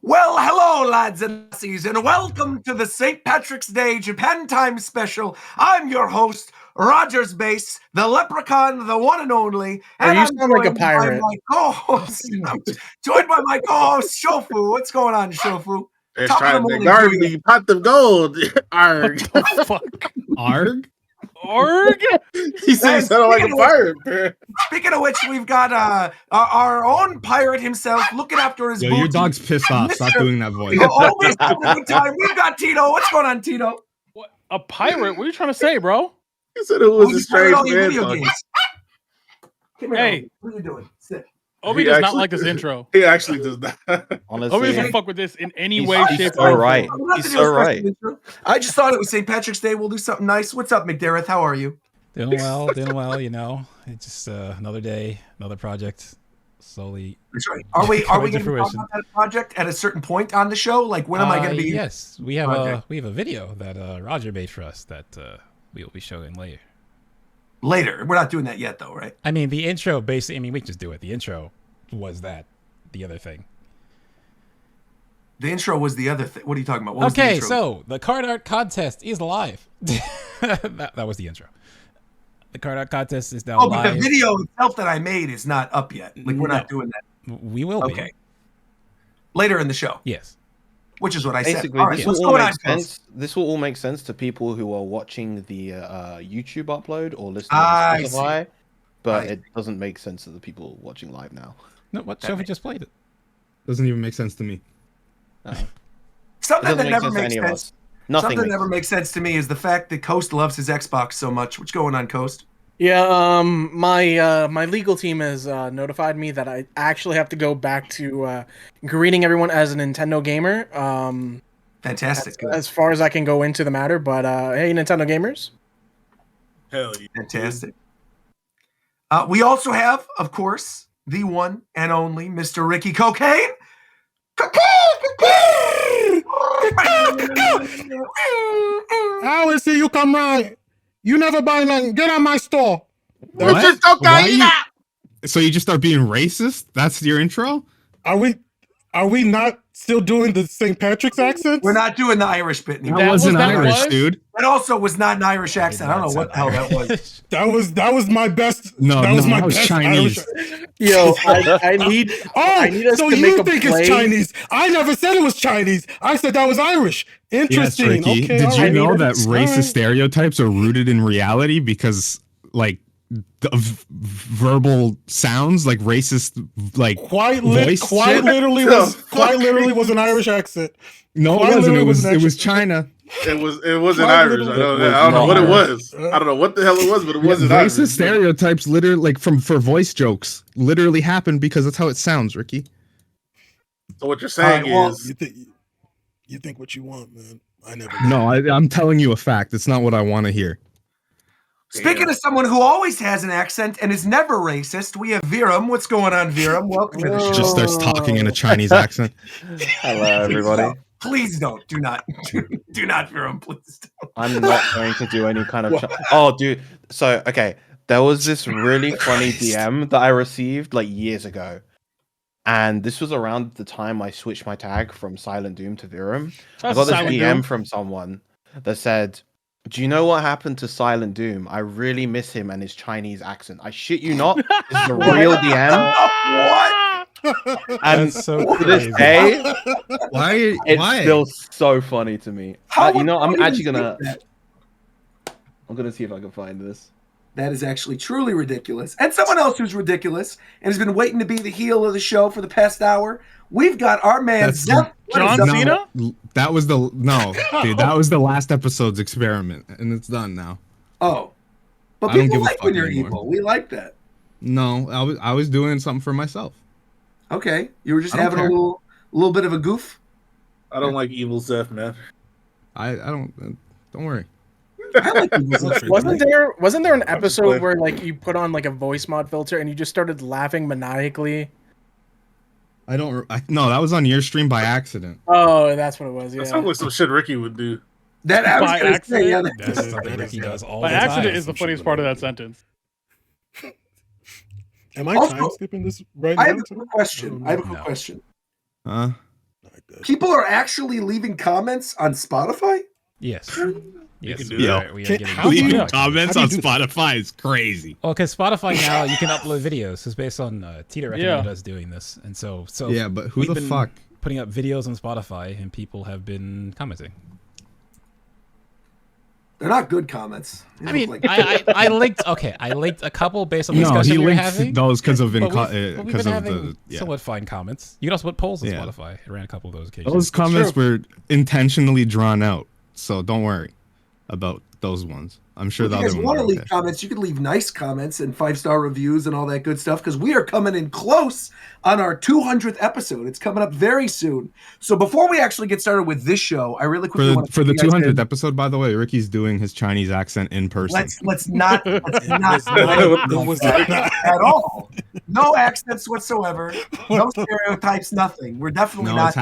Well, hello, lads and lassies, and welcome to the St. Patrick's Day Japan Time special. I'm your host, Rogers Base, the leprechaun, the one and only. And you sound like a pirate. I'm joined by my co-host, Shofu. What's going on, Shofu? It's trying to guard me, pot of gold. Arg. What the fuck? Arg? Arg? He said he sounded like a pirate, man. Speaking of which, we've got our own pirate himself looking after his Yo, booty. your dog's pissed off. Stop doing that voice. Always having a good time. We've got Tito. What's going on, Tito? What? A pirate? What are you trying to say, bro? He said it was a strange all your man. video talking. games. Come here, Hey. Obi. What are you doing? Sit. Obi does not like this intro. He actually does not. Honestly, Obi doesn't fuck with this in any way, he's shape, so or right. form. He's so right. I just thought it was St. Patrick's Day. We'll do something nice. What's up, McDareth? How are you? Doing well, you know. It's just another day, another project. Slowly. That's right. Are we coming going to to talk fruition. about that project at a certain point on the show? Like, when am I going to be? Yes, we have project? a video that Roger made for us that we will be showing later. Later. We're not doing that yet, though, right? I mean, the intro basically. I mean, we can just do it. The intro was that. The other thing. The intro was the other thing. What are you talking about? What was the Okay, intro? so the card art contest is live. that was the intro. The card art contest is now Oh, live. but the video itself that I made is not up yet. Like, we're not doing that. We will be. Okay. Later in the show. Yes. Which is what I said. basically, All right, this what's will all going make on, sense. This will all make sense to people who are watching the YouTube upload or listening I to see. Spotify, but I it doesn't make sense to the people watching live now. No, what That show we makes- just played it? Doesn't even make sense to me. Something It doesn't that make never sense to makes any of sense. us. Nothing. Something that makes never sense. makes sense to me is the fact that Coast loves his Xbox so much. What's going on, Coast? Yeah, my legal team has notified me that I actually have to go back to greeting everyone as a Nintendo gamer. Fantastic. Good. As far as I can go into the matter, but hey, Nintendo gamers. Hell yeah. Fantastic. We also have, of course, the one and only Mr. Ricky Cocaine. How is it you come right? You never buy nothing. Get on my store. What? Just Why so you just start being racist? That's your intro? Are we not still doing the St. Patrick's accent? We're not doing the Irish bit anymore. That wasn't that Irish, was? dude. That also was not an Irish accent. I don't know what the hell that was. That was my best. No, that was no, my that was best Chinese. Irish. Yo, I need. Oh, I need us so to you make a think play. it's Chinese? I never said it was Chinese. I said that was Irish. Yes, Interesting. Ricky. Okay, Did all you right. know that All racist right. stereotypes are rooted in reality because, like, the verbal sounds like racist, like Quite voice literally shit? literally was an Irish accent. No, Quite it wasn't. literally It was. an It was accent. China. It wasn't Quite Irish. I literally. don't know what it Irish. was. I don't know what the hell it was, but it wasn't Irish. Racist stereotypes, literally, like for voice jokes, literally happen because that's how it sounds, Ricky. So what you're saying well, is You think what you want, man. I never. No, I'm telling you a fact. It's not what I want to hear. Speaking of someone who always has an accent and is never racist, we have Viram. What's going on, Viram? Welcome to the show. Just starts talking in a Chinese accent. Hello, everybody. Please don't. Do not, Viram. Please don't. I'm not going to do any kind of. Oh, dude. So, okay, there was this really funny DM that I received like years ago, and this was around the time I switched my tag from Silent Doom to Virum. I got this Silent DM Doom. from someone that said, Do you know what happened to Silent Doom? I really miss him and his Chinese accent. I shit you not. This is a real DM. What? And That's so to this crazy. day, Why? it's Why? still so funny to me. How You know, would I'm you actually think gonna. that? I'm gonna see if I can find this. That is actually truly ridiculous. And someone else who's ridiculous and has been waiting to be the heel of the show for the past hour. We've got our man That's Zeph. What is John up, Cena? Zeph? That was the dude. That was the last episode's experiment, and it's done now. Oh, but I don't people give a like fuck when you're anymore. evil. We like that. No, I was doing something for myself. Okay, you were just I don't having care. a little bit of a goof. I don't like evil Zeph, man. I don't. Don't worry. I like evil Zeph. Wasn't there an I'm just episode playing. where like you put on like a voice mod filter and you just started laughing maniacally? No, that was on your stream by accident. Oh, that's what it was. That Yeah. sounds like some shit Ricky would do. That I was By gonna say, yeah, accident? That's something Ricky does all By the accident time. is the funniest part of that sentence. Am I Also, time skipping this right I now? have a quick question. I have a quick No. question. Huh? Not good. People are actually leaving comments on Spotify? Yes. Yes. can do we that. are- we are Can- getting how do you- feedback. comments how on do you do Spotify is crazy. Oh, because Spotify now you can upload videos. It's based on Tita recommended Yeah. us doing this, and so Yeah, but who we've the been fuck? putting up videos on Spotify, and people have been commenting. They're not good comments. They I look mean, like- I linked. Okay, I linked a couple based on the No, discussion he we were linked having. those because of But we've because been of having the yeah. somewhat fine comments. You can also put polls on Yeah. Spotify. I ran a couple of those occasions. Those comments were intentionally drawn out, so don't worry about those ones. I'm sure if the you other guys ones want to are leave okay. comments, you can leave nice comments and 5-star reviews and all that good stuff because we are coming in close on our 200th episode. It's coming up very soon. So before we actually get started with this show, I really quickly want to For the take you guys 200th in. episode, by the way, Ricky's doing his Chinese accent in person. Let's not It was at all. No accents whatsoever. No stereotypes. Nothing. We're definitely No, not.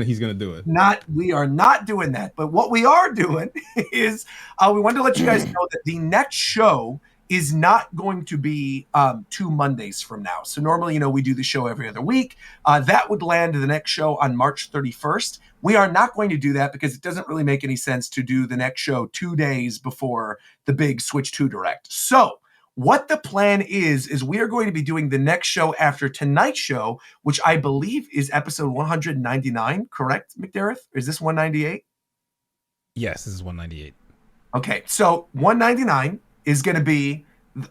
he's gonna do it. We are not doing that. But what we are doing is we wanted to let you guys know that the next show is not going to be 2 Mondays from now. So normally, we do the show every other week. That would land the next show on March 31st. We are not going to do that because it doesn't really make any sense to do the next show 2 days before the big Switch 2 Direct. So what the plan is we are going to be doing the next show after tonight's show, which I believe is episode 199, correct, McDareth? Or is this 198? Yes, this is 198. Okay, so 199 is going to be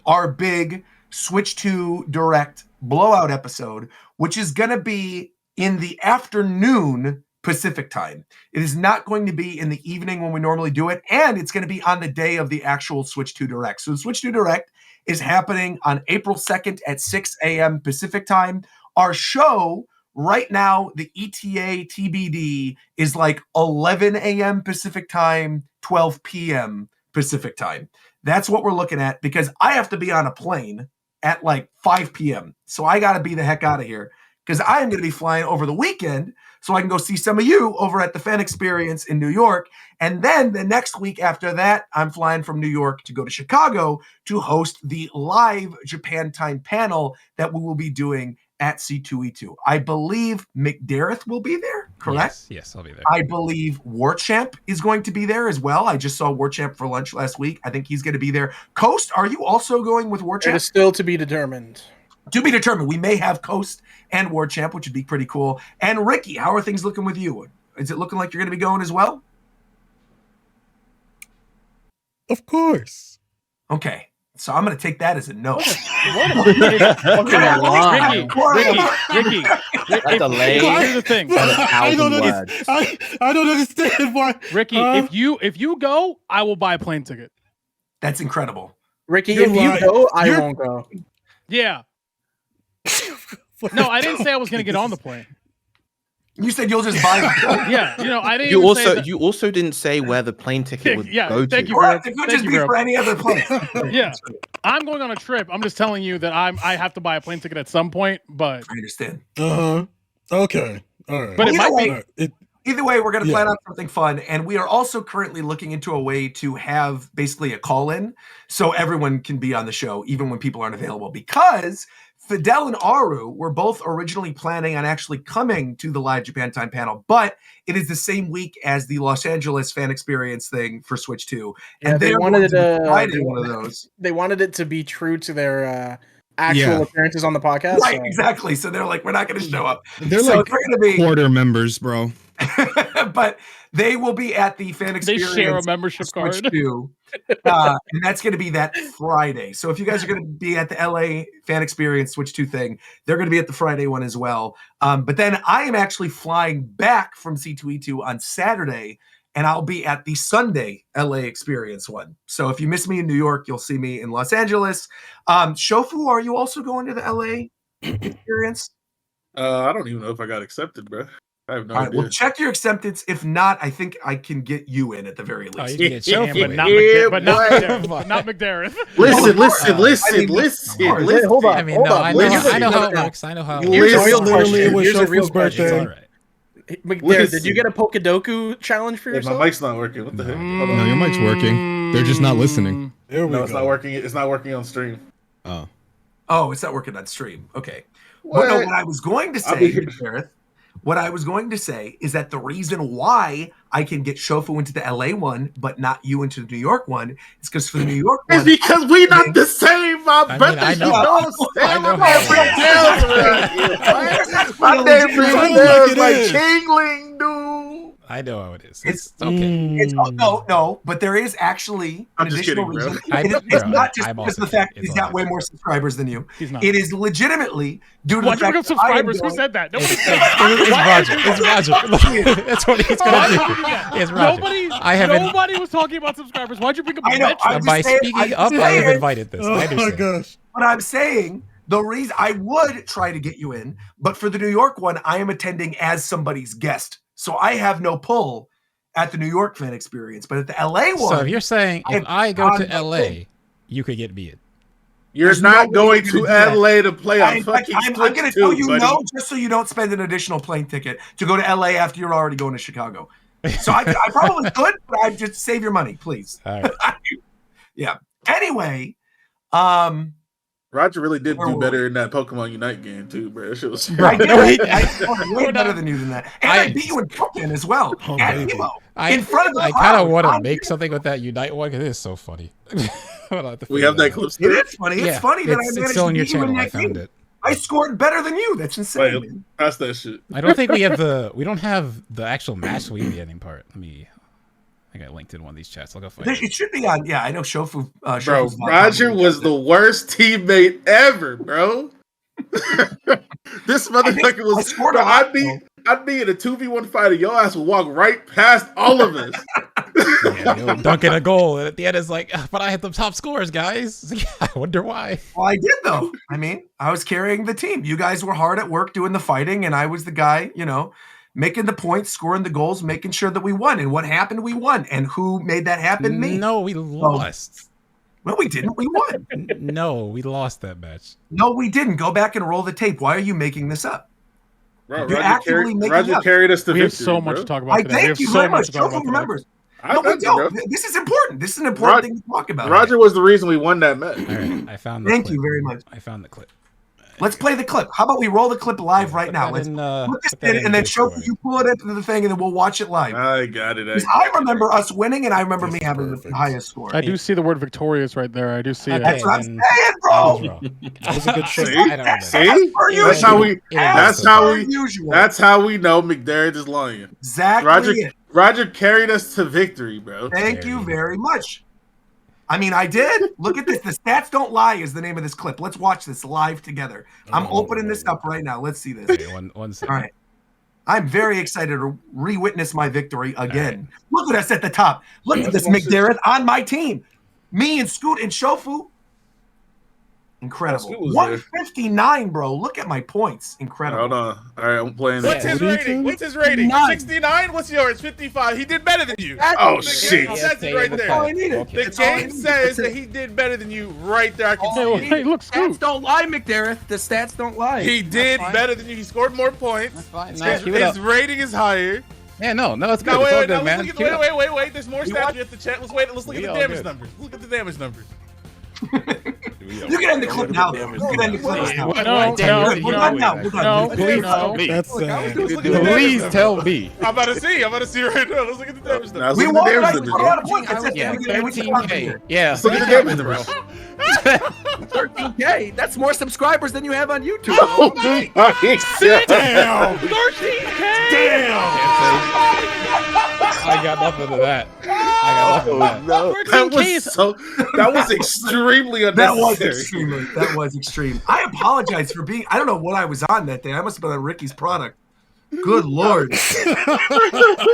our big Switch 2 Direct blowout episode, which is going to be in the afternoon Pacific time. It is not going to be in the evening when we normally do it, and it's going to be on the day of the actual Switch 2 Direct. So the Switch 2 Direct is happening on April 2nd at 6 a.m. Pacific time. Our show right now, the ETA TBD is like 11 a.m. Pacific time, 12 p.m. Pacific time. That's what we're looking at because I have to be on a plane at like 5 p.m. So I got to be the heck out of here because I am going to be flying over the weekend so I can go see some of you over at the Fan Experience in New York. And then the next week after that, I'm flying from New York to go to Chicago to host the live Japan Time panel that we will be doing at C2E2. I believe McDareth will be there, correct? Yes, I'll be there. I believe Warchamp is going to be there as well. I just saw Warchamp for lunch last week. I think he's going to be there. Coast, are you also going with It Warchamp? is still to be determined. To be determined. We may have Coast and Warchamp, which would be pretty cool. And Ricky, how are things looking with you? Is it looking like you're going to be going as well? Of course. Okay. So I'm going to take that as a no. Ricky, That delay. here's the thing. I don't, words. I don't understand why. Ricky, if you go, I will buy a plane ticket. That's incredible. Ricky, You're if you right. go, I You're- won't go. Yeah. No, I didn't say I was going to get on the plane. You said you'll just buy it. Yeah, I didn't. even say that. You also didn't say where the plane ticket would Yeah, go thank to. you. Or it could Thank just you, be bro. for any other place. Yeah, I'm going on a trip. I'm just telling you that I have to buy a plane ticket at some point, but I understand. Uh-huh. Okay. All right. But it Either might be- way, All right. Either way, we're going to Yeah. plan on something fun. And we are also currently looking into a way to have basically a call-in so everyone can be on the show, even when people aren't available. Because Fidel and Aru were both originally planning on actually coming to the Live Japan Time panel, but it is the same week as the Los Angeles fan experience thing for Switch 2. And they they're wanted going to it, Friday one of those. They wanted it to be true to their actual appearances on the podcast. Right, exactly. So they're like, we're not going to show up. They're so like they're going to be quarter members, bro. but they will be at the fan experience. They share a membership card. 2, and that's going to be that Friday. So if you guys are going to be at the LA fan experience Switch 2 thing, they're going to be at the Friday one as well. But then I am actually flying back from C2E2 on Saturday, and I'll be at the Sunday LA experience one. So if you miss me in New York, you'll see me in Los Angeles. Shofu, are you also going to the LA experience? I don't even know if I got accepted, bro. I have no idea. Well, check your acceptance. If not, I think I can get you in at the very least. You can get Shofu, but not, Yeah, but not boy. McDareth. But not McDareth. Listen. Hold on. I mean, hold no, on. I know how it works. I know how it Here's works. a real Literally, it question. was Here's a real Shofu's question. It's birthday. all right. McDareth, did you get a Pokedoku challenge for Yeah, yourself? my mic's not working. What the heck? Hold on. No, your mic's working. They're just not listening. There we No, go. it's not working. It's not working on stream. Oh. Oh, it's not working on stream. Okay. Well, no, what I was going to I'll be say, here. Gareth, what I was going to say is that the reason why I can get Shofu into the LA one, but not you into the New York one, is because for the New York It's one, because we not the same, my I brother. mean, I You know. know what I I'm know saying? how My name Sounds is like like it is. Kingling, dude. I know how it is. It's- It's okay. no, but there is actually an I'm just additional kidding, bro. reason. I- It's bro, not just I'm because of the also fact kidding. he's It's got all way good. more subscribers than you. He's not. It is legitimately due to Why'd the you bring fact up that I am subscribers? Who going- said that? Nobody It's, said it's, that. it's Roger. It's Roger. That's what he's gonna do. It's Roger. Nobody was talking about subscribers. Why'd you bring up I know, Metro? I'm just By saying- speaking I'm up, just I have saying. invited this. I Oh my understand. gosh. But I'm saying the reason I would try to get you in, but for the New York one, I am attending as somebody's guest. So I have no pull at the New York fan experience. But at the LA one, So if you're saying if I go to I'm not LA, in. you could get me in. You're There's no not way going you're to gonna do that. LA to play on fucking I'm Switch going to 2, tell you buddy. no, just so you don't spend an additional plane ticket to go to LA after you're already going to Chicago. So I probably could, but I just save your money, please. All right. Yeah. Anyway, Roger really did Where do were better in that Pokemon Unite game too, bro. That shit was I did. no, he- I scored way better than you than that, and I beat you in Pokemon as well. Oh, at baby. Hilo, I in front of the I kind of crowd. want to I'm- make something with that Unite one because it is so funny. Hold on, We have that clip It still. is funny. It's funny that I it's managed still to on your beat you in channel. I that found game. it. I scored better than you. That's insane. Wait, man. pass that shit. I don't think we have we don't have the actual match we the ending part. I think I linked in one of these chats. I'll go find it. It should be on. Yeah, I know Shofu. Bro, Shofu's not Roger on. was the worst teammate ever, bro. This motherfucker I was. scored Bro, a lot, I'd be in a 2v1 fight, and your ass would walk right past all of us. Yeah, you know, dunking a goal, and at the end it's like, but I had the top scores, guys. I wonder why. Well, I did though. I mean, I was carrying the team. You guys were hard at work doing the fighting, and I was the guy, making the points, scoring the goals, making sure that we won. And what happened? We won. And who made that happen? Me. No, we lost. No, we didn't. We won. No, we lost that match. No, we didn't. Go back and roll the tape. Why are you making this up? Bro, You're actively making Roger up. carried us to We have victory, so much bro. to talk about I today. We thank have you so very much much. to talk Shofu about today. remembers. I No, we got you, bro. don't. This is important. This is an important thing to talk about. Roger was the reason we won that match. All right, I found the Thank clip. you very much. I found the clip. Let's play the clip. How about we roll the clip live right Put now? that Let's in, put this put that in, and then Discord. Shofu, you pull it into the thing, and then we'll watch it live. I got it. 'Cause I remember us winning, and I remember me That's having perfect. the highest score. I do see the word victorious right there. I do see Okay. it. That's what I'm then- saying, bro. That was a good shot. See? I don't remember. See? Per That's usual. how we. It That's is. how Per we. usual. That's how we know McDareth is lying. exactly Roger. it. Roger carried us to victory, bro. Thank you very much. I mean, I did. Look at this. The stats don't lie is the name of this clip. Let's watch this live together. I'm opening this up right now. Let's see this. Okay, one second. All right. I'm very excited to re-witness my victory again. Look at us at the top. Look at this, McDareth on my team. Me and Scoot and Shofu. Incredible. Scoot was there. 159, bro. Look at my points. Incredible. Hold on. All right, I'm playing. What's his What do you rating? think? What's his rating? 59. 69? What's yours? 55. He did better than you. Oh The shit! game says it right That's all I there. needed. The That's all I game needed. says That's that it. he did better than you right there. I can Hey, see it. hey, look, Stats Scoot. don't lie, McDareth. The stats don't lie. He did better than you. He scored more points. Fine. No, His, keep it up. his rating is higher. Yeah, no, it's good. No, It's wait, all wait, good, no, man. let's look Keep it at, up. wait. There's more stats we have to check. Let's wait. Let's look We at all the damage good. numbers. Look at the damage numbers. You can end the clip now, though. You can end the clip now. No, We're done now. We're done. Please no. tell me. That's Please tell me. I'm about to see right now. Let's look at the damage Now, numbers. let's We look at won. the Guys, damage we got a numbers. point. I said, Yeah, we can- we can- 13K. Yeah, Let's look at the damage numbers. 13K. That's more subscribers than you have on YouTube. Oh my God. Damn. 13K. Damn. I got nothing to that. I got nothing to that. No, that was extremely unnecessary. That was extreme. I apologize for being. I don't know what I was on that day. I must have been on Ricky's product. Good Lord.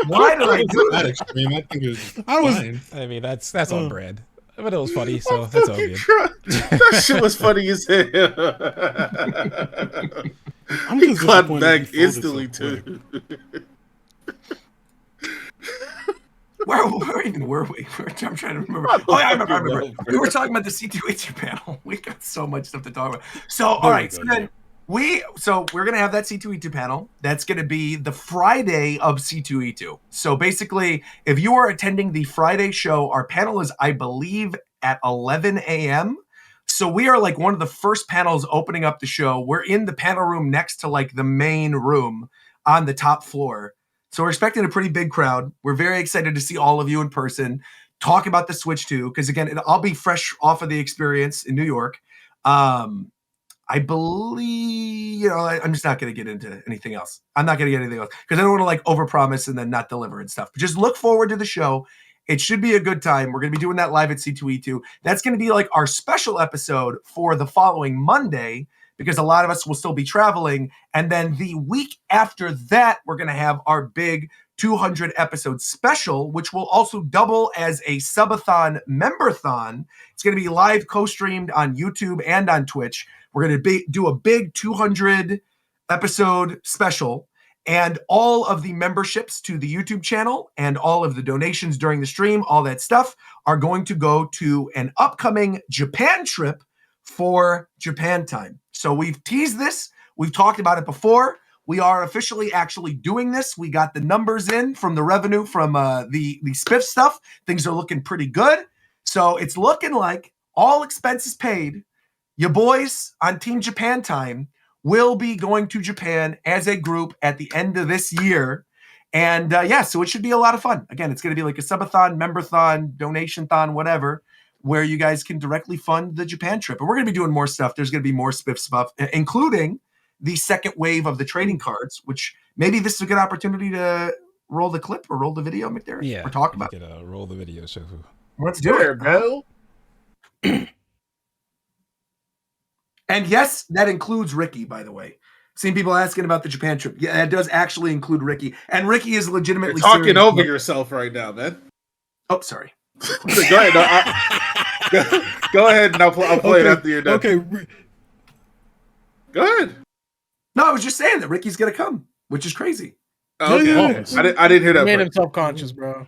Why did I do That that? extreme. I think it was. I was. fine. I mean, that's on brand. But it was funny, so that's all good. That shit was funny as hell. I'm He just clapped disappointed back he folded instantly so quick. too. Where even were we? I'm trying to remember. Oh, yeah, I remember. We were talking about the C2H panel. We got so much stuff to talk about. So, all right. So then we're going to have that C2E2 panel. That's going to be the Friday of C2E2. So basically, if you are attending the Friday show, our panel is, I believe, at 11 a.m. So we are like one of the first panels opening up the show. We're in the panel room next to like the main room on the top floor. So we're expecting a pretty big crowd. We're very excited to see all of you in person, talk about the Switch 2, because again, I'll be fresh off of the experience in New York. I believe, I'm just not going to get into anything else. I'm not going to get anything else because I don't want to like overpromise and then not deliver and stuff. But just look forward to the show. It should be a good time. We're going to be doing that live at C2E2. That's going to be like our special episode for the following Monday, because a lot of us will still be traveling. And then the week after that, we're going to have our big 200 episode special, which will also double as a subathon memberthon. It's going to be live co-streamed on YouTube and on Twitch. We're going to do a big 200 episode special, and all of the memberships to the YouTube channel and all of the donations during the stream, all that stuff are going to go to an upcoming Japan trip for Japan time. So we've teased this. We've talked about it before. We are officially actually doing this. We got the numbers in from the revenue from the Spiff stuff. Things are looking pretty good. So it's looking like all expenses paid. Your boys on Team Japan time will be going to Japan as a group at the end of this year. And so it should be a lot of fun. Again, it's going to be like a subathon, memberthon, donation-thon, whatever, where you guys can directly fund the Japan trip. And we're going to be doing more stuff. There's going to be more Spiff stuff, including the second wave of the trading cards, which maybe this is a good opportunity to roll the clip or roll the video, McDareth. Yeah, or talk about it. Roll the video, Shofu. Let's do it, bro. And yes, that includes Ricky, by the way. Seen people asking about the Japan trip. Yeah, it does actually include Ricky. And Ricky is legitimately You're talking serious. over yourself right now, man. Oh, sorry. Go ahead. No, go ahead, and I'll play it after you're done. Okay. Go ahead. No, I was just saying that Ricky's going to come, which is crazy. Oh, okay. Yeah. I didn't hear that. Made part. him self-conscious, bro.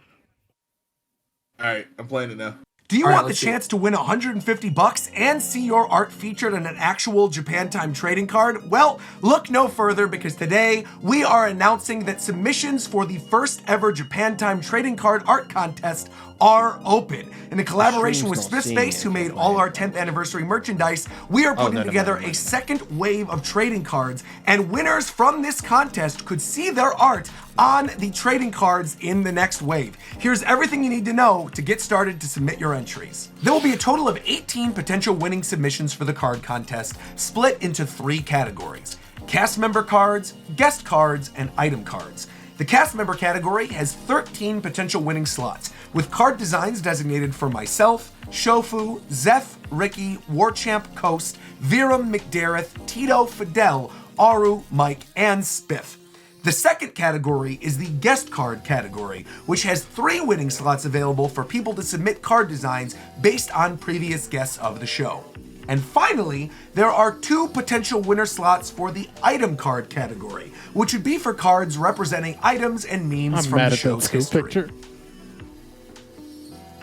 All right, I'm playing it now. Do you All right, want the let's see chance to win $150 and see your art featured in an actual Japan Time trading card? Well, look no further, because today we are announcing that submissions for the first ever Japan Time trading card art contest are open. In a collaboration with stream's not Spiff Space, seeing who it, made but all man. our 10th anniversary merchandise, we are putting together a second wave of trading cards, and winners from this contest could see their art on the trading cards in the next wave. Here's everything you need to know to get started to submit your entries. There will be a total of 18 potential winning submissions for the card contest, split into 3 categories: cast member cards, guest cards, and item cards. The cast member category has 13 potential winning slots, with card designs designated for myself, Shofu, Zeph, Ricky, Warchamp Coast, Viram, McDareth, Tito, Fidel, Aru, Mike, and Spiff. The second category is the guest card category, which has 3 winning slots available for people to submit card designs based on previous guests of the show. And finally, there are 2 potential winner slots for the item card category, which would be for cards representing items and memes from the show's history.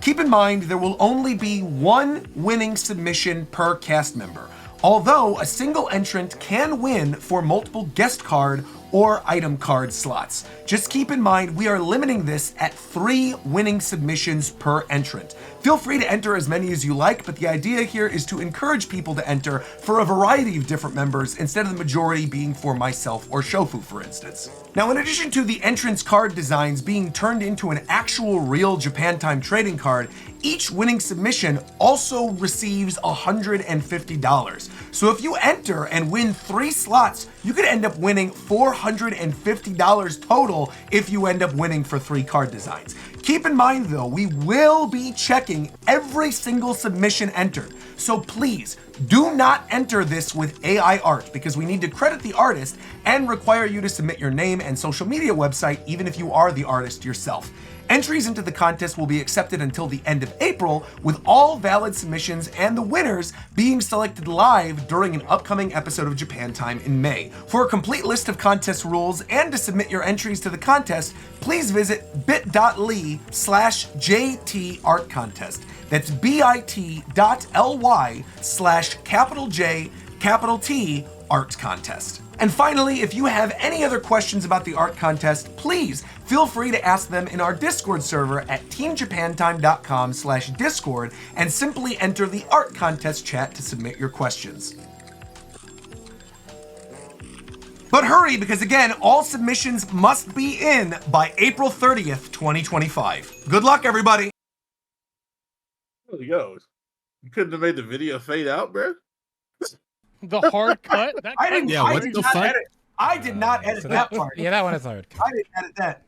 Keep in mind, there will only be 1 winning submission per cast member, although a single entrant can win for multiple guest card or item card slots. Just keep in mind, we are limiting this at 3 winning submissions per entrant. Feel free to enter as many as you like, but the idea here is to encourage people to enter for a variety of different members instead of the majority being for myself or Shofu, for instance. Now, in addition to the entrance card designs being turned into an actual real Japan Time trading card, each winning submission also receives $150. So if you enter and win 3 slots, you could end up winning $450 total if you end up winning for 3 card designs. Keep in mind though, we will be checking every single submission entered. So please, do not enter this with AI art because we need to credit the artist and require you to submit your name and social media website even if you are the artist yourself. Entries into the contest will be accepted until the end of April, with all valid submissions and the winners being selected live during an upcoming episode of Japan Time in May. For a complete list of contest rules and to submit your entries to the contest, please visit bit.ly/JT Art Contest. That's bit.ly/J Art Contest. And finally, if you have any other questions about the art contest, please feel free to ask them in our Discord server at teamjapantime.com/Discord and simply enter the art contest chat to submit your questions. But hurry, because again, all submissions must be in by April 30th, 2025. Good luck, everybody. Yo, you couldn't have made the video fade out, bro? The hard cut? That I didn't. Yeah, I what did the not fuck? edit. I did not edit So that part. Yeah, that one is hard. I didn't edit that.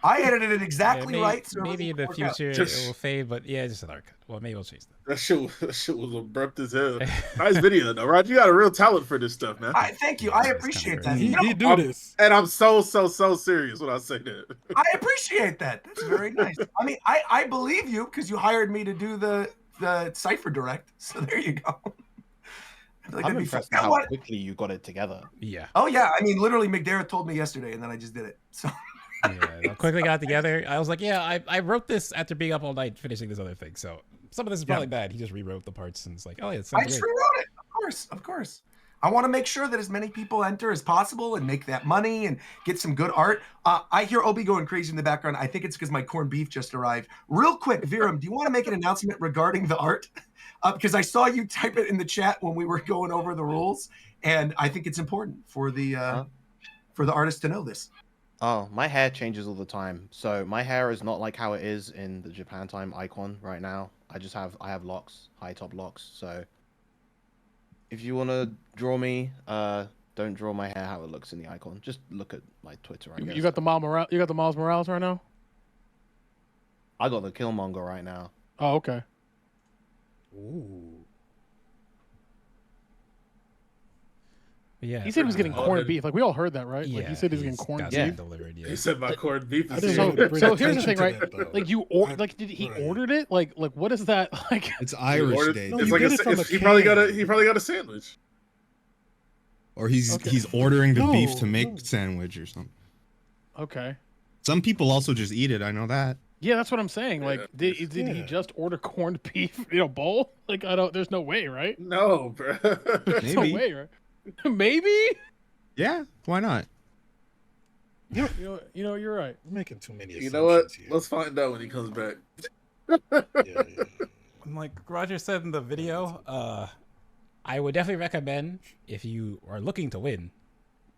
I edited it exactly maybe, right. So maybe in the future it will fade, but yeah, just an hard cut. Well, maybe we'll change that. That shit was abrupt as hell. Nice video though, Rod. You got a real talent for this stuff, man. Thank you. I appreciate that. He You know, do this. And I'm so serious when I say that. I appreciate that. That's very nice. I mean, I believe you because you hired me to do the Cypher Direct. So there you go. I feel like I'm that'd be impressed fun. how quickly you got it together. Yeah. Oh yeah, I mean, literally, McDareth told me yesterday, and then I just did it. So Yeah, I quickly got together. I was like, yeah, I wrote this after being up all night finishing this other thing. So some of this is probably bad. He just rewrote the parts and it's like, oh yeah, it sounds I just great. rewrote it. Of course. I want to make sure that as many people enter as possible and make that money and get some good art. I hear Obi going crazy in the background. I think it's because my corned beef just arrived. Real quick, Viram, do you want to make an announcement regarding the art? Because I saw you type it in the chat when we were going over the rules, and I think it's important for the artist to know this. Oh, my hair changes all the time. So my hair is not like how it is in the Japan Time icon right now. I have locks, high top locks. So if you want to draw me, don't draw my hair how it looks in the icon. Just look at my Twitter. You got the Miles Morales right now? I got the Killmonger right now. Oh, okay. Ooh. Yeah. He said he was getting corned beef. Like, we all heard that, right? Yeah, Like, he said he was getting corned got beef. Delivered, yeah. He said my corned beef I is didn't So, even bring so here's the attention thing, to right? that, though. Like, did he ordered it? Like, what is that? Like, It's Irish Day. No, It's you like get it from a he probably got can. a sandwich. Or he's Okay. he's ordering the beef to No, make no. sandwich or something. okay. Some people also just eat it. I know that. Yeah, that's what I'm saying. Like, Yeah. did he Yeah. just order corned beef in a bowl? Like, there's no way, right? No, bro. There's no Maybe. way, right? Maybe? Yeah, why not? You know, you're right. You're making too many You know what? assumptions here. Let's find out when he comes back. Yeah. Like Roger said in the video, I would definitely recommend if you are looking to win,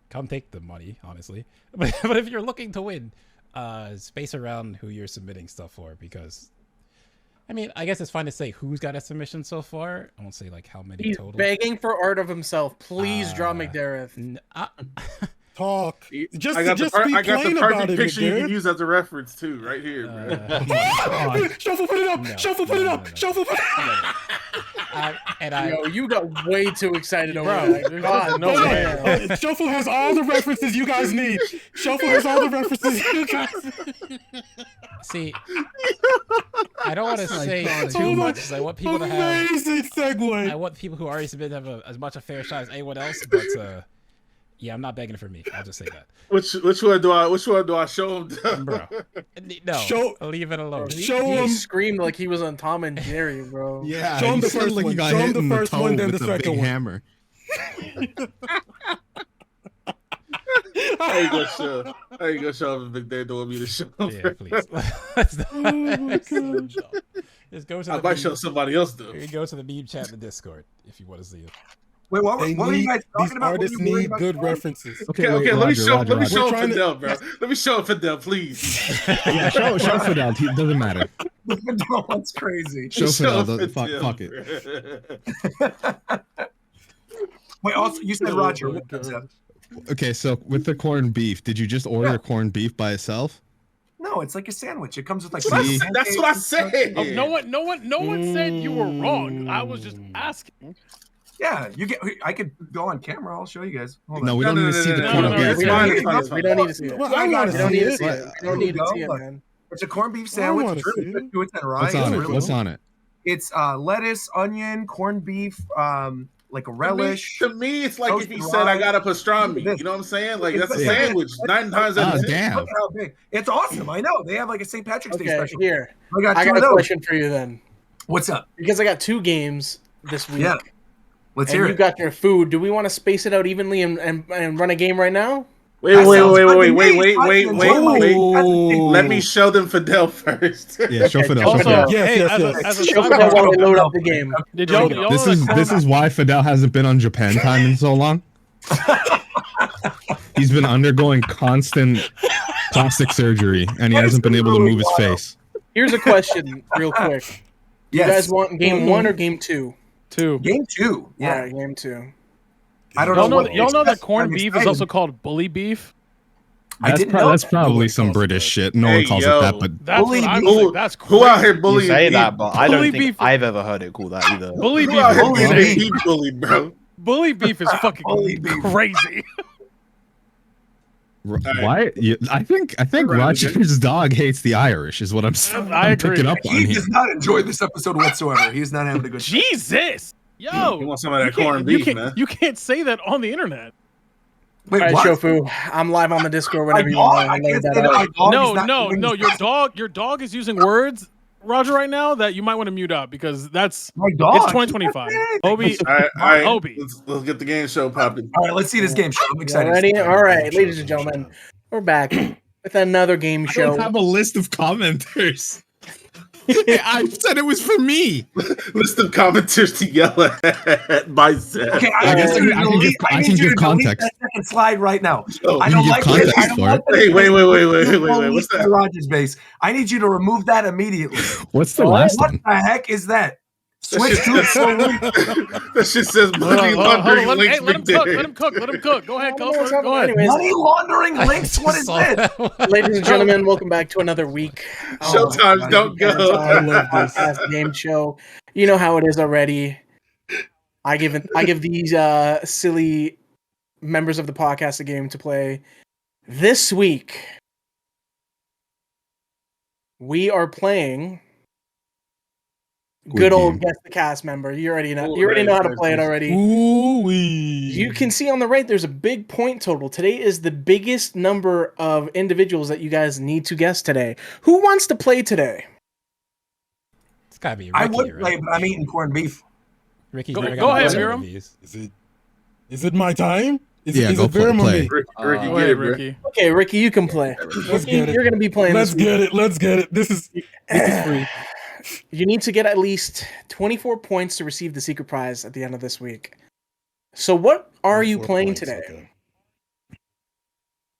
come take the money, honestly. But if you're looking to win, space around who you're submitting stuff for, because I mean, I guess it's fine to say who's got a submission so far. I won't say like how many He's total. begging for art of himself. Please draw McDareth. Talk. Just I got just the be I got the plain about perfect it, picture you can McDareth. use as a reference too, right here, bro. Shuffle, put it up. No, Shuffle, put it no, up. no, no. Shuffle, put it up. Yo, you got way too excited over Bro, that. God, no Hold on. way. Shuffle has all the references you guys need. Shuffle has all the references you guys need. See, I don't want to say Hold too on. much because I want people to have. Amazing segue. I want people who already submitted to have as much a fair shot as anyone else. But yeah, I'm not begging for me. I'll just say that. Which one do I show him? Bro, no, leave it alone. Show He him. screamed like he was on Tom and Jerry, bro. Yeah, Show him he the said first like he one. got Show him hit the in first toe one, then with the a big second one. hammer. I ain't gonna show up if McDareth don't want me to show up. Yeah, please. Let's not- Oh my God. Just go to I the might show meme- somebody else though. you go to the meme chat in the Discord if you want to see it. Wait, what were you guys These talking about? What artists were you worried need about? good references. Okay, wait, let me Roger, show Roger. him We're trying to- Fidel, bro. Let me show him Fidel, please. Yeah, show Fidel. It doesn't matter. That's crazy. Show Show Fidel. Fidel. Fuck it. Wait, also you said Oh Roger. my What was that? Okay, so with the corned beef, did you just order corned beef by itself? No, it's like a sandwich. It comes with like. See? That's what I said. Oh, no one said you were wrong. I was just asking. Yeah, you get. I could go on camera. I'll show you guys. Hold No, on. we don't need to see the no, corned no, beef. it's We fine, don't it's fine, it's we fine. don't need to see it. Well, I want We to don't see need to it. see it. We don't need to see it, Look. man. It's a corned beef I sandwich. wanna It's really see good it. to it and rice. What's on It's it? really What's good. on it? It's lettuce, onion, corned beef, like a relish. To me, it's like if toasted he said I rye. got a pastrami. Look at You know what I'm saying? Like It's that's a big. sandwich. 9 times out Oh, of 10. damn. Look how big. It's awesome. I know. They have like a St. Patrick's Day Okay, special. here. I got I two got of a those. question for you then. What's up? Because I got 2 games this week. Yeah. Let's And hear you it. got your food. Do we want to space it out evenly and run a game right now? Wait. Enjoy my- Let me show them Fidel first. Yeah, show Fidel. Also, Show Fidel. Yes, hey, yes, as yes. a Show side them note, while they load up the game. did y'all know This that is corned- this is why Fidel hasn't been on Japan time in so long. He's been undergoing constant plastic surgery, and he hasn't been able to move his face. Here's a question, real quick. You Yes. guys want game 1 or game 2? 2. Game 2. Yeah. All right, game 2. I don't Y'all know. know, what y'all know that corned I'm beef is excited. also called bully beef. I That's, didn't know that's that. probably Nobody some calls it British that. shit. No Hey, one calls yo. it that, but That's Bully what I'm beef. like. That's crazy. Who out here You bullying say beef? that, but I Bully don't think beef- I've ever heard it called that either. Bully Who beef. out here Bully getting beef. beef bullied, bro? Bully beef is fucking Bully beef. crazy. why? I think Roger's dog hates the Irish. Is what I'm I agree. picking up on He here. does not enjoy this episode whatsoever. He's not having a good time. Jesus. Yo. You want some of that you can't- corned you beef, can't- man? You can't say that on the internet. Wait, All right, what? Shofu, I'm live on the Discord My whenever you dog? want I to load can't that say that my up. dog No, is not no, doing no. this. Your dog is using words, Roger, right now that you might want to mute up because that's My dog. it's 2025. Obi, All right. Obi. Let's get the game show popping. All right, let's see this game show. I'm You excited. ready? All right, ladies and gentlemen, we're back with another game I show. don't have a list of commenters. I said it was for me. List of commenters to yell at myself. Okay, I guess I can give- I can give context. That second slide right now. Oh, I you don't can like give this. I context don't for like it. this. Hey, wait. Police What's to that? Rogers base. I need you to remove that immediately. What's the What? last What one? the heck is that? Switch shit to says- saloon. That shit says money Hold on, laundering let links. him cook. Let him cook. Let him cook. Go ahead, I don't know Coach. what's Go happening. ahead. Anyways, Money laundering links. What is this? ladies and gentlemen, welcome back to another week. Showtimes don't go. I love this. Podcast game show. You know how it is already. I give these silly members of the podcast a game to play. This week, we are playing. Good old guess the cast member. You already know. You already know how to play it already. Ooh-wee. You can see on the right there's a big point total. Today is the biggest number of individuals that you guys need to guess today. Who wants to play today? It's gotta be Ricky, I would right? play, but I'm eating corned beef. Ricky's Go- never go gotten ahead, one of Miriam. these. Is it my time? Is Yeah, it, is go it very play. me? Ricky, Go get ahead, it, bro. Ricky. Okay, Ricky, you can play. Let's Ricky, get it. you're going to be playing Let's this week. get it. Let's get it. This is free. You need to get at least 24 points to receive the secret prize at the end of this week. So what are you 4 playing points, today?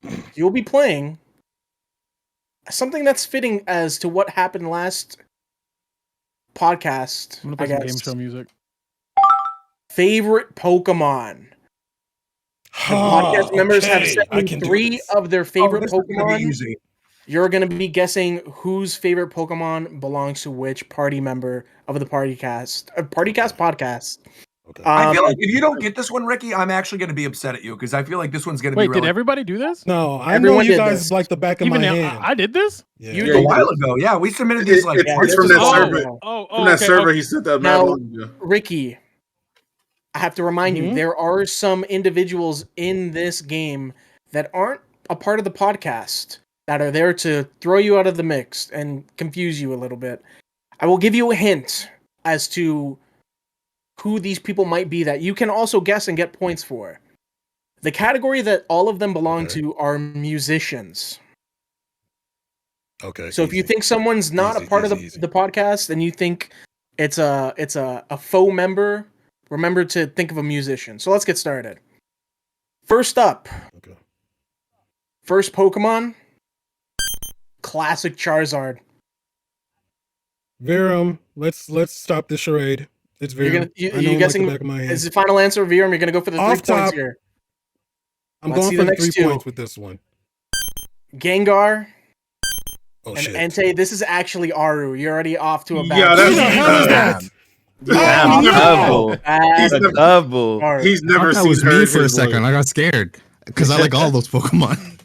okay. You'll be playing something that's fitting as to what happened last podcast, I'm gonna I play some guess. game show music. Favorite Pokemon. The podcast members have sent I me can do 3 this. of their favorite this is gonna be Pokemon. easy. You're going to be guessing whose favorite Pokemon belongs to which party member of the podcast podcast. Okay. I feel like if you don't get this one, Ricky, I'm actually going to be upset at you because I feel like this one's going to be Wait, really did everybody do this? No, I Everyone know you did guys this. like the back of Even my now, hand. I did this. Yeah. You Yeah, a you while ago. Yeah, we submitted these like It's from this that is- server. Oh, From that okay, server, okay. he sent that Now- mad long ago. Ricky, I have to remind you, Mhm. there are some individuals in this game that aren't a part of the podcast that are there to throw you out of the mix and confuse you a little bit. I will give you a hint as to who these people might be that you can also guess and get points for. The category that all of them belong to are musicians. Okay. So if you think someone's not a part of the podcast, and you think it's a faux member, remember to think of a musician. So let's get started. First up, first Pokemon, classic Charizard. Virum, let's stop the charade. It's Virum. You're guessing? Is the final answer Virum? You're gonna go for the 3 points here. I'm going for the 3 points with this one. Gengar. Oh, and shit. Entei, this is actually Aru. You're already off to a bad Yeah, start. that's Double. He's never that seen was her me in for a his second. life. I got scared because I like all those Pokemon.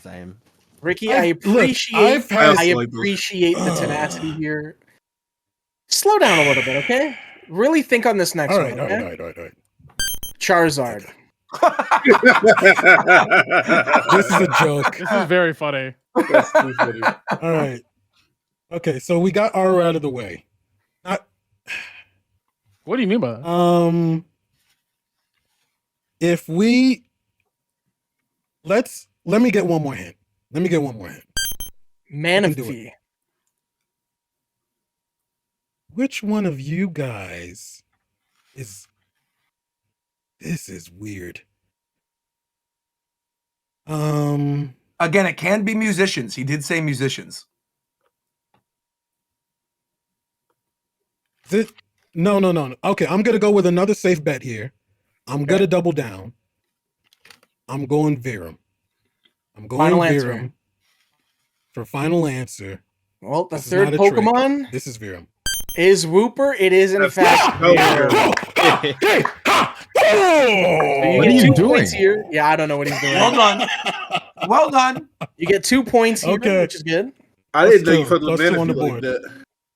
Same. Ricky, I appreciate the tenacity here. Slow down a little bit, okay? Really think on this next one. Okay? All right. Charizard. This is a joke. This is very funny. That's too funny. All right. Okay, so we got Aru out of the way. What do you mean by that? If we let me get one more hint. Manaphy. Which one of you guys is this is weird. Again, it can be musicians. He did say musicians. No. Okay, I'm gonna go with another safe bet here. I'm gonna double down. I'm going Virum. I'm going Final Virum answer. for final answer. Well, the This is third not a trick. Pokemon This is Virum. is Wooper. It is in fact Virum. So What are get you 2 doing? points here. Yeah, I don't know what he's doing. Well done. Well done. You get 2 points here, Okay. which is good. I didn't know you Plus felt two the on the Manaphy like board. that.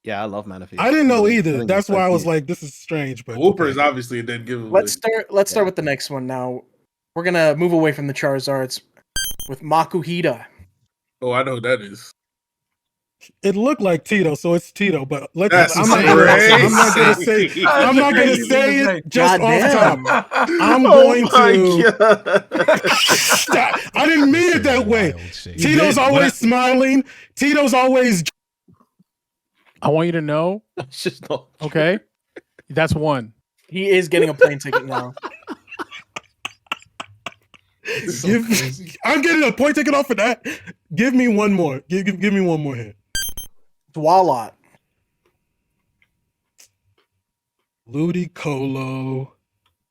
Yeah, I love Manaphy. I didn't know either. think That's it's so why I was cute. like, this is strange. But Whooper okay. is obviously a dead giveaway. Let's start with the next one now. We're gonna move away from the Charizards with Makuhita. Oh, I know who that is. It looked like Tito, so it's Tito. But That's I'm not gonna say it just off top. I'm going to. I didn't mean it that way. Tito's always smiling. Tito's always. I want you to know, It's just not. okay? That's one. He is getting a plane ticket now. I'm getting a point taken off for that. Give me one more. Give me one more hint. Swalot. Ludicolo.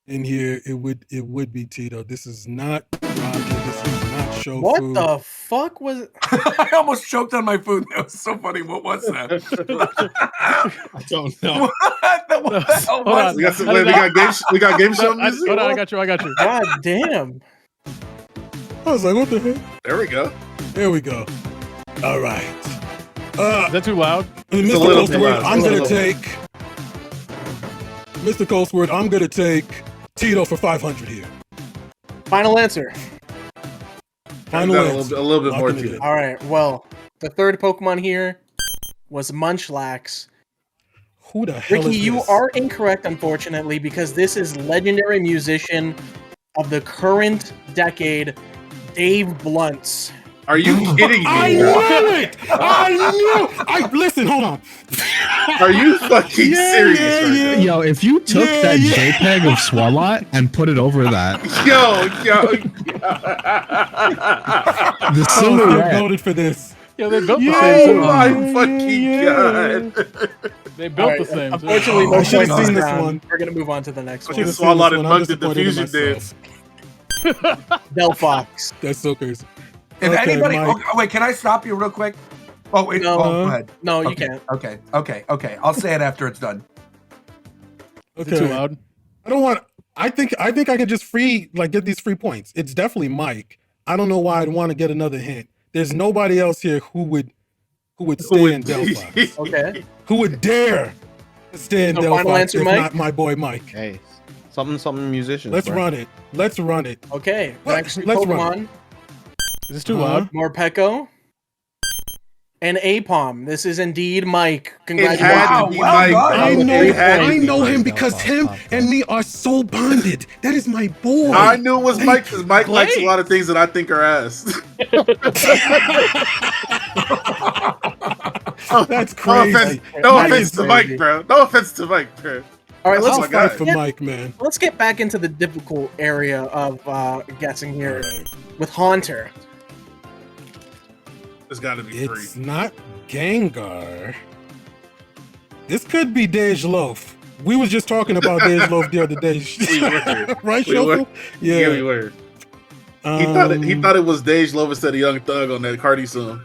In here, it would be Tito. This is not Rocket. This is not Shofu. What the fuck was it? I almost choked on my food. That was so funny. What was that? I don't know. What the hell Hold was on. We got game show music. Hold on, I got you. God damn. I was like, what the heck? There we go. There we go. All right. Is that too loud? It's a Mr. little too Coastword, loud. I'm It's a gonna little- take Mr. Coastword, I'm gonna take Tito for 500 here. Final answer. Final Got answer. a little bit more Locking it to in. it. All right. Well, the third Pokemon here was Munchlax. Who the hell Ricky, is you this? are incorrect, unfortunately, because this is legendary musician of the current decade, Dave Bluntz. Are you kidding I me? knew it! Listen, hold on. Are you fucking serious right now? Yo, if you took that JPEG of Swalot and put it over that, the I silhouette. voted for this. Yeah, they built the Oh same too. my fucking god! They built All the right, same too. unfortunately, I no should've points seen this round. one. We're gonna move on to the next Fucking one. Should've seen Swalot this and one. I'm Mug did the disappointed in fusion myself. dance. Delphox. That's so crazy. If Okay, anybody, Mike. wait, can I stop you real quick? Oh wait, No. go ahead. No, you Okay, can't. Okay. I'll say it after it's done. Is it too Okay. loud? I don't want. I think I could just get these free points. It's definitely Mike. I don't know why I'd want to get another hint. There's nobody else here who would stand Delphi. Okay. Who would dare stand So Delphi final answer, if Mike? not my boy Mike? Hey, something musicians. Let's bro. run it. Let's run it. Okay. What? Next Let's run Pokemon, Is this too loud? Morpeko. And Apom, this is indeed Mike. It Congratulations. had to be Mike, bro. I know, It had to I be know Mike. him because him and me are so bonded. That is my boy. I knew it was Mike Thank because you. Mike likes a lot of things that I think are ass. That's No crazy. offense, no Mike offense is to crazy. Mike, bro. No offense to Mike, bro. All right, That's I'll my fight guy. for Mike, man. let's get back into the difficult area of guessing here with Haunter. There's got to be three. It's not Gengar. This could be Dej Loaf. We was just talking about Dej Loaf the other day. We were. Right, We were. Shofu? Yeah, we were. He thought it was Dej Loaf instead of Young Thug on that Cardi song.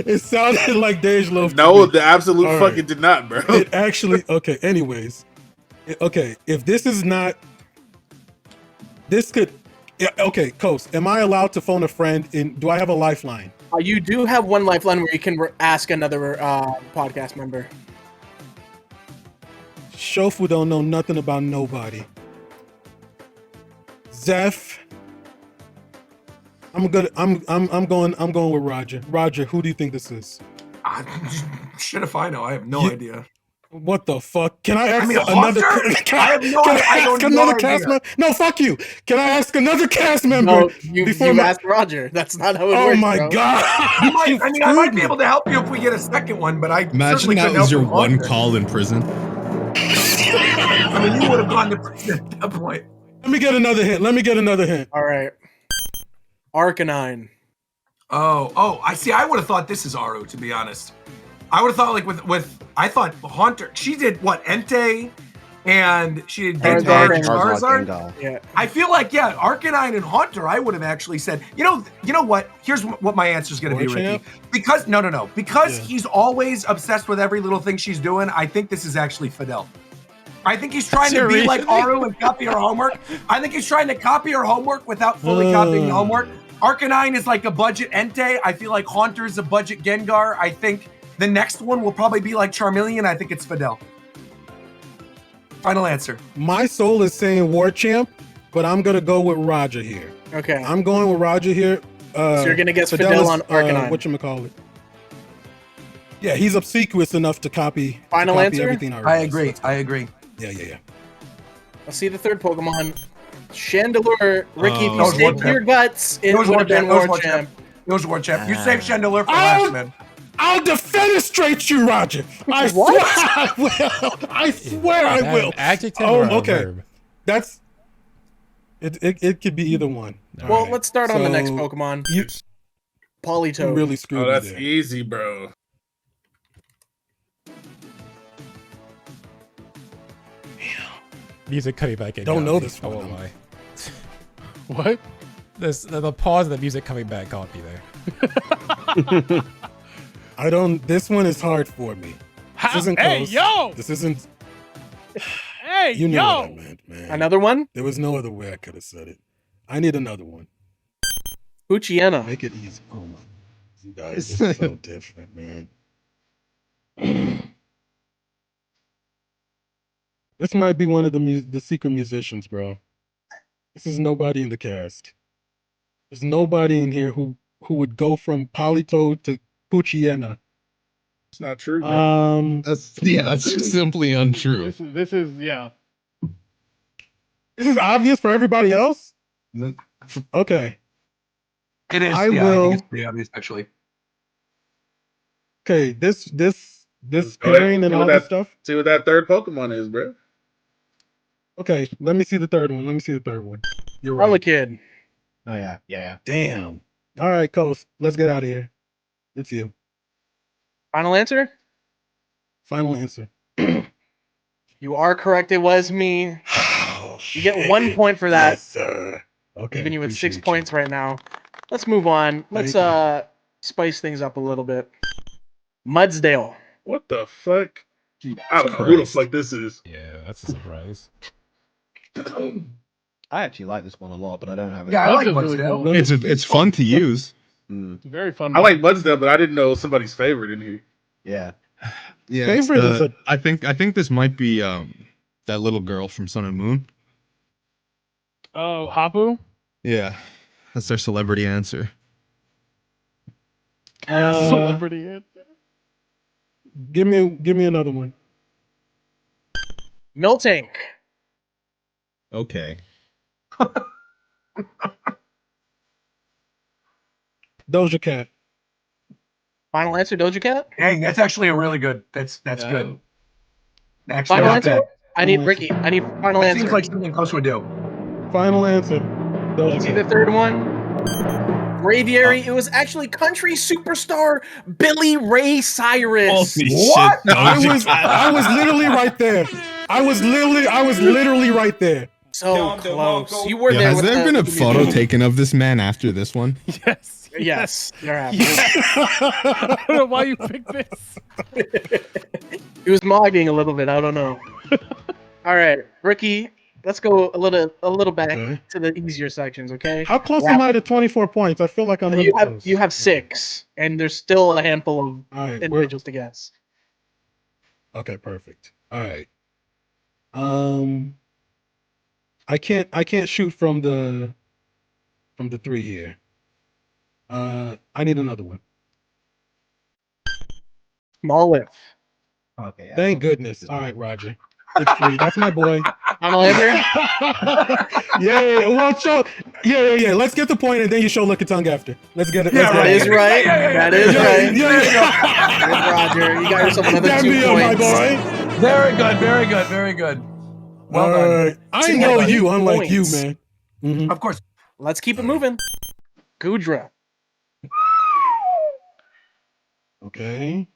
It sounded like Dej Loaf. No, the absolute All fucking right. did not, bro. It actually, okay, anyways. Okay, if this is not, this could, yeah, okay, Coast, am I allowed to phone a friend do I have a lifeline? You do have one lifeline where you can ask another podcast member. Shofu don't know nothing about nobody. Zeph, I'm going with Roger. Roger, who do you think this is? Shit if I know. I have no idea. What the fuck? Can I ask mean, another? Haunter? I have no Can idea. I I ask don't know another idea. cast member? No, fuck you. Can I ask another cast member? No, you before my- asked Roger. That's not how it Oh works. my bro. god! You might, You I mean, I might screwed be me. able to help you if we get a second one, but I Imagine certainly that couldn't was help your you with one Haunter. call in prison. I mean, you would have gone to prison at that point. Let me get another hint. All right. Arcanine. Oh, I see. I would have thought this is Aru, to be honest. I would have thought like with I thought Haunter. She did what, Entei, and she did Charizard Gengar, and Charizard. Gengar. Yeah. I feel like Arcanine and Haunter. I would have actually said, you know what? Here's what my answer is going to be, Ricky. Because because he's always obsessed with every little thing she's doing. I think this is actually Fidel. I think he's trying to be like Aru and copy her homework. I think he's trying to copy her homework without fully copying the homework. Arcanine is like a budget Entei. I feel like Haunter is a budget Gengar. I think the next one will probably be like Charmeleon. I think it's Fidel. Final answer. My soul is saying Warchamp, but I'm gonna go with Roger here. Okay. I'm going with Roger here. So you're gonna guess Fidel is, on Arcanine. Whatchamacallit. Yeah, he's obsequious enough to copy. Final answer? Everything I agree. I agree. Yeah. Let's see the third Pokemon. Chandelure. Ricky, if you was stick to Warchamp. your guts, it would have been Warchamp. It was Warchamp. You saved Chandelure for last, man. I'll defenestrate you, Roger. I swear I will. I swear I will. Adjective or a okay. verb? That's it. Could be either one. Well, Alright. let's start on the next So, Pokemon. You Politoed. really screwed Oh, me that's there. easy, bro. Music coming back in. Don't got know me. this I one. won't lie. What? The pause of the music coming back got me there. This one is hard for me. This isn't Hey, close. yo! This isn't. Hey, You know what I yo! meant, man. Another one? There was no other way I could have said it. I need another one. Uchiena. Make it easy. Oh my. You guys are so different, man. This might be one of the secret musicians, bro. This is nobody in the cast. There's nobody in here who would go from Politoed to Puchiena. It's not true, bro. That's just simply untrue. This is yeah. This is obvious for everybody else? Okay. It is. I I will- think it's pretty obvious, actually. Okay, this Go ahead. pairing and See all what this that- stuff. See what that third Pokemon is, bro. Okay, let me see the third one. You're right. Kid. Oh yeah. Damn. All right, Coast. Let's get out of here. It's you. Final answer? Final answer. You are correct. It was me. You get 1 point for that. Yes, sir. Okay. Giving you with 6 appreciate you. points right now. Let's move on. Let's Thank spice things up a little bit. Mudsdale. What the fuck? I don't know who the fuck this is. Yeah, that's a surprise. I actually like this one a lot, but I don't have it. Yeah, I like That's really Mudsdale. cool. It's fun to use. It's very fun. I like Mudsdale, but I didn't know somebody's favorite in here. Yeah. Yeah, Favorite is I think this might be that little girl from Sun and Moon. Oh, Hapu. Yeah, that's their celebrity answer. Celebrity answer. Give me another one. Miltank. Okay. Doja Cat. Final answer, Doja Cat? Dang, that's actually a really good. That's good. Actually, Final not answer? bad. I need Ricky. I need final That answer. seems like something Close would do. Final answer. Doja See the Cat. third one? Braviary. It was actually country superstar Billy Ray Cyrus. What? I was literally right there. I was literally right there. So close. You were Yeah, there. has with there the- been a photo taken of this man after this one? Yes. Yes, there have. I don't know why you picked this. He was mogging a little bit. I don't know. All right, Ricky. Let's go a little back to the easier sections. Okay. How close am I to 24 points? I feel like I'm. You have 6, and there's still a handful of right, individuals to guess. Okay, perfect. All right. I can't shoot from the 3 here. I need another one. Small whiff. Okay. Yeah. Thank goodness. All right, Roger. It's 3. That's my boy. Final answer. Yeah. Well, show. Yeah. Let's get the point, and then you show Lick a Tongue after. Let's get it. Yeah, That is right. That is right. Yeah. Roger, you got yourself another Damn 2 me points. up, my boy. Very good. Well done. I know you, unlike points. you, man. Mhm. Of course. Let's keep it moving. Gudra. Okay.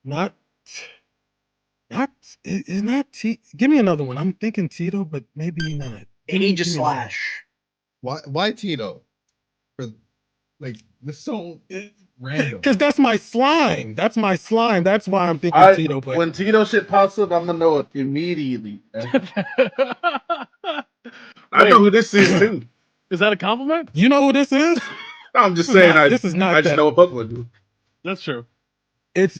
Not is not T. Give me another one. I'm thinking Tito, but maybe not. Aegis Slash. Why Tito? For like this so random. Because that's my slime. That's my slime. That's why I'm thinking Tito. But When Tito shit pops up, I'm gonna know it immediately. I know who this is too. Is that a compliment? you know who this is? I'm just saying. This is not I just that. know what Pokemon do. That's true.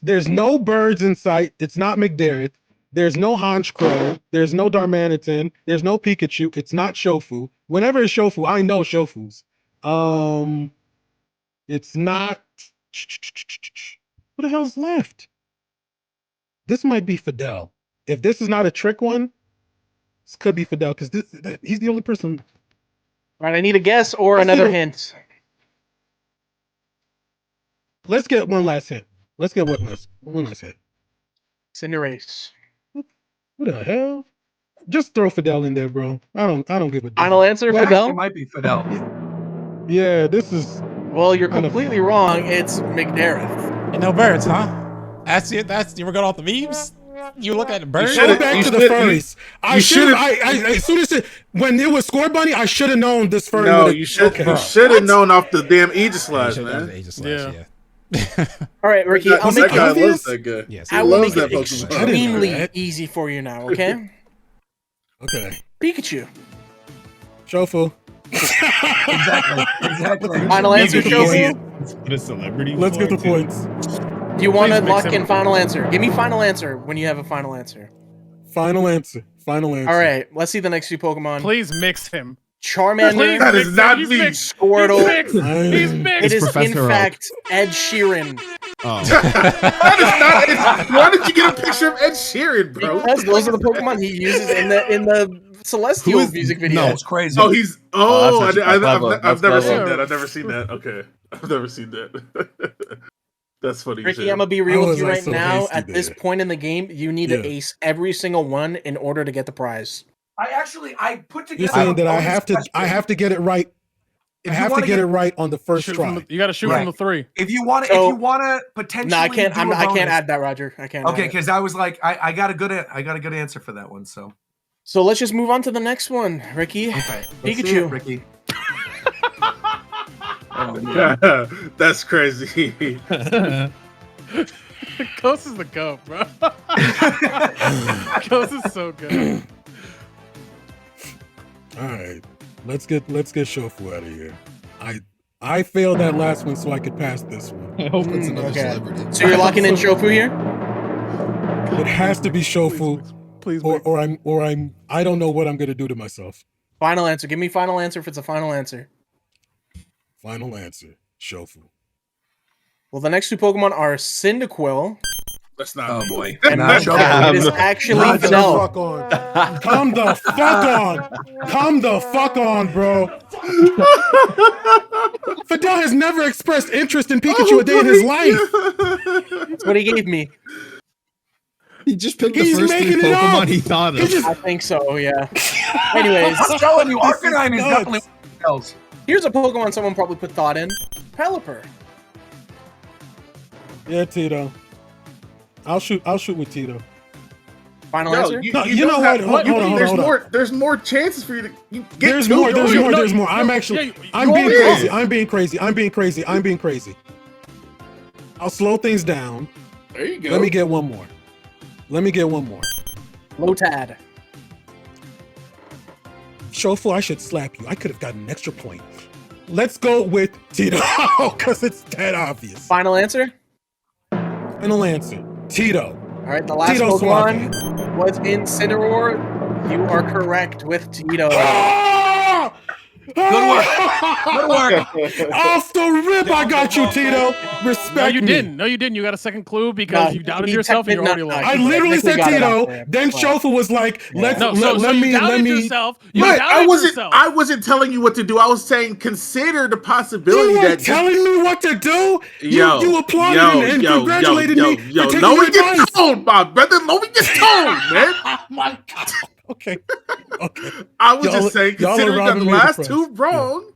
There's no birds in sight. It's not McDareth. There's no Honchkrow. There's no Darmanitan. There's no Pikachu. It's not Shofu. Whenever it's Shofu, I know Shofus. It's not. What the hell's left? This might be Fidel. If this is not a trick one, this could be Fidel because he's the only person. All right, I need a guess or another hint. Let's get one last hit. Let's get one last hit. Cinderace. What the hell? Just throw Fidel in there, bro. I don't give a damn. Final answer, Well, Fidel? it might be Fidel. Yeah, this is. Well, you're completely wrong. It's McDareth. And no birds, huh? That's it. You were going off the memes. You look at the birds. Go back to the furries. I should have. As soon as when it was Score Bunny, I should have known this furry. No, you should have known off the damn Aegis Slash, man. Yeah. All right, Ricky, I'll make that guy it loves that guy. Yes. I will make loves it that Pokemon. extremely easy for you now, okay? Okay. Pikachu. Shofu. Exactly. Final answer, Shofu. What a celebrity. Let's get the points. Do you want to Please mix lock him. in final answer? Give me final answer when you have a final answer. Final answer. Final answer. All right, let's see the next 2 Pokemon. Please mix him. Charmander. That is not He's me. mixed. Squirtle. He's mixed. He's mixed. It is Professor in Oak. fact Ed Sheeran. Oh. That is not. Why did you get a picture of Ed Sheeran, bro? Because those are the Pokemon he uses in the Celestial music video. That's crazy. Oh, he's. Oh, Oh, that's actually I've clever. never That's seen clever. that. I've never seen that. Okay, I've never seen that. That's funny. Ricky, I'm gonna be real How with was you I right so now. hasty At this there? point in the game, you need to Yeah. ace every single one in order to get the prize. I put together. You're saying that I a have to. bonus I have to get it right. If I you have to wanna get it right on the first Shoot try. from the, you got to shoot Right. from the 3. If you want to, So- potentially. No, I can't. do a I can't bonus- add that, Roger. I can't. Okay, add it. because I was like, I got a good answer for that one. So So let's just move on to the next one, Ricky. okay, let's see Pikachu. it, Ricky. That's crazy. Ghost is the goat, bro. Ghost is so good. All right, let's get Shofu out of here. I failed that last one, so I could pass this one. I hope it's another celebrity. So you're locking in Shofu here? It has to be Shofu, Please. or I don't know what I'm gonna do to myself. Final answer. Give me final answer if it's a final answer. Final answer. Shofu. Well, the next two Pokemon are Cyndaquil. Let's not. Oh boy. And Not it is actually Come the Fidel. fuck on. Come the fuck on. Come the fuck on, bro. Fidel has never expressed interest in Pikachu a day in his life. That's what he gave me. He just picked He's the first 3 making it Pokemon up. he thought of. I think so, yeah. Anyways, I'm telling you, This is Arcanine is nuts. definitely one else. here's a Pokemon someone probably put thought in. Pelipper. Yeah, Tito. I'll shoot with Tito. Final Yo, answer? No, you don't know have- what? Hold on, there's hold on. more. There's more chances for you to get. There's two. more. Yo, There's more. I'm actually. I'm being crazy. I'm being crazy. I'm being crazy. I'm being crazy. I'll slow things down. There you go. Let me get one more. Let me get one more. Lotad. Shofu, I should slap you. I could have gotten an extra point. Let's go with Tito, because it's that obvious. Final answer? Final answer. Tito. All right, the last Tito Pokemon was Incineroar. You are correct with Tito. Ah! Good work. Good work. Off the rip, I got you, Tito. Respect No, you me. didn't. No, you didn't. You got a second clue because you doubted yourself and you already lost. I literally said Technically got it Tito. out there, Then but- Shofu was like, "Let No, so let you me doubted let me." yourself. You But doubted yourself. I wasn't telling you what to do. I was saying consider the possibility You that were telling me what to do. Yo, you applauded and congratulated me for taking lower your your advice. tone, my brother. Lower your tone, man. Oh my god. Okay. Okay. I was Y'all- just saying, y'all are considering that robbing the me of the last press. two wrong,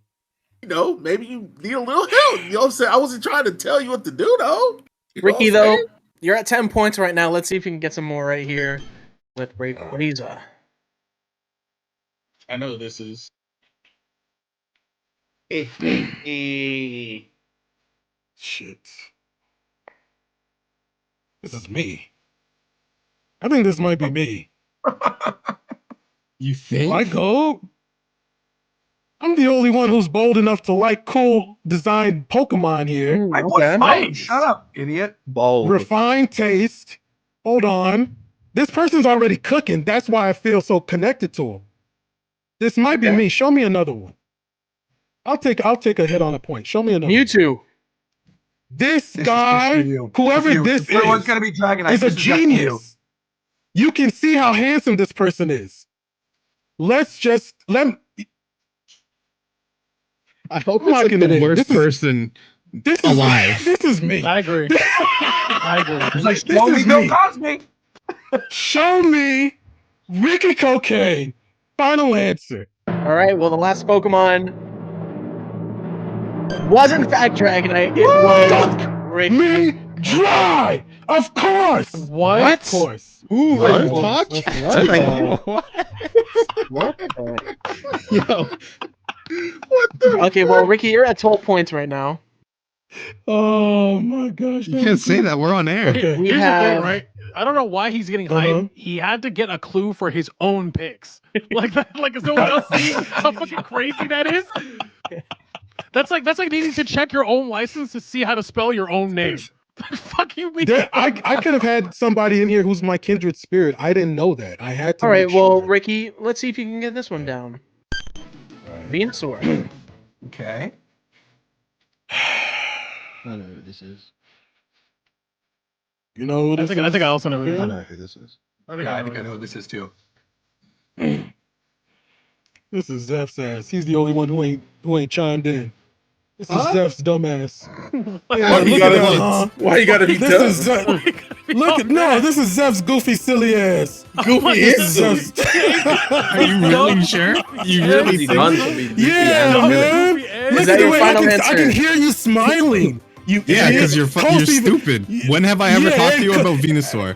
you know, maybe you need a little help. You know what I'm saying? I wasn't trying to tell you what to do, though. You know Ricky, what I'm though, saying? you're at 10 points right now. Let's see if you can get some more right here with Rayquaza. I know this is. Shit. This is me. I think this might be me. You think? I go. I'm the only one who's bold enough to like cool design Pokemon here. I put fine. Shut up, idiot. Bold. Refined taste. Hold on. This person's already cooking. That's why I feel so connected to him. This might be me. Show me another one. I'll take a hit on a point. Show me another. Mewtwo. This This guy, is for you. whoever For you. this Everyone's is, gonna be Dragonite. is a This just for you. genius. You can see how handsome this person is. Let's just let. I hope I'm not it's like gonna- the worst this is- person This is alive. This is me. I agree. I agree. It's like, This show me is Bill me. Cosby. Show me Ricky Cocaine. Final answer. All right, well, the last Pokemon was in fact Dragonite. It was Ricky. Me dry. Of course. What? Of course. Ooh, What? What? Yo, Okay, well, Ricky, you're at 12 points right now. Oh my gosh. you can't say that. We're on air. Okay. We Here's the have thing, right? I don't know why he's getting Uh-huh. hyped. He had to get a clue for his own picks. Like that. Like is no one else seeing how fucking crazy that is? That's like needing to check your own license to see how to spell your own name. Fuck you, mean? I could have had somebody in here who's my kindred spirit. I didn't know that. I had to. All right, make well, sure. Ricky, let's see if you can get this one down. Venusaur. Okay. I know who this is. You know who I this think is? I also know. I know who this is. Yeah, I think I know who this is too. This is Zeph's ass. He's the only one who ain't chimed in. This is Zeph's dumbass. Yeah, Why you look gotta at be- that, huh? Why you gotta be This tough? is Zeph. Look at this is Zeph's goofy silly ass. Goofy This is is silly. Zeph's. Are you really sure? You really think Done so? to be goofy Yeah, and man. Goofy ass. Look Is at that the your way final I answer? can hear you smiling. You Yeah, because you're Coach even- stupid. When have I ever Yeah, talked to you and about Venusaur?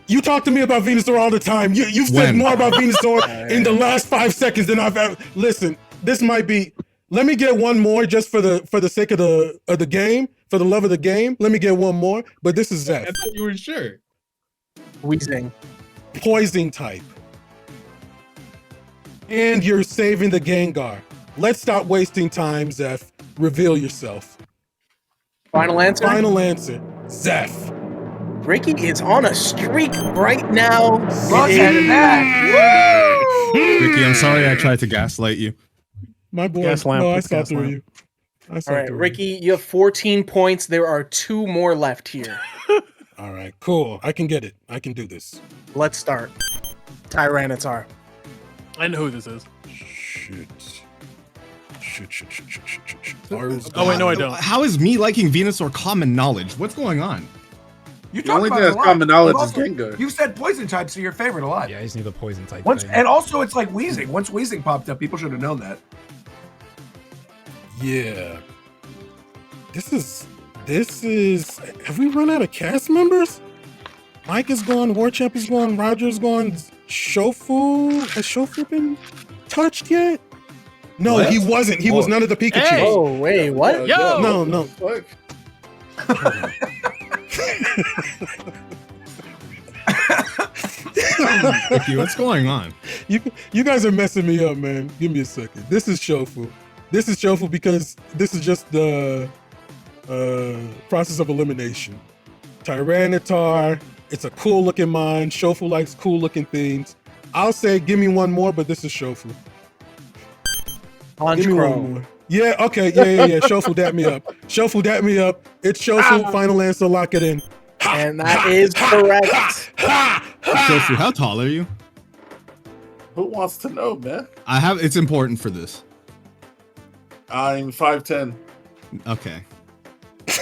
You talk to me about Venusaur all the time. You've said When? more about Venusaur in the last 5 seconds than I've ever. Listen, this might be. Let me get one more just for the sake of the game, for the love of the game. Let me get one more. But this is Zeph. I thought you were sure. Wheezing. Poison type. And you're saving the Gengar. Let's stop wasting time, Zeph. Reveal yourself. Final answer? Final answer. Zeph. Ricky is on a streak right now. Look at that. Ricky, I'm sorry I tried to gaslight you. My boy. Gas lamp, No, I it's saw gas through lamp. you. I saw All right, through Ricky, you have 14 points. There are 2 more left here. you. All right, cool. I can get it. I can do this. Let's start. Tyranitar. I know who this is. Shit. Oh wait, no, I don't. How is me liking Venusaur common knowledge? What's going on? You The talk only about thing it a that's lot. common knowledge You've is also- Gengar. You've said poison types are your favorite a lot. Yeah, I just need the poison type Once thing. and also it's like Weezing. Once Weezing popped up, people should have known that. Yeah. This is. Have we run out of cast members? Mike is gone. Warchamp is gone. Roger's gone. Shofu. Has Shofu been touched yet? No, What? he wasn't. He was none of the Pikachu. Hey! Oh, wait, what? Yo! No. Fuck. Ricky, what's going on? You guys are messing me up, man. Give me a second. This is Shofu. This is Shofu because this is just the process of elimination. Tyranitar. It's a cool looking mon. Shofu likes cool looking things. I'll say give me one more, but this is Shofu. Give me one Honchkrow. more. Yeah, okay, yeah. Shofu, dap me up. Shofu, dap me up. It's Shofu. Final answer, lock it in. And that is correct. Shofu, how tall are you? Who wants to know, man? It's important for this. I'm 5'10". Okay.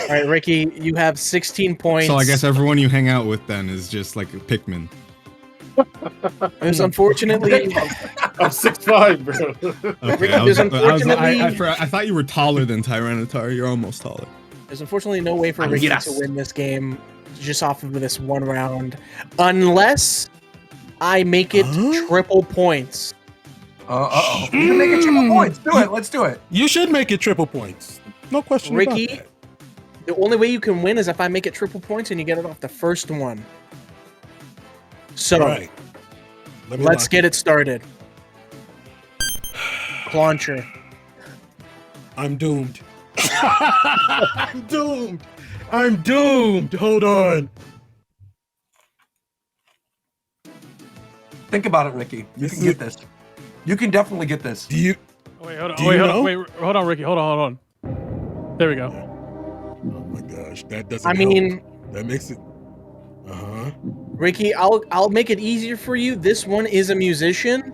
All right, Ricky, you have 16 points. So I guess everyone you hang out with then is just like a Pikmin. There's unfortunately, I'm 6'5", bro. Okay, There's unfortunately- I thought you were taller than Tyranitar. You're almost taller. there's unfortunately no way for I'm Ricky yes. to win this game just off of this one round, unless I make it triple points. Uh-oh. You can make it triple points. Do it. Let's do it. You should make it triple points. No question Ricky, about that. the only way you can win is if I make it triple points and you get it off the first one. So, All right. let's get it started. Launcher. I'm doomed. I'm doomed. I'm doomed. Hold on. Think about it, Ricky. You can get this. You can definitely get this. Do you? Wait, hold on. Do you Wait, know? hold on, Ricky. Hold on. There we go. Oh my gosh, that doesn't. I mean, help. That makes it. Ricky, I'll make it easier for you. This one is a musician.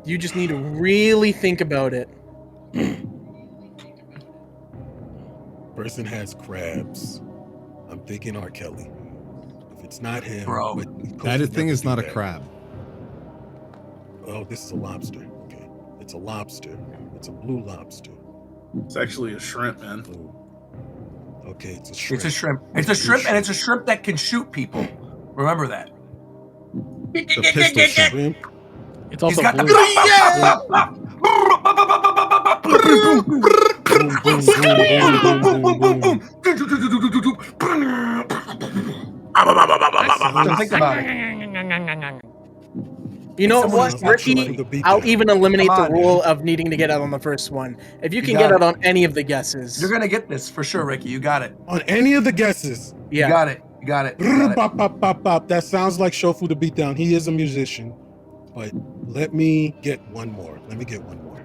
You just need to really think about it. Person has crabs. I'm thinking R. Kelly. If it's not him, Bro, but That thing is not a crab. crab. Oh, this is a lobster. Okay, it's a lobster. It's a blue lobster. It's actually a shrimp, man. Blue. Okay, it's a shrimp. It's a shrimp. It's a shrimp, and it's a shrimp that can shoot people. Remember that. The pistol shrimp. Shrimp. It's also He's got blue. Think about it. You know Someone what, else Ricky? actually beat I'll that. even eliminate Come the on, rule of needing to get out on the first one. If you can got get it. out on any of the guesses, You're gonna get this for sure, Ricky. You got it. On any of the guesses. You yeah. got it. You got it. You got it. Bop, bop, bop, bop. That sounds like Shofu the beatdown. He is a musician. But let me get one more. Let me get one more.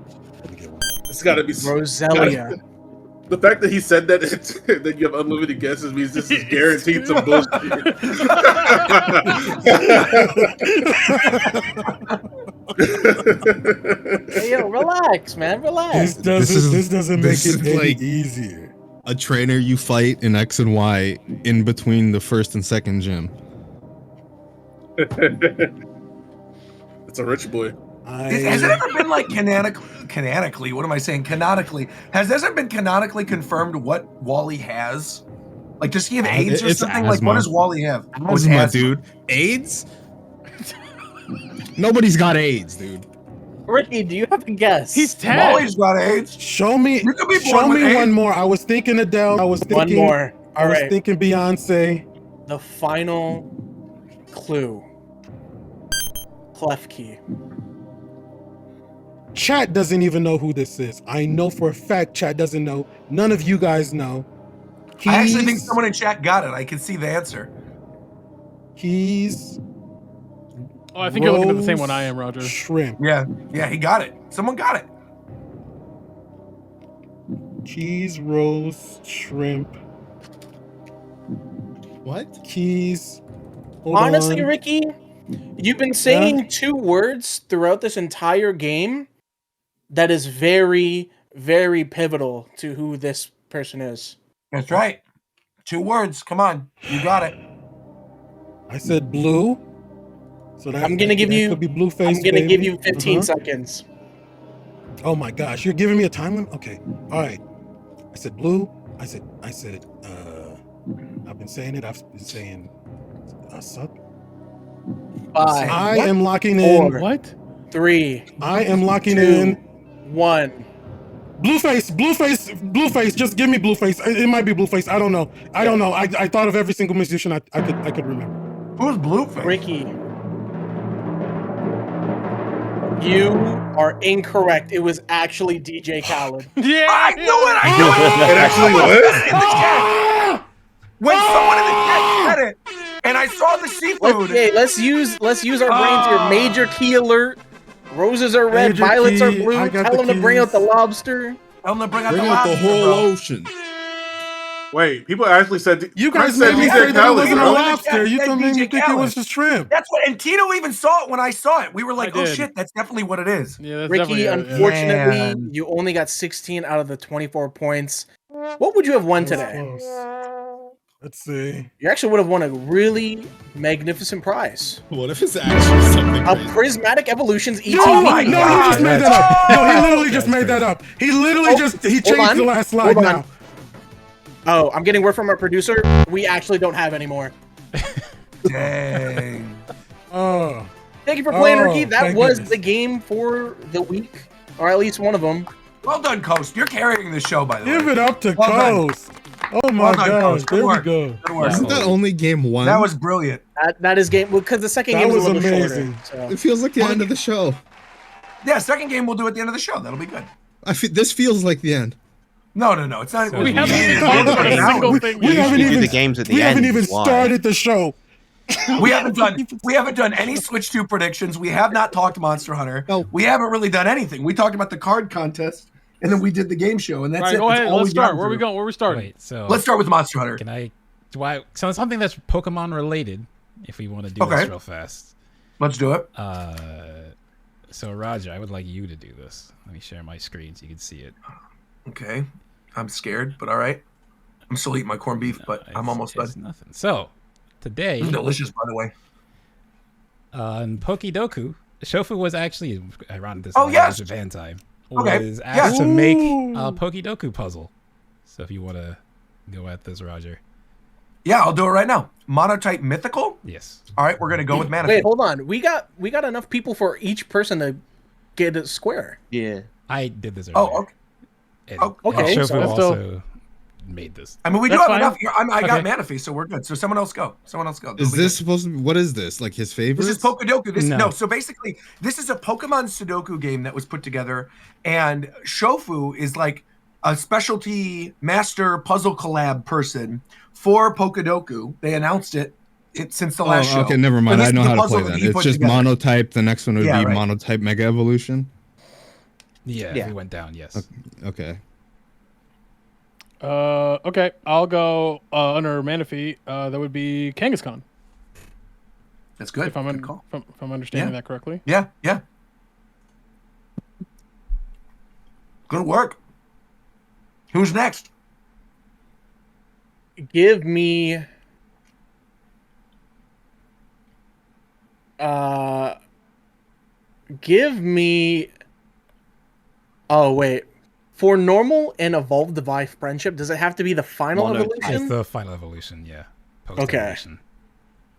It's got to be Roselia. The fact that he said that that you have unlimited guesses means this is guaranteed some bullshit. Hey, yo, relax, man, relax. This doesn't make this it is any like- easier. A trainer you fight in X and Y in between the first and second gym. It's a rich boy. Has it ever been like canonically? What am I saying? Canonically, has this ever been canonically confirmed what Wally has? Like, does he have AIDS or It's something? Like, what asthma. does Wally have? Oh, it's Asthma, asthma. dude. AIDS? Nobody's got AIDS, dude. Ricky, do you have a guess? He's 10. Wally's got AIDS. Show me You could be born with one AIDS. more. I was thinking Adele. I was One thinking more. I All was right. thinking Beyonce. The final clue. Clef key. Chat doesn't even know who this is. I know for a fact chat doesn't know. None of you guys know. I actually think someone in chat got it. I can see the answer. Keys. Oh, I think you're looking at the same one I am, Roger. Shrimp. Yeah, he got it. Someone got it. Keys, roast, shrimp. What? Keys. Honestly, Ricky, you've been saying 2 words throughout this entire game that is very, very pivotal to who this person is. That's right. 2 words. Come on. You got it. I said blue. So that, I'm gonna give you. Could be Blueface. I'm gonna give you 15 seconds. Oh my gosh, you're giving me a time limit? Okay. All right. I said blue. I said I've been saying it. I've been saying suck. 5. I am locking 4. in. What? 3. I am locking 2, in. 1. Blueface. Just give me Blueface. It might be Blueface. I don't know. I thought of every single musician I could remember. Who's Blueface? Ricky. You are incorrect. It was actually DJ Khaled. Yeah, I knew it. It actually was. In the chat. When someone in the chat said it, and I saw the seafood. Let's use our brains here. Major key alert. Roses are red, Major violets key. are blue. I got Tell the them to bring out the keys. lobster. Tell them to bring out Bring the out the lobster, whole bro. ocean. Wait, people actually said You guys Chris made said me DJ say that it Khaled, wasn't a bro. lobster. You Said told me DJ you think it Khaled. was a shrimp. That's what, and Tito even saw it when I saw it. We were like, I oh did. shit, that's definitely what it is. Yeah, that's Ricky, definitely it, yeah. unfortunately, Man. you only got 16 out of the 24 points. What would you have won That was today? close. Let's see. You actually would have won a really magnificent prize. What if it's actually something A crazy? Prismatic Evolutions ETV. Oh my No, God. he just made that up. No, he literally just made that up. He literally he changed on. the last slide Hold on. now. Oh, I'm getting word from our producer. We actually don't have any more. Dang. Oh. Thank you for playing, Oh, Ricky. That thank was goodness. the game for the week, or at least one of them. Well done, Coast. You're carrying the show, by the way. Give it up to Well done. Coast. Oh my Well done, gosh. Coast. Good There we work. go. Good work. Isn't that only game 1? That was brilliant. That is game because the second That game was a was little amazing. shorter. It feels like the end of the show. Yeah, second game we'll do at the end of the show. That'll be good. This feels like the end. No, it's not. So We haven't Yeah. even talked about a Yeah. single thing. We haven't usually do even the games at the we end. haven't even Why? started the show. We haven't done any Switch 2 predictions. We have not talked Monster Hunter. No. We haven't really done anything. We talked about the card contest, and then we did the game show, and that's All right, it. go That's ahead. all Let's we've start. gotten Where are we through. going? Where are we starting? Wait, so Let's start with Monster Hunter. So something that's Pokemon related, if we want to do Okay. this real fast. Let's do it. So Roger, I would like you to do this. Let me share my screen so you can see it. Okay. I'm scared, but all right. I'm still eating my corned beef, but I'm almost done. It's nothing. So today, It's delicious, by the way. in Pokedoku, Shofu was actually around this Oh, yes! Japan time. Okay, Was asked yes. to make Ooh. a Pokedoku puzzle. So if you want to go at this, Roger. Yeah, I'll do it right now. Monotype mythical? Yes. All right, we're going to go with Manaphy. Wait, hold on. We got enough people for each person to get a square. Yeah. I did this earlier. Oh, okay. And, Oh, okay, and Shofu so that's still- also made this. I mean, we do That's have fine. enough. I got Okay. Manaphy, so we're good. So someone else go. Someone else go. Is That'll be this good. supposed to be, what is this? Like his favorite? This is Pokedoku. No. So basically, this is a Pokemon Sudoku game that was put together, and Shofu is like a specialty master puzzle collab person for Pokedoku. They announced it since the last show. Okay, never mind. So this I know is the how to puzzle play that then. he It's put just together. monotype. The next one would Yeah, be right. monotype Mega Evolution. Yeah, Yeah. we went down, yes. Okay. Okay, I'll go under Manaphy. That would be Kangaskhan, That's good. if I'm Good call. if I'm understanding Yeah. that correctly. Yeah. Good work. Who's next? Give me oh wait. For normal and evolved divine friendship, does it have to be the final Mono- It's evolution? the final evolution, yeah. Post Okay. evolution.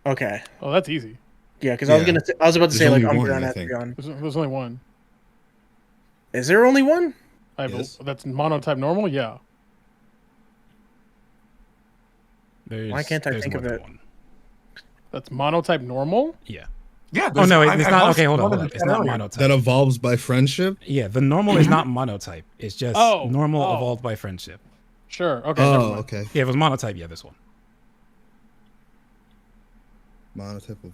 Okay. Oh, that's easy. Yeah, because Yeah. I was about to There's say like only one, Umbreon I has think. Eon. There's only one. Is there only one? Yes. That's monotype normal. Yeah. Why can't I there's think more of than it? one. That's monotype normal. Yeah. Yeah. Oh no, I it's not. posted Okay, hold one on. of the It's not earlier. monotype. That evolves by friendship? Yeah, the normal is not monotype. It's just Oh, normal oh. evolved by friendship. Sure. Okay. never Oh, mind. okay. Yeah, if it was monotype, yeah, this one. Monotype of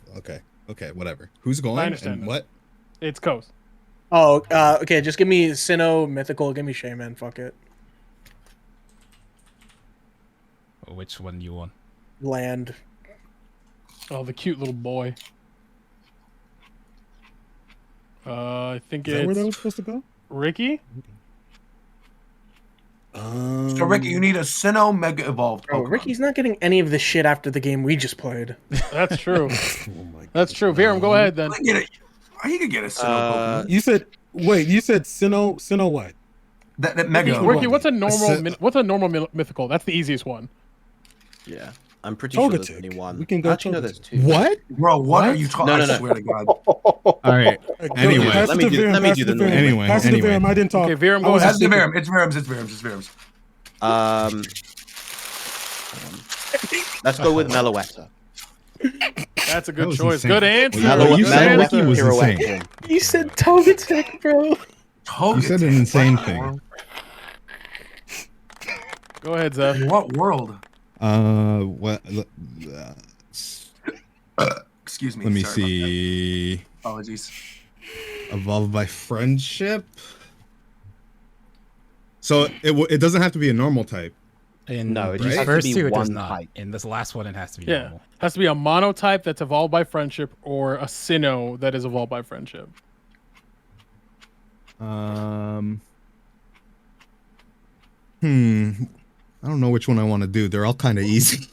okay, whatever. Who's going understand and that. what? It's Coast. Oh, okay. Just give me Sinnoh, Mythical. Give me Shaman. Fuck it. Which one do you want? Land. Oh, the cute little boy. I think Is that where that was it's supposed to go? Ricky. So Ricky, you need a Sinnoh Mega Evolved Bro, Pokemon. Ricky's not getting any of this shit after the game we just played. That's true. Oh my That's true. Viram, go ahead then. He could get a Sinnoh Pokemon. You said Sinnoh what? That Mega. Ricky, what's a normal Sin- mythical? That's the easiest one. Yeah, I'm pretty sure there's Togetic. only one. We can go Actually, no, there's two. What? Bro, what are you talking? No, no, I no. swear to God. All right. Anyway. Pass let it me to do- Viram, let me pass do it to the Viram. normal. Anyway, Pass it to anyway. Viram. I didn't talk. Okay, Viram, I go was ahead. That's the Viram. It's Virams. It's Virams. It's Virams. Let's go with Meloetta. That's a That good was choice. insane. Good answer. Well, you Good said answer. Ricky was Pirouette insane. Gym. You said Togetic, bro. You said an insane thing. Go ahead, Zeph. In what world? What? Excuse me. Let me sorry about see. that. Apologies. Evolved by friendship. So it doesn't have to be a normal type. In No, it these just has to first be two, it does one not. type. In this last one, it has to be Yeah, normal. has to be a monotype that's evolved by friendship or a Sinnoh that is evolved by friendship. I don't know which one I want to do. They're all kind of easy.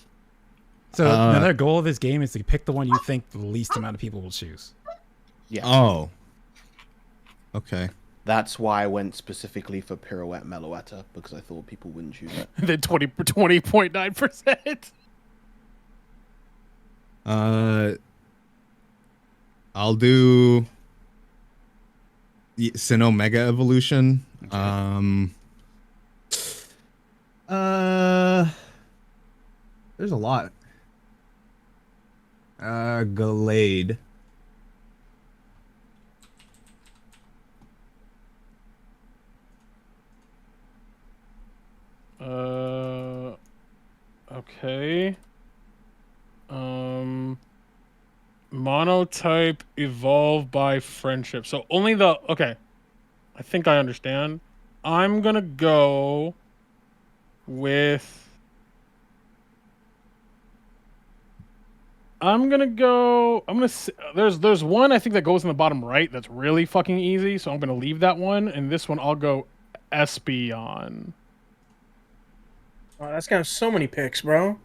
So another goal of this game is to pick the one you think the least amount of people will choose. Yeah. Oh. Okay. That's why I went specifically for Pirouette Meloetta, because I thought people wouldn't choose it. Then 20.9%. I'll do Sinnoh Mega Evolution. There's a lot. Gallade. Okay. Monotype evolved by friendship. So only the okay. I think I understand. I'm gonna go with. There's one I think that goes in the bottom right that's really fucking easy, so I'm gonna leave that one, and this one I'll go Espeon. Oh, that's got so many picks, bro.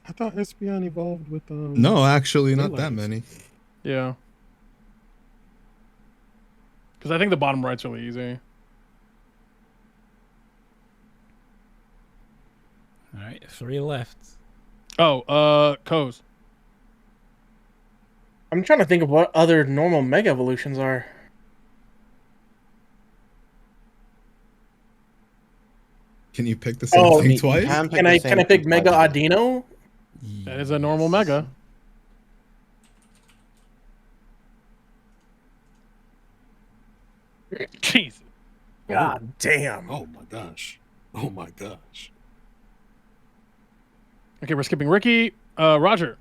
I thought Espeon evolved with No, actually, not that Relays. many. Yeah. Because I think the bottom right's really easy. All right, 3 left. Oh, Coz. I'm trying to think of what other normal Mega Evolutions are. Can you pick the same Oh, thing twice? Can I pick Mega Audino? That is a normal Mega. Jeez. God damn. Oh my gosh. Oh my gosh. Okay, we're skipping Ricky. Roger.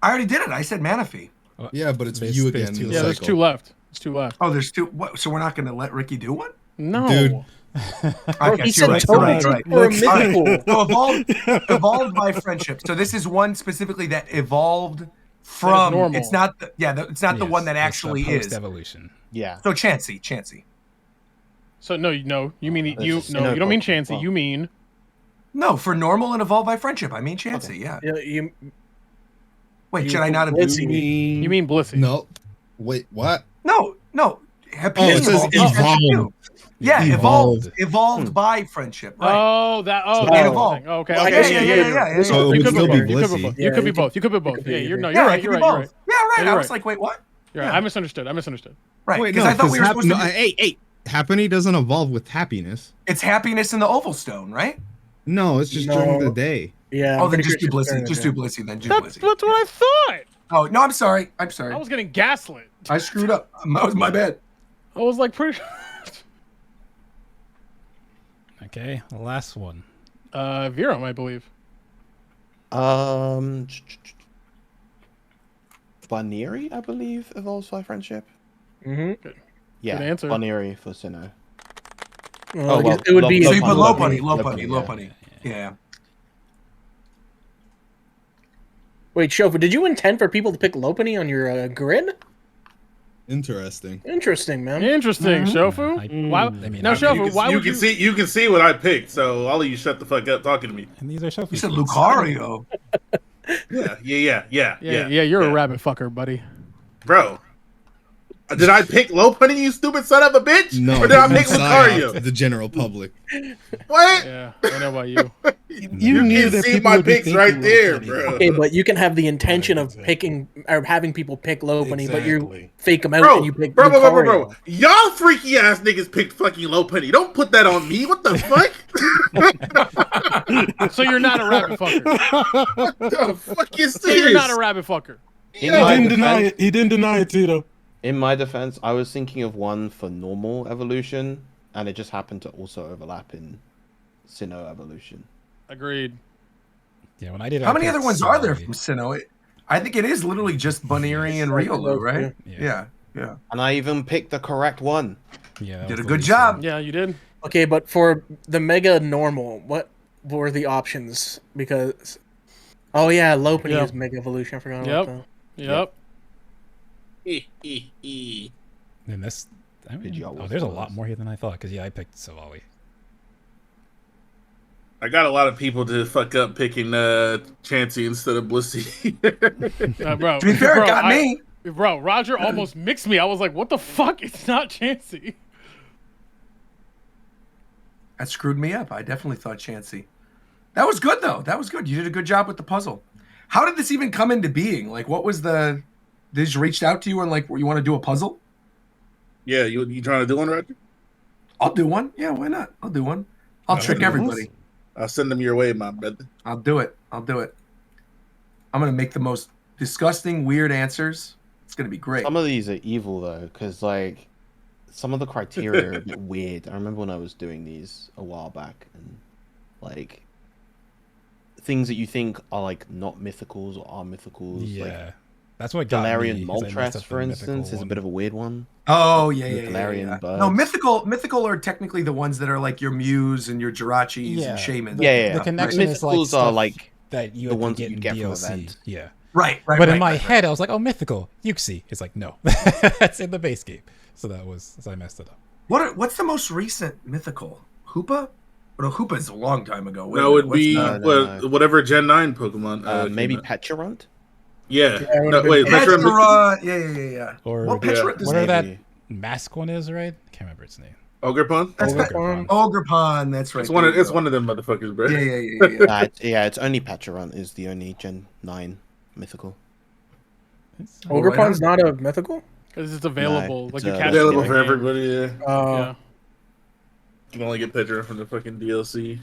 I already did it. I said Manaphy. Yeah, but it's There's- you there's again. two the Yeah, there's cycle. 2 left. There's 2 left. Oh, there's 2. What, so we're not going to let Ricky do one? No. Dude. I he guess said you're right. You're right. You're right. Togetic or a All right. Mythical. So evolved by friendship. So this is one specifically that evolved from. normal. It's not. It's not the Yes, one that it's the actually is. post-evolution. Yeah. So Chansey. So no, you mean There's you? a No, Sinnoh you don't mean Pokemon. Chansey. You mean No, for normal and evolved by friendship. I mean Chansey. Yeah. You Wait, you should I not have? Blissey. you mean Blissey? No. Wait, what? No. Happy Oh, it says evolved by friendship too. evolved. Yeah, Evolved. evolved by friendship. Right. Oh, that. Oh, So that's they the evolved. thing. Okay. Well, Okay. yeah, yeah. So it You would could still be both. You could Blissey. both. Yeah, You could be you both. You could be both. could be Yeah, either. you're no. Yeah, You're it right. could You're be right. You're both. right. Yeah, right. Yeah, I you're was right. like, wait, what? You're right. Yeah. I misunderstood. Right. Wait, Because no, I thought we were supposed to. hey, Happiny doesn't evolve with happiness. It's happiness in the oval stone, right? No, it's just during the No. day. Yeah. Oh, I'm then pretty just do sure it's Blissey. during Just the do day. Blissey. Then do That's Blissey. what I thought. Oh no, I'm sorry. I was getting gaslit. I screwed up. That was my bad. I was like pretty. Okay, the last one. Virum, I believe. Baneri, I believe, evolves by friendship. Mm-hmm. Yeah, Good answer. Baneri for Sinnoh. Well, it would be. So you put Lopunny, Lopunny. Yeah. Wait, Shofu, did you intend for people to pick Lopunny on your grid? Interesting. Interesting, man. Interesting, Shofu. Why? Now, Shofu, why would you? You can see what I picked. So all of you shut the fuck up talking to me. And these are Shofu. You said seeds. Lucario. Yeah. You're a rabbit fucker, buddy. Bro. Did I pick Lopunny, you stupid son of a bitch? No, Or did I you pick psyoped Lucario? the general public. What? Yeah, I know about you. You knew can that see people my would be picks thinking right there, Lopunny. bro. Okay, but you can have the intention of picking or having people pick Lopunny, but you Exactly. fake them out Bro, and you pick bro. Lucario. Y'all freaky ass niggas picked fucking Lopunny. Don't put that on me. What the fuck? So you're not a rabbit fucker. What the fuck is So you're this? not a rabbit fucker. He didn't deny it. He didn't deny it, Tito. In my defense, I was thinking of one for normal evolution, and it just happened to also overlap in Sinnoh evolution. Agreed. Yeah, when I did. How I many picked other ones are there Sinnoh. from Sinnoh? I think it is literally just Baneri and Riolu, right? Yeah. Yeah. And I even picked the correct one. Yeah, that Did was a the good least job. one. Yeah, you did. Okay, but for the Mega Normal, what were the options? Because oh yeah, Lopunny Yep. is Mega Evolution. I forgot Yep. about Yep. And this. I mean, y'all there's a was lot more here than I thought. Because I picked Savali. I got a lot of people to fuck up picking Chansey instead of Blissey. Bro, To be fair, bro, it got me. Bro, Roger almost mixed me. I was like, what the fuck? It's not Chansey. That screwed me up. I definitely thought Chansey. That was good, though. That was good. You did a good job with the puzzle. How did this even come into being? Like, what was the... They just reached out to you and, like, you want to do a puzzle? Yeah, you trying to do one, Roger? I'll do one. Yeah, why not? I'll do one. I'll trick everybody. I'll send them your way, my brother. I'll do it. I'm going to make the most disgusting, weird answers. It's going to be great. Some of these are evil though, because like some of the criteria are a bit weird. I remember when I was doing these a while back, and like things that you think are like not mythicals or are mythicals. Yeah, like, that's what got Galarian me. 'cause I messed Moltres, up for the mythical instance, is a one. bit of a weird one. Oh, yeah. Galarian birds. No, mythical are technically the ones that are like your Mews and your Jirachis and Shamans. The connection is like Mythicals stuff are like that you the have ones to get you in get from DLC. event. Yeah. Right. But in my head, I was like, oh, mythical, Yuxi. It's like, no, that's in the base game. So I messed it up. What's the most recent mythical? Hoopa? No, Hoopa is a long time ago. Wait a No, minute, it'd what's be the- whatever Gen 9 Pokemon. Maybe came out. Petulant? Yeah. Yeah, No, wait, Petra, yeah. Or Well, Petra is whatever that maybe. mask one is, right? I can't remember its name. Ogrepon? That's Ogerpon. Ogerpon. That's right. It's there you it's go. one of them motherfuckers, bro. Yeah. It's only Petulant is the only Gen 9 mythical. Ogerpon's not a mythical? Because it's available. No, like it's, you uh, catch Available it. for everybody, yeah. Yeah. You can only get Petra from the fucking DLC.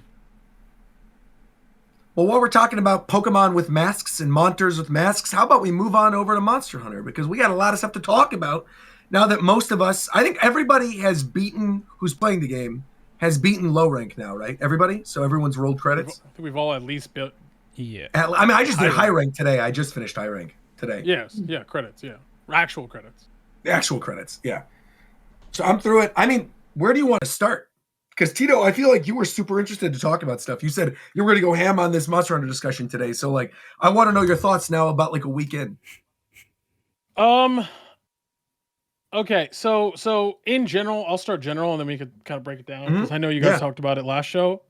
Well, while we're talking about Pokemon with masks and Monters with masks, how about we move on over to Monster Hunter? Because we got a lot of stuff to talk about now that most of us, I think everybody has beaten, who's playing the game, has beaten low rank now, right? Everybody? So everyone's rolled credits? I think we've all at least built. Yeah. I mean, I just did high rank today. I just finished high rank today. Yes. Yeah. Credits. Yeah. Actual credits. The actual credits, yeah. So I'm through it. I mean, where do you want to start? Because Tito, I feel like you were super interested to talk about stuff. You said you were going to go ham on this Monster Hunter discussion today. So, like, I want to know your thoughts now about like a weekend. Okay, so in general, I'll start general and then we could kind of break it down because I know you guys talked about it last show.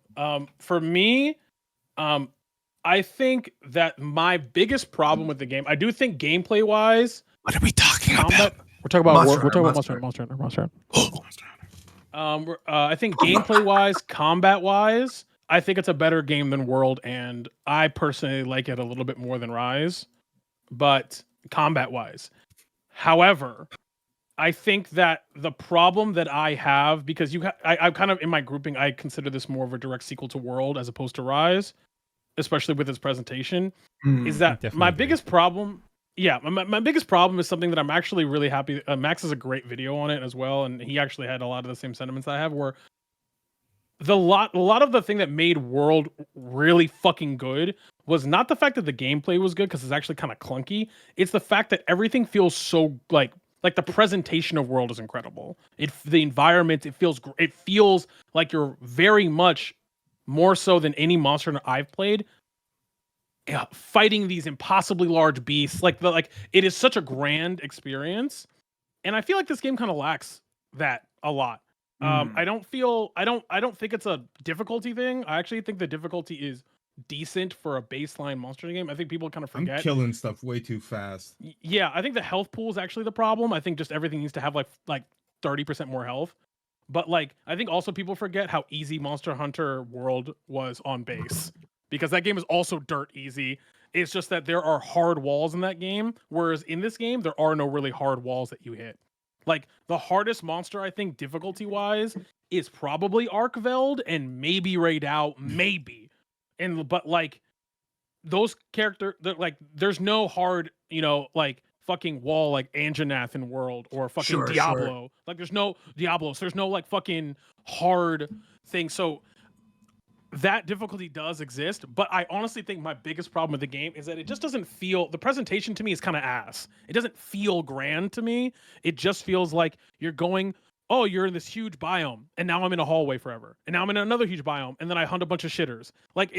For me, I think that my biggest problem with the game, I do think gameplay wise. What are we talking about? We're talking about Monster Monster Hunter. I think gameplay wise, combat wise, I think it's a better game than World, and I personally like it a little bit more than Rise, but combat wise. However, I think that the problem that I have, because I kind of in my grouping, I consider this more of a direct sequel to World as opposed to Rise, especially with its presentation, is that my biggest problem. Yeah, my biggest problem is something that I'm actually really happy. Max has a great video on it as well, and he actually had a lot of the same sentiments I have. Where a lot of the thing that made World really fucking good was not the fact that the gameplay was good because it's actually kind of clunky. It's the fact that everything feels so like the presentation of World is incredible. The environment, it feels like you're very much more so than any Monster Hunter I've played. Fighting these impossibly large beasts, it is such a grand experience, and I feel like this game kind of lacks that a lot. I don't think it's a difficulty thing. I actually think the difficulty is decent for a baseline Monster Hunter game. I think people kind of forget. I'm killing stuff way too fast. Yeah, I think the health pool is actually the problem. I think just everything needs to have like 30% more health. But I think also people forget how easy Monster Hunter World was on base. Because that game is also dirt easy. It's just that there are hard walls in that game, whereas in this game, there are no really hard walls that you hit. Like, the hardest monster, I think, difficulty-wise, is probably Arkveld and maybe Raidou, maybe. But those characters, there's no hard, fucking wall like Anjanath in World or fucking Diablo. Sure. Like, there's no Diablos. There's no, fucking hard thing. So that difficulty does exist, but I honestly think my biggest problem with the game is that it just doesn't feel, the presentation to me is kind of ass. It doesn't feel grand to me. It just feels like you're going, oh, you're in this huge biome, and now I'm in a hallway forever, and now I'm in another huge biome, and then I hunt a bunch of shitters.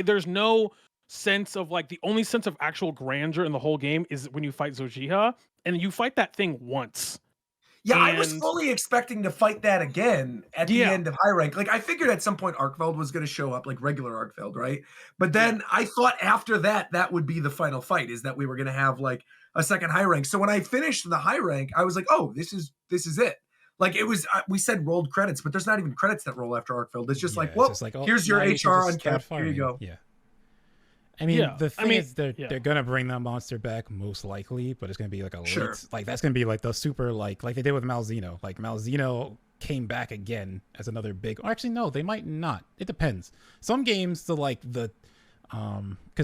There's no sense of, the only sense of actual grandeur in the whole game is when you fight Zojiha, and you fight that thing once. Yeah, I was fully expecting to fight that again at the end of high rank. I figured at some point Arkveld was going to show up, like regular Arkveld, right? But then I thought after that would be the final fight, is that we were going to have a second high rank. So when I finished the high rank, I was like, oh, this is it. It was, we said rolled credits, but there's not even credits that roll after Arkveld. It's just here's your HR uncap. Here you go. Yeah. I mean, the thing is, they're gonna bring that monster back most likely, but it's gonna be a late, that's gonna be the super like they did with Malzeno. Malzeno came back again as another big. Or actually, no, they might not. It depends. Some games, because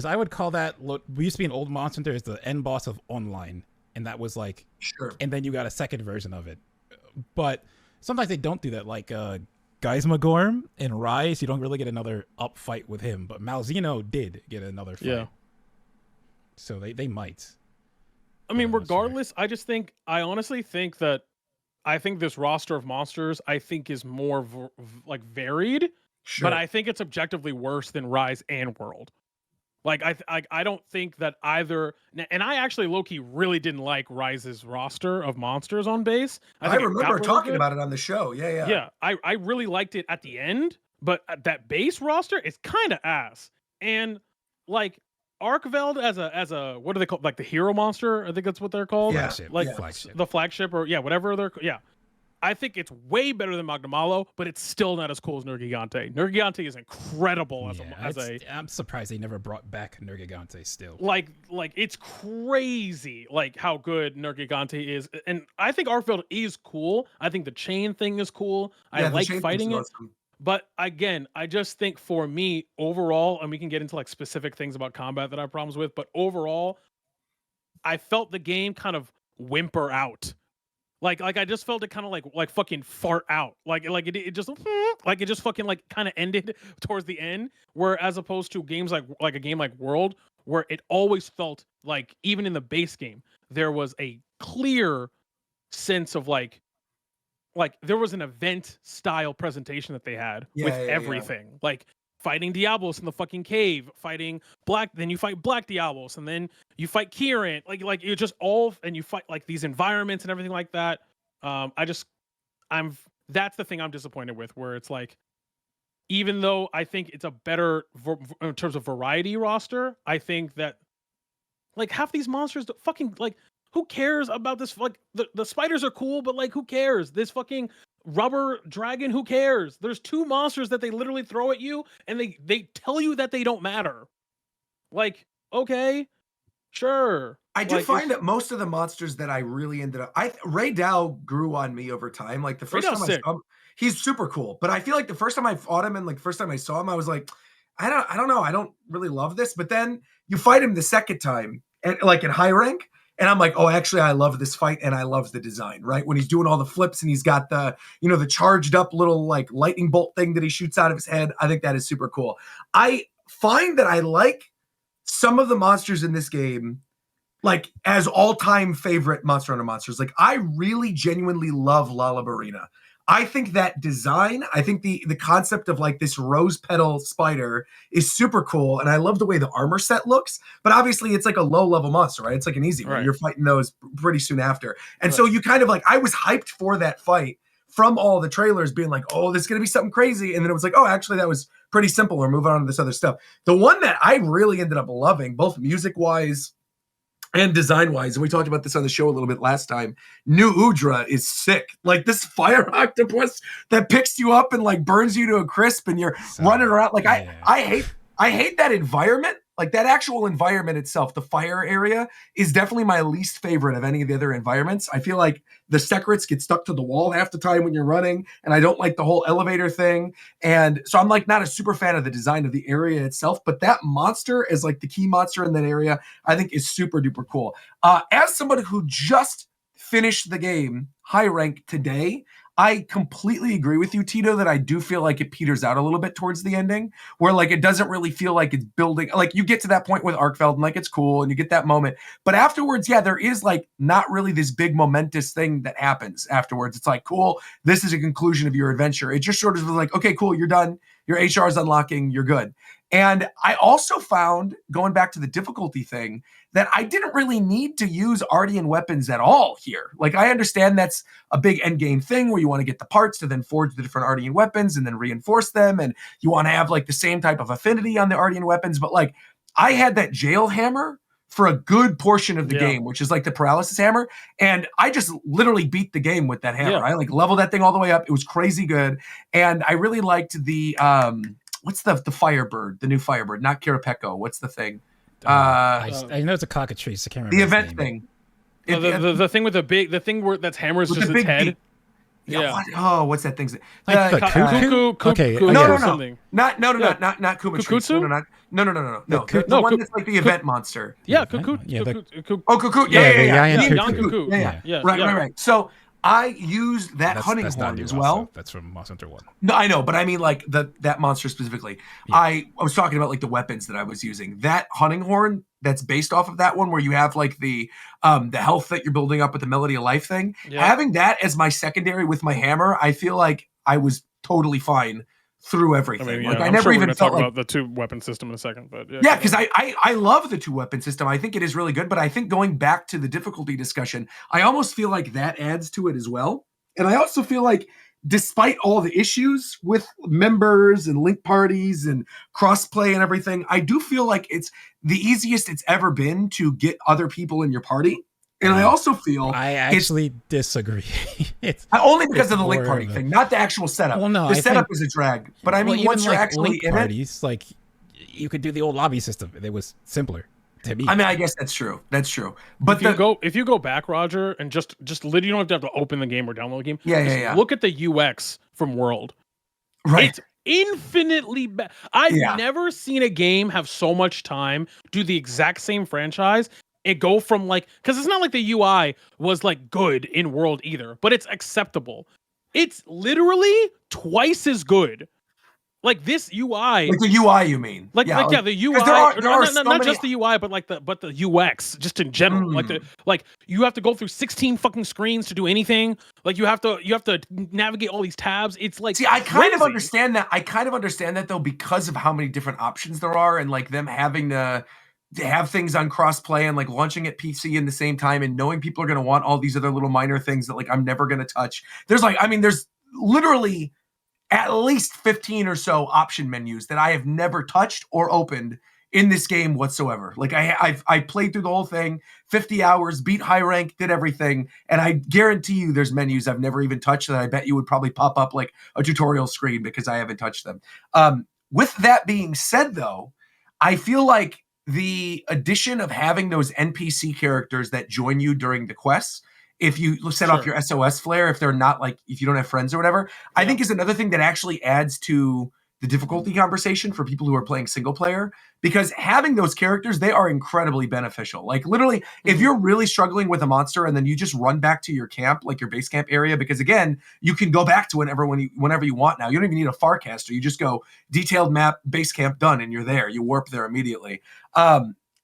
I would call that we used to be an old Monster Hunter as the end boss of online, and that was and then you got a second version of it. But sometimes they don't do that. Geismagorm in Rise, you don't really get another up fight with him, but Malzeno did get another fight. Yeah. So they might. I mean, regardless, I honestly think that this roster of monsters, I think, is more varied, but I think it's objectively worse than Rise and World. I don't think that either, and I actually low-key really didn't like Rise's roster of monsters on base. I remember talking about it on the show. Yeah. Yeah, I really liked it at the end, but that base roster is kind of ass. And Arkveld as a what are they called? The hero monster? I think that's what they're called. Yeah, flagship. The flagship, or whatever they're. Yeah, I think it's way better than Magnamalo, but it's still not as cool as Nergigante. Nergigante is incredible I'm surprised they never brought back Nergigante still. It's crazy how good Nergigante is. And I think Arkveld is cool. I think the chain thing is cool. I like fighting it. Awesome. But again, I just think for me overall, and we can get into specific things about combat that I have problems with, but overall, I felt the game kind of whimper out. I just felt it kind of like fucking fart out. It just fucking kind of ended towards the end. Where as opposed to games like a game like World, where it always felt even in the base game, there was a clear sense of there was an event style presentation that they had with everything. Fighting Diablos in the fucking cave, fighting then you fight Black Diablos, and then you fight Kieran. You just all, and you fight these environments and everything like that. That's the thing I'm disappointed with, where it's even though I think it's a better in terms of variety roster, I think that half these monsters fucking who cares about this? The spiders are cool, but who cares? This fucking rubber dragon, who cares? There's two monsters that they literally throw at you, and they tell you that they don't matter. Okay, sure. I do find that most of the monsters that I really ended up, Raidou grew on me over time. The first time I saw him, he's super cool, but I feel the first time I fought him and the first time I saw him, I was I don't know, I don't really love this. But then you fight him the second time, and in high rank. and I'm like, oh, actually, I love this fight and I love the design, right? When he's doing all the flips and he's got the, the charged up little like lightning bolt thing that he shoots out of his head. I think that is super cool. I find that I like some of the monsters in this game, like as all-time favorite Monster Hunter monsters. Like I really genuinely love Lalabarina. I think that design, I think the concept of like this rose petal spider is super cool. And I love the way the armor set looks, but obviously it's like a low level monster, right? It's like an easy one. You're fighting those pretty soon after. And so you kind of like, I was hyped for that fight from all the trailers being like, oh, this is going to be something crazy. And then it was like, oh, actually that was pretty simple. We're moving on to this other stuff. The one that I really ended up loving, both music wise and design-wise, and we talked about this on the show a little bit last time, New Udra is sick. Like this fire octopus that picks you up and like burns you to a crisp, and you're running around. Like I hate that environment. Like that actual environment itself, the fire area, is definitely my least favorite of any of the other environments. I feel like the secrets get stuck to the wall half the time when you're running, and I don't like the whole elevator thing. And so I'm like not a super fan of the design of the area itself, but that monster as like the key monster in that area, I think is super duper cool. As somebody who just finished the game high rank today, I completely agree with you, Tito, that I do feel like it peters out a little bit towards the ending, where like it doesn't really feel like it's building. Like you get to that point with Arkfeld and like it's cool and you get that moment, but afterwards, yeah, there is like not really this big momentous thing that happens afterwards. It's like, cool, this is a conclusion of your adventure. It just sort of was like, okay, cool, you're done. Your HR is unlocking, you're good. And I also found, going back to the difficulty thing, that I didn't really need to use Ardian weapons at all here. Like, I understand that's a big endgame thing where you want to get the parts to then forge the different Ardian weapons and then reinforce them. And you want to have like the same type of affinity on the Ardian weapons. But like, I had that jail hammer for a good portion of the game, which is like the paralysis hammer. And I just literally beat the game with that hammer. I like leveled that thing all the way up. It was crazy good. And I really liked the, what's the Firebird, the new Firebird, not Kirapeko. What's the thing? I know it's a cockatrice. I can't remember the event thing. The thing with the thing where that's hammer is just its head. Beak. Yeah. What's that thing? Like the cuckoo? Okay. No. Not Kumitsu. No. The one that's like the event monster. Yeah, cuckoo. Cuckoo. Yeah. Right. So I used that hunting horn as well. That's from Monster Hunter 1. No, I know, but I mean like that monster specifically. Yeah. I was talking about like the weapons that I was using. That hunting horn that's based off of that one, where you have like the health that you're building up with the Melody of Life thing. Yeah. Having that as my secondary with my hammer, I feel like I was totally fine through everything. I mean, like I never even felt like about the two weapon system in a second, but yeah, because I love the two weapon system. I think it is really good, but I think going back to the difficulty discussion, I almost feel like that adds to it as well. And I also feel like despite all the issues with members and link parties and crossplay and everything, I do feel like it's the easiest it's ever been to get other people in your party. And I also feel I actually disagree. Only because of the link party thing, not the actual setup. Well, no, the setup is a drag. But I mean, once you're actually in parties, like you could do the old lobby system. It was simpler to me. I mean, I guess that's true. But if you go back, Roger, and just literally, you don't have to open the game or download the game. Yeah. Look at the UX from World. Right. It's infinitely better. I've never seen a game have so much time do the exact same franchise. It go from like, because it's not like the UI was like good in World either, but it's acceptable. It's literally twice as good. Like this UI, like the UI, you mean? The UI. Not just the UI, but the UX, just in general. Like you have to go through 16 fucking screens to do anything. Like you have to navigate all these tabs. It's like I kind of understand that though, because of how many different options there are, and like them having to have things on crossplay and like launching at PC in the same time, and knowing people are going to want all these other little minor things that like I'm never going to touch. There's literally at least 15 or so option menus that I have never touched or opened in this game whatsoever. Like I played through the whole thing, 50 hours, beat high rank, did everything. And I guarantee you there's menus I've never even touched that I bet you would probably pop up like a tutorial screen because I haven't touched them. With that being said though, I feel like the addition of having those NPC characters that join you during the quests, if you set off your SOS flare, if they're not like, if you don't have friends or whatever, I think is another thing that actually adds to the difficulty conversation for people who are playing single player, because having those characters, they are incredibly beneficial. Like literally, if you're really struggling with a monster and then you just run back to your camp, like your base camp area, because again, you can go back to whenever you want now. You don't even need a Farcaster. You just go detailed map, base camp done, and you're there. You warp there immediately.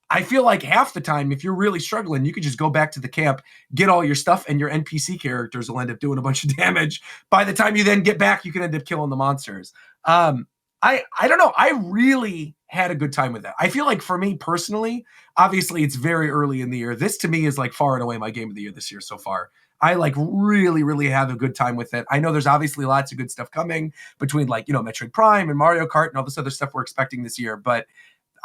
I feel like half the time, if you're really struggling, you could just go back to the camp, get all your stuff, and your NPC characters will end up doing a bunch of damage. By the time you then get back, you can end up killing the monsters. I don't know. I really had a good time with that. I feel like for me personally, obviously it's very early in the year. This to me is like far and away my game of the year this year so far. I like really, really have a good time with it. I know there's obviously lots of good stuff coming between like, Metroid Prime and Mario Kart and all this other stuff we're expecting this year, but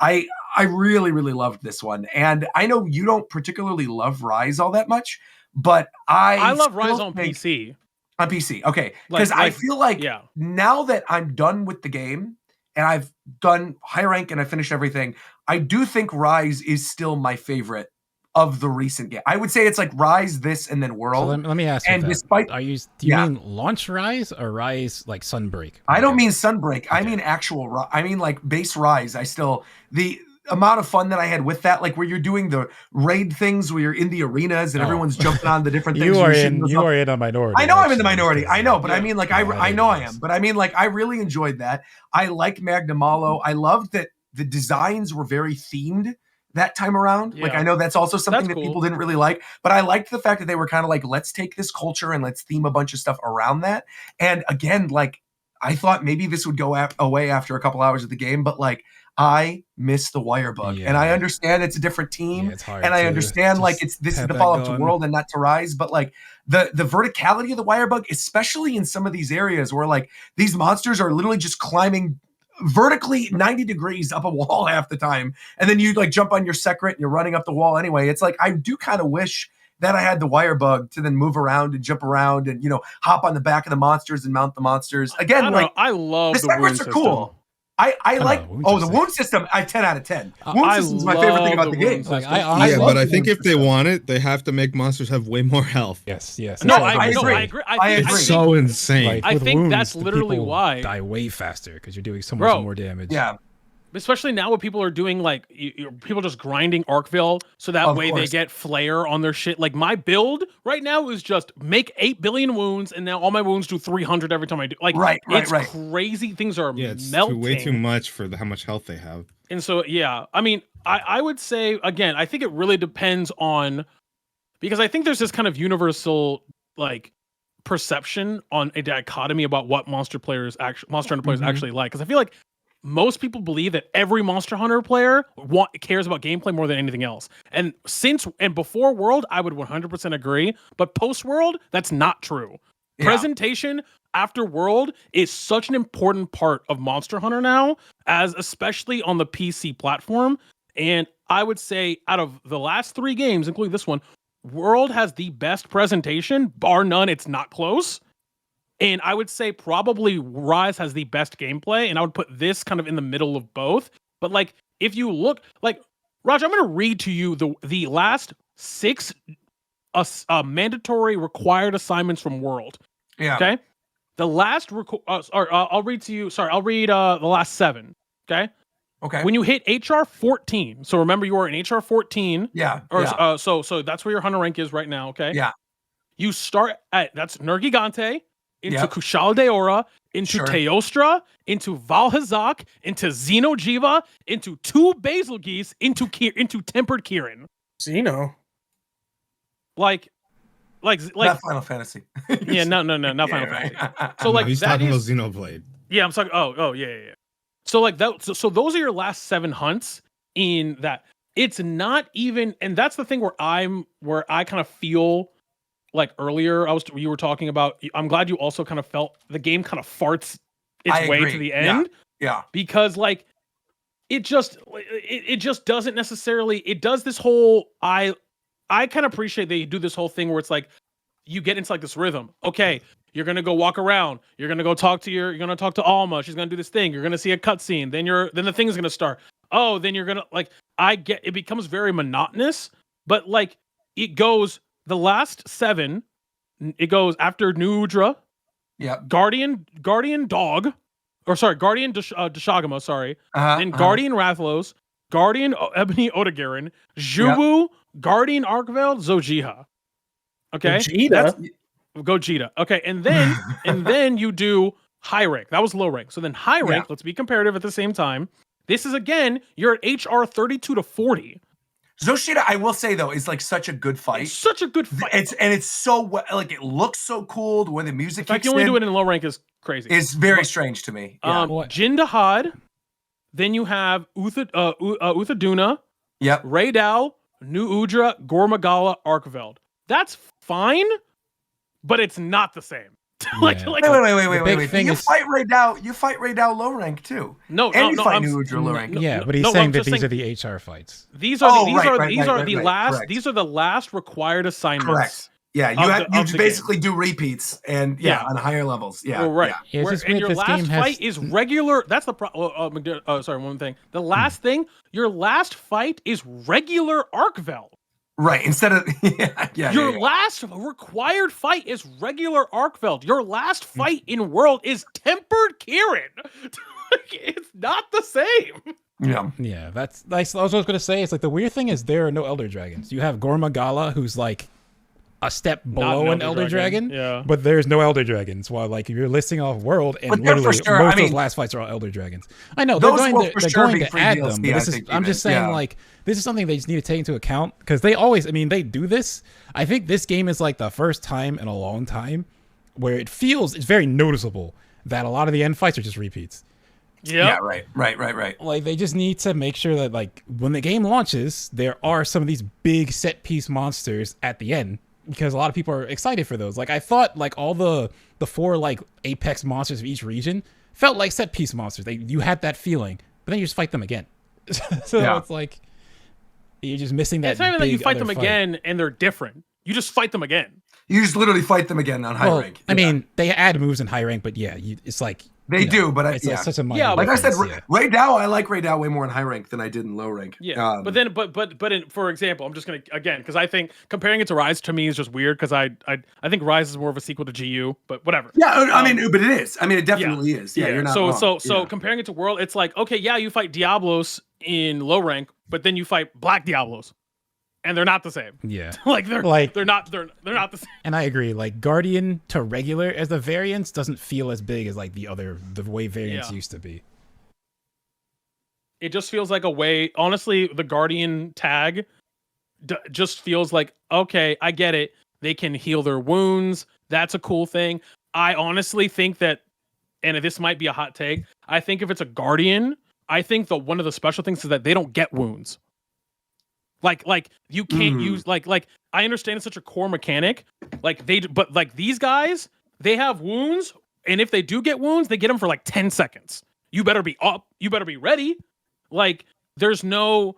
I really, really loved this one. And I know you don't particularly love Rise all that much, but I love Rise on PC. On PC, okay. Because I feel like now that I'm done with the game and I've done high rank and I finished everything, I do think Rise is still my favorite of the recent game. I would say it's like Rise, this, and then World. So let me ask you. And despite, do you mean launch Rise or Rise like Sunbreak? I don't mean Sunbreak. I mean actual. I mean like base Rise. The amount of fun that I had with that, like where you're doing the raid things, where you're in the arenas and everyone's jumping on the different things. You are in a minority. I know I'm in the minority. I know, but I mean, like I know I am. But I mean, like I really enjoyed that. I liked Magnamalo. I loved that the designs were very themed that time around. Like I know that's also something that people didn't really like, but I liked the fact that they were kind of like, let's take this culture and let's theme a bunch of stuff around that. And again, like I thought maybe this would go away after a couple hours of the game, but like I miss the wire bug, and I understand it's a different team, and I understand like this is the follow-up to World and not to Rise, but like the verticality of the wire bug, especially in some of these areas where like these monsters are literally just climbing vertically 90 degrees up a wall half the time, and then you like jump on your secret and you're running up the wall anyway. It's like I do kind of wish that I had the wire bug to then move around and jump around and hop on the back of the monsters and mount the monsters. Again, I love the wound system. Cool. I like the wound system. 10 out of 10. Wound system's my favorite thing about the game. But I think if they want it, they have to make monsters have way more health. Yes. No, I agree. It's so insane. I think that's literally why die way faster because you're doing so much more damage. Yeah. Especially now when people are doing like people just grinding Arkville so that way they get flare on their shit. Like my build right now is just make 8 billion wounds and now all my wounds do 300 every time I do. Like it's crazy. Things are melting. Way too much for how much health they have. And so I mean I would say again I think it really depends on, because I think there's this kind of universal like perception on a dichotomy about what Monster Hunter players actually like, because I feel like most people believe that every Monster Hunter player cares about gameplay more than anything else. And before World, I would 100% agree. But post World, that's not true. Yeah. Presentation after World is such an important part of Monster Hunter now, as especially on the PC platform. And I would say out of the last 3 games, including this one, World has the best presentation, bar none. It's not close. And I would say probably Rise has the best gameplay, and I would put this kind of in the middle of both. But like, if you look, like, Raj, I'm going to read to you the last 6 mandatory required assignments from World. Yeah. Okay. The last I'll read to you. Sorry, I'll read the last 7. Okay. Okay. When you hit HR 14, so remember you are in HR 14. Yeah. So that's where your hunter rank is right now. Okay. Yeah. You start at that's Nergigante. Into Kushal Deora, into Teostra, into Valhazak, into Xenojiva, into 2 Basil Geese, into Tempered Kirin. Xeno. Like not Final Fantasy. Yeah, no, not Final Fantasy. So like he's talking about Xenoblade. Yeah, I'm talking. Oh, yeah. So like that. So those are your last 7 hunts in that. It's not even, and that's the thing where I kind of feel. Like earlier, you were talking about. I'm glad you also kind of felt the game kind of farts its way to the end. Yeah. Because like, it just doesn't necessarily. It does this whole. I kind of appreciate they do this whole thing where it's like, you get into like this rhythm. Okay, you're gonna go walk around. You're gonna go talk to You're gonna talk to Alma. She's gonna do this thing. You're gonna see a cutscene. Then the thing is gonna start. Oh, then you're gonna like. It becomes very monotonous, but like it goes. The last 7, it goes after Nudra, yeah, Guardian Dog, or sorry, Guardian Deshagamo, sorry. Then Uh-huh. Guardian Rathlos, Guardian Ebony Odogaron, Jubu, Guardian Arkveld, Zojiha. Okay? Gogeta. Okay, and then you do high rank. That was low rank. So then high rank, let's be comparative at the same time. This is again, you're at HR 32 to 40. Zoshida, I will say though, is like such a good fight. It's such a good fight. It's so like it looks so cool when the music. I can only do it in low rank is crazy. It's very strange to me. Yeah. Jindahad. Then you have Uthaduna. Yep. Raydal, New Udra, Gormagala, Arkveld. That's fine, but it's not the same. Wait. You fight Raydal low rank too. No, you fight New Udra low rank. Yeah, but he's saying that these are the HR fights. These are the last required assignments. Correct. Yeah, you basically do repeats and on higher levels. Yeah, right. Yeah. And your last fight is regular. That's the problem. Sorry, one thing. The last thing, your last fight is regular Arkveld. Right. Instead of your last required fight is regular Arkveld. Your last fight in World is Tempered Kieran. It's not the same. Yeah. That's what I was gonna say. It's like the weird thing is there are no Elder Dragons. You have Gormagala, who's like a step below an Elder Dragon, but there's no Elder Dragons. While like if you're listing off World, and literally most of those last fights are all Elder Dragons. I know they're going to add them, but I'm just saying like this is something they just need to take into account because they always, they do this. I think this game is like the first time in a long time where it's very noticeable that a lot of the end fights are just repeats. Yeah, right. Like they just need to make sure that like when the game launches, there are some of these big set piece monsters at the end. Because a lot of people are excited for those. Like I thought, like all the 4 like apex monsters of each region felt like set piece monsters. You had that feeling, but then you just fight them again. So it's like you're just missing that. It's not even that you fight them again and they're different. You just fight them again. You just literally fight them again on high rank. I mean, they add moves in high rank, but it's like they do. But it's such a minor like I said, Raydal, I like Raydal way more in high rank than I did in low rank. Yeah, but for example, I'm just gonna because I think comparing it to Rise to me is just weird because I think Rise is more of a sequel to GU, but whatever. Yeah, but it is. It definitely is. Yeah, you're not wrong. So comparing it to World, it's like okay, yeah, you fight Diablos in low rank, but then you fight Black Diablos. And they're not the same. Yeah. they're not the same. And I agree. Like Guardian to regular as the variance doesn't feel as big as like the way variants used to be. It just feels like a way. Honestly, the Guardian tag just feels like okay, I get it. They can heal their wounds. That's a cool thing. I honestly think that, and this might be a hot take. I think if it's a Guardian, I think one of the special things is that they don't get wounds. Like you can't use like I understand it's such a core mechanic. But these guys, they have wounds, and if they do get wounds, they get them for like 10 seconds. You better be up. You better be ready. Like there's no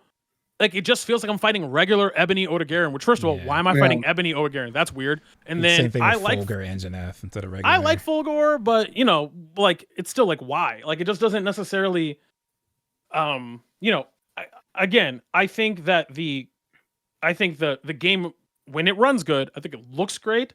it just feels like I'm fighting regular Ebony Odogaron. Which first of all, why am I fighting Ebony Odogaron? That's weird. And then same thing with Fulgur and Janeth instead of regular. I like Fulgur, but it's still like why? Like it just doesn't necessarily Again, I think that the game when it runs good, I think it looks great.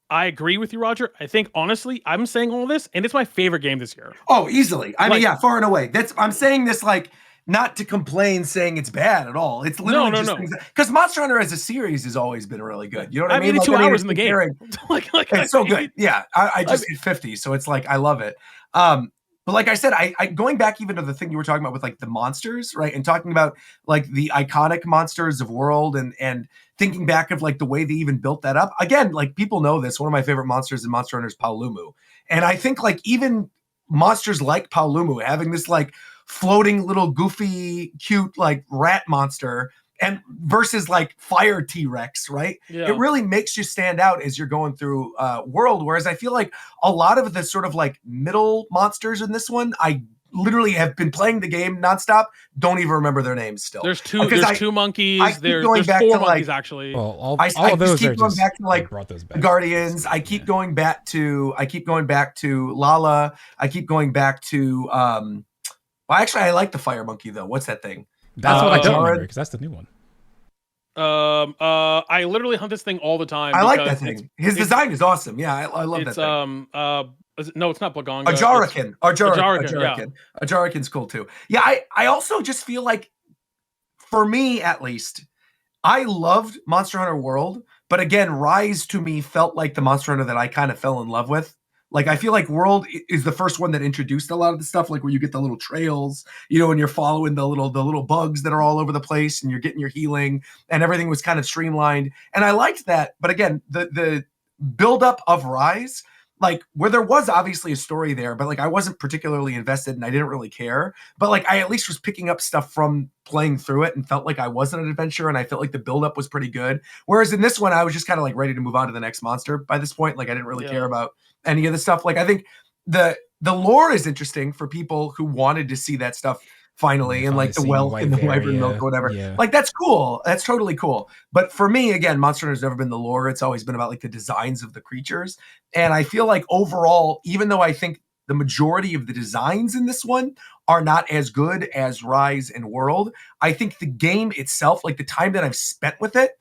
I agree with you, Roger. I think honestly, I'm saying all this, and it's my favorite game this year. Oh, easily. Far and away. I'm saying this like not to complain, saying it's bad at all. It's literally because Monster Hunter as a series has always been really good. You know what I mean? 82 hours in the game. It's so good. Yeah, I just hit 50, so it's like I love it. But like I said, I going back even to the thing you were talking about with like the monsters, right? And talking about like the iconic monsters of World and thinking back of like the way they even built that up. Again, like people know this. One of my favorite monsters in Monster Hunter is Paolumu. And I think like even monsters like Paolumu having this like floating little goofy, cute like rat monster and versus like fire T-Rex, right? Yeah. It really makes you stand out as you're going through World. Whereas I feel like a lot of the sort of like middle monsters in this one, I literally have been playing the game nonstop. Don't even remember their names still. There's two monkeys. There's 4 monkeys actually. Well, all of those keep going back to like Guardians. I keep going back to Lala. I keep going back to well, actually I like the fire monkey though. What's that thing? That's what I don't remember because that's the new one. I literally hunt this thing all the time. I like that thing. His design is awesome. Yeah, I love that thing. No, it's not Blagonga. Ajarakan. Yeah. Ajarakan's cool too. Yeah, I also just feel like, for me at least, I loved Monster Hunter World, but again, Rise to me felt like the Monster Hunter that I kind of fell in love with. Like, I feel like World is the first one that introduced a lot of the stuff, like where you get the little trails, and you're following the little bugs that are all over the place, and you're getting your healing, and everything was kind of streamlined. And I liked that. But again, the buildup of Rise, like, where there was obviously a story there, but like I wasn't particularly invested and I didn't really care. But like I at least was picking up stuff from playing through it and felt like I was an adventure, and I felt like the buildup was pretty good. Whereas in this one, I was just kind of like ready to move on to the next monster by this point. Like I didn't really care about any of the stuff. Like I think the lore is interesting for people who wanted to see that stuff finally, and like the whelk and the wyvern milk or whatever. Like that's cool. That's totally cool. But for me, again, Monster Hunter's never been the lore. It's always been about like the designs of the creatures. And I feel like overall, even though I think the majority of the designs in this one are not as good as Rise and World, I think the game itself, like the time that I've spent with it,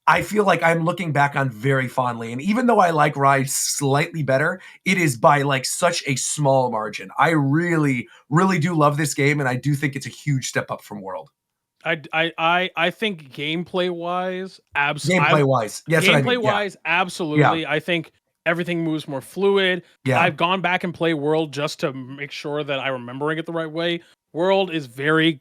I feel like I'm looking back on very fondly. And even though I like Rise slightly better, it is by like such a small margin. I really, really do love this game, and I do think it's a huge step up from World. I think gameplay wise, absolutely. Absolutely. Yeah. I think everything moves more fluid. Yeah. I've gone back and played World just to make sure that I'm remembering it the right way. World is very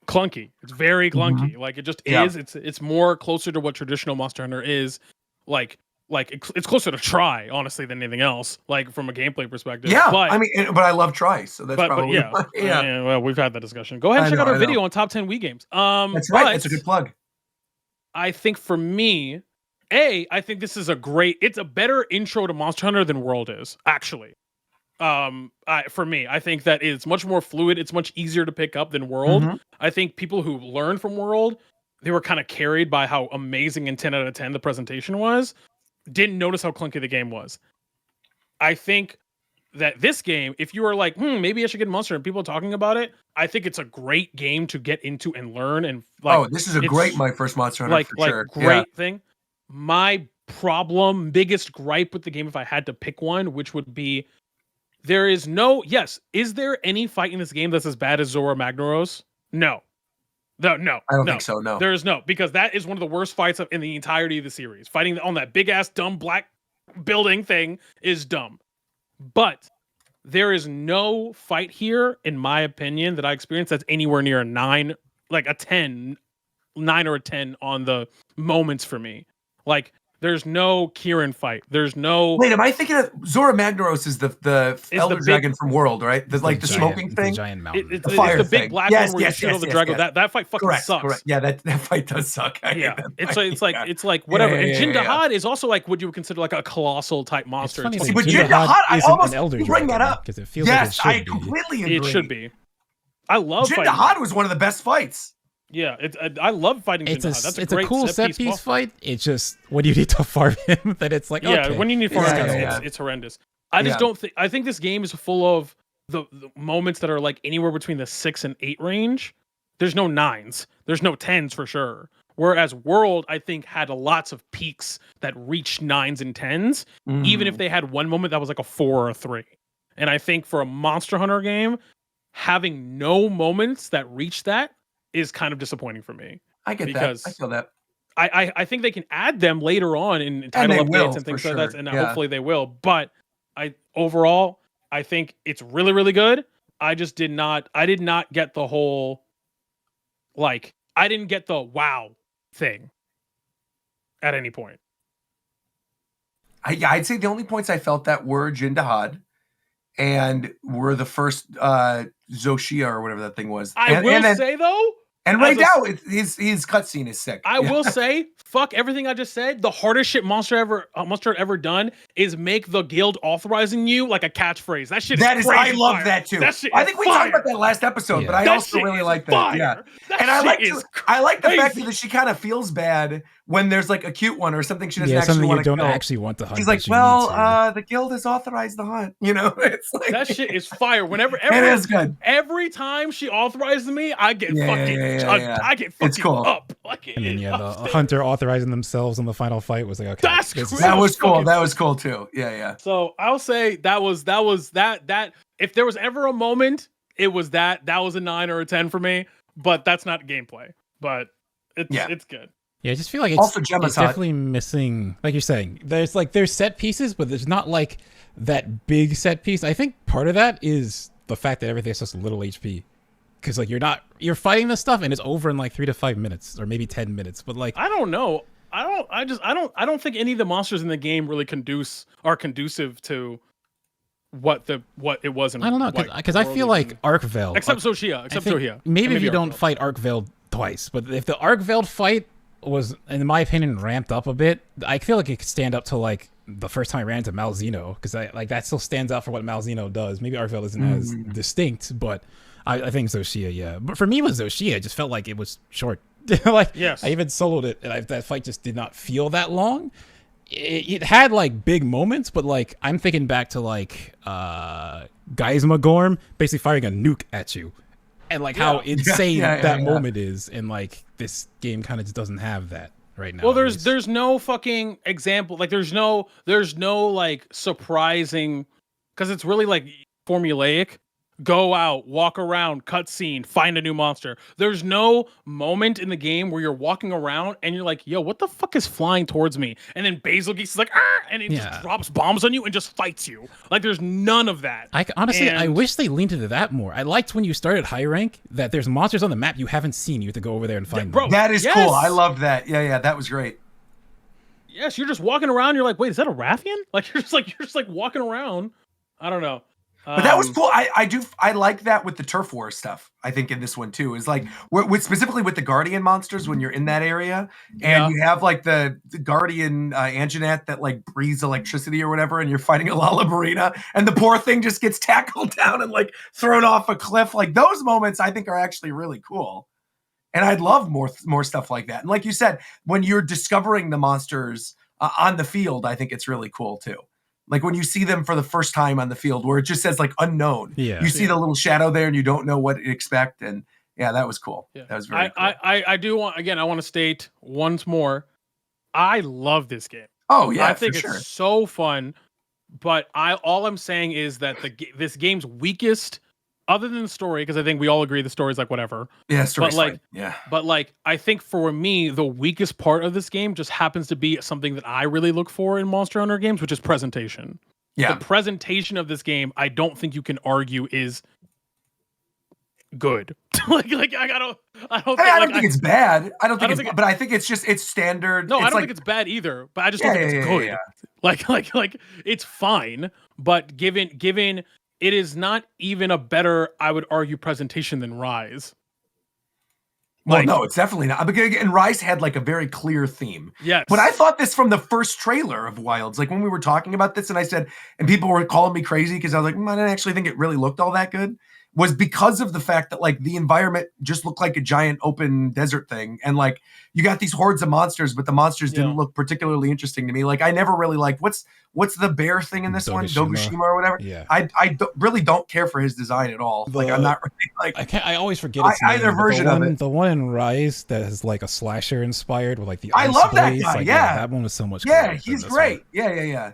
clunky. It's very clunky. Like it just is. It's more closer to what traditional Monster Hunter is. Like it's closer to Try, honestly, than anything else. Like from a gameplay perspective. Yeah, but I love Try, so that's probably well, we've had that discussion. Go ahead and check out our video on top 10 Wii games. That's right. It's a good plug. I think for me, I think this is it's a better intro to Monster Hunter than World is, actually. For me, I think that it's much more fluid. It's much easier to pick up than World. I think people who learned from World, they were kind of carried by how amazing and 10 out of 10 the presentation was. Didn't notice how clunky the game was. I think that this game, if you are like, maybe I should get Monster and people are talking about it, I think it's a great game to get into and learn. And like, this is my first Monster Hunter for sure. Great thing. My biggest gripe with the game, if I had to pick one, which would be, is there any fight in this game that's as bad as Zora Magnaros? No. I don't think so. No, there is no, because that is one of the worst fights in the entirety of the series. Fighting on that big ass dumb black building thing is dumb, but there is no fight here, in my opinion, that I experienced that's anywhere near a 9, like a 10, 9 or a 10 on the moments for me. Like, there's no Kieran fight. There's no. Wait, am I thinking of Zora Magnaros is the Elder Dragon from World, right? The smoking thing. The giant mountain. It's the big black one where you shoot all the dragon. That fight fucking sucks. Correct. Yeah, that fight does suck. It's like whatever. And Jin Dahad is also like what you would consider like a colossal type monster. But Jin Dahad, I almost bring that up because it feels like it should I completely agree. It should be. I love Jin Dahad was one of the best fights. Yeah, I love fighting Jin Dahad. That's it's a cool set piece fight. It's just when you need to farm him, that it's like when you need to farm him, it's horrendous. I just don't think. I think this game is full of the moments that are like anywhere between the 6 and 8 range. There's no 9s. There's no 10s for sure. Whereas World, I think, had lots of peaks that reached 9s and 10s, even if they had one moment that was like a 4 or a 3. And I think for a Monster Hunter game, having no moments that reach that is kind of disappointing for me. I get that. I feel that. I think they can add them later on in title updates and things like that, and hopefully they will. But overall, I think it's really, really good. I did not get the whole, like, I didn't get the wow thing at any point. I'd say the only points I felt that were Jin Dahad and were the first Zoshia or whatever that thing was. I will say though, and right now his cutscene is sick. I will say, fuck everything I just said. The hardest shit Monster ever done is make the guild authorizing you like a catchphrase. That shit is crazy. I love that too. That shit I think we talked about that last episode, but I also really like that. Fire. Yeah, that and I like the fact that she kind of feels bad when there's like a cute one or something she doesn't actually want to kill. Actually want to hunt. She's like, the guild has authorized the hunt. You know, it's like that shit is fire. It is good. Every time she authorizes me, I get fucking I get fucking up. Like, And then the hunter authorizing themselves in the final fight was like, okay, That's that was cool. That was cool too. Yeah. So I'll say that was that. If there was ever a moment, it was that. That was a 9 or a 10 for me. But that's not gameplay. But it's good. Yeah, I just feel like Also, it's Gemma's hot. definitely missing, like you're saying, there's set pieces, but there's not like that big set piece. I think part of that is the fact that everything's just a little HP. Because like you're fighting this stuff and it's over in like 3 to 5 minutes or maybe 10 minutes. But like I don't know. I don't think any of the monsters in the game really are conducive to what it was in. I don't know, because I feel like Arcvale, except Sophia. Maybe if you don't fight Arcvale twice, but if the Arcvale fight was, in my opinion, ramped up a bit, I feel like it could stand up to like the first time I ran into Malzeno, because that still stands out for what Malzeno does. Maybe Arcvale isn't as distinct, but I think Zoshia, yeah. But for me with Zoshia, it just felt like it was short. Like, yes. I even soloed it, and that fight just did not feel that long. It had like big moments, but like I'm thinking back to like Geisma Gorm basically firing a nuke at you, and like how insane that moment is, and like this game kind of just doesn't have that right now. Well, there's no fucking example, like there's no like surprising, because it's really like formulaic. Go out, walk around, cutscene, find a new monster. There's no moment in the game where you're walking around and you're like, yo, what the fuck is flying towards me? And then Basil Geese is like, and it just drops bombs on you and just fights you. Like, there's none of that. I wish they leaned into that more. I liked when you started high rank that there's monsters on the map you haven't seen. You have to go over there and find them. That is cool. I loved that. Yeah, that was great. Yes, you're just walking around. You're like, wait, is that a Rathian? Like, you're just like walking around. I don't know. But that was cool. I like that with the turf war stuff. I think in this one too is like specifically with the guardian monsters when you're in that area and you have like the guardian Anjanette that like breathes electricity or whatever, and you're fighting a Lalabarina and the poor thing just gets tackled down and like thrown off a cliff. Like those moments I think are actually really cool. And I'd love more stuff like that. And like you said, when you're discovering the monsters on the field, I think it's really cool too. Like when you see them for the first time on the field where it just says like unknown. You see the little shadow there and you don't know what to expect. And that was cool. That was very cool. I do want, again, I want to state once more, I love this game. Oh yeah, I think it's so fun. But all I'm saying is that this game's weakest, other than the story, because I think we all agree the story's like whatever. Yeah, story's but like, fine. Yeah. But like, I think for me, the weakest part of this game just happens to be something that I really look for in Monster Hunter games, which is presentation. Yeah. The presentation of this game, I don't think you can argue is good. I don't think it's bad. I don't think it's but I think it's standard. No, I don't think it's bad either. But I just don't think it's good. Yeah. Like it's fine. But given it is not even a better, I would argue, presentation than Rise. Well, no, it's definitely not. But again, Rise had like a very clear theme. Yes. But I thought this from the first trailer of Wilds, like when we were talking about this, and I said, and people were calling me crazy because I was like, I didn't actually think it really looked all that good. Was because of the fact that like the environment just looked like a giant open desert thing, and like you got these hordes of monsters, but the monsters didn't look particularly interesting to me. Like I never really liked what's the bear thing in this one, Dogushima or whatever. Yeah, I really don't care for his design at all. Like I'm not really like I always forget its name, either version of it. The one in Rise that is like a slasher inspired with like the I love that guy. Like, that one was so much. Yeah, he's great. Yeah.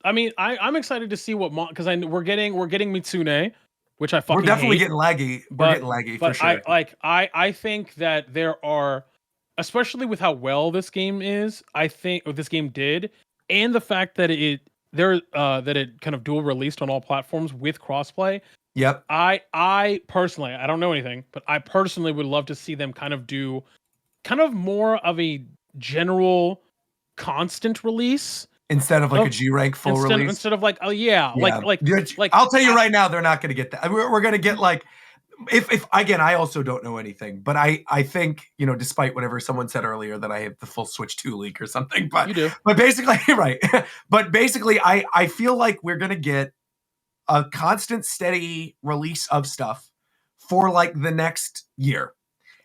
I mean, I'm excited to see what because we're getting Mitsune. Which I fucking We're definitely hate, getting laggy. We're getting laggy for sure. I think that there are, especially with how well this game is, I think this game did, and the fact that it kind of dual released on all platforms with crossplay. Yep. I personally, I don't know anything, but I personally would love to see them kind of do kind of more of a general constant release. Instead of like a G rank full release, instead of like like I'll tell you right now, they're not going to get that. We're going to get like if again, I also don't know anything, but I think despite whatever someone said earlier that I have the full Switch 2 leak or something, but you do. But basically, right. But basically, I feel like we're going to get a constant, steady release of stuff for like the next year,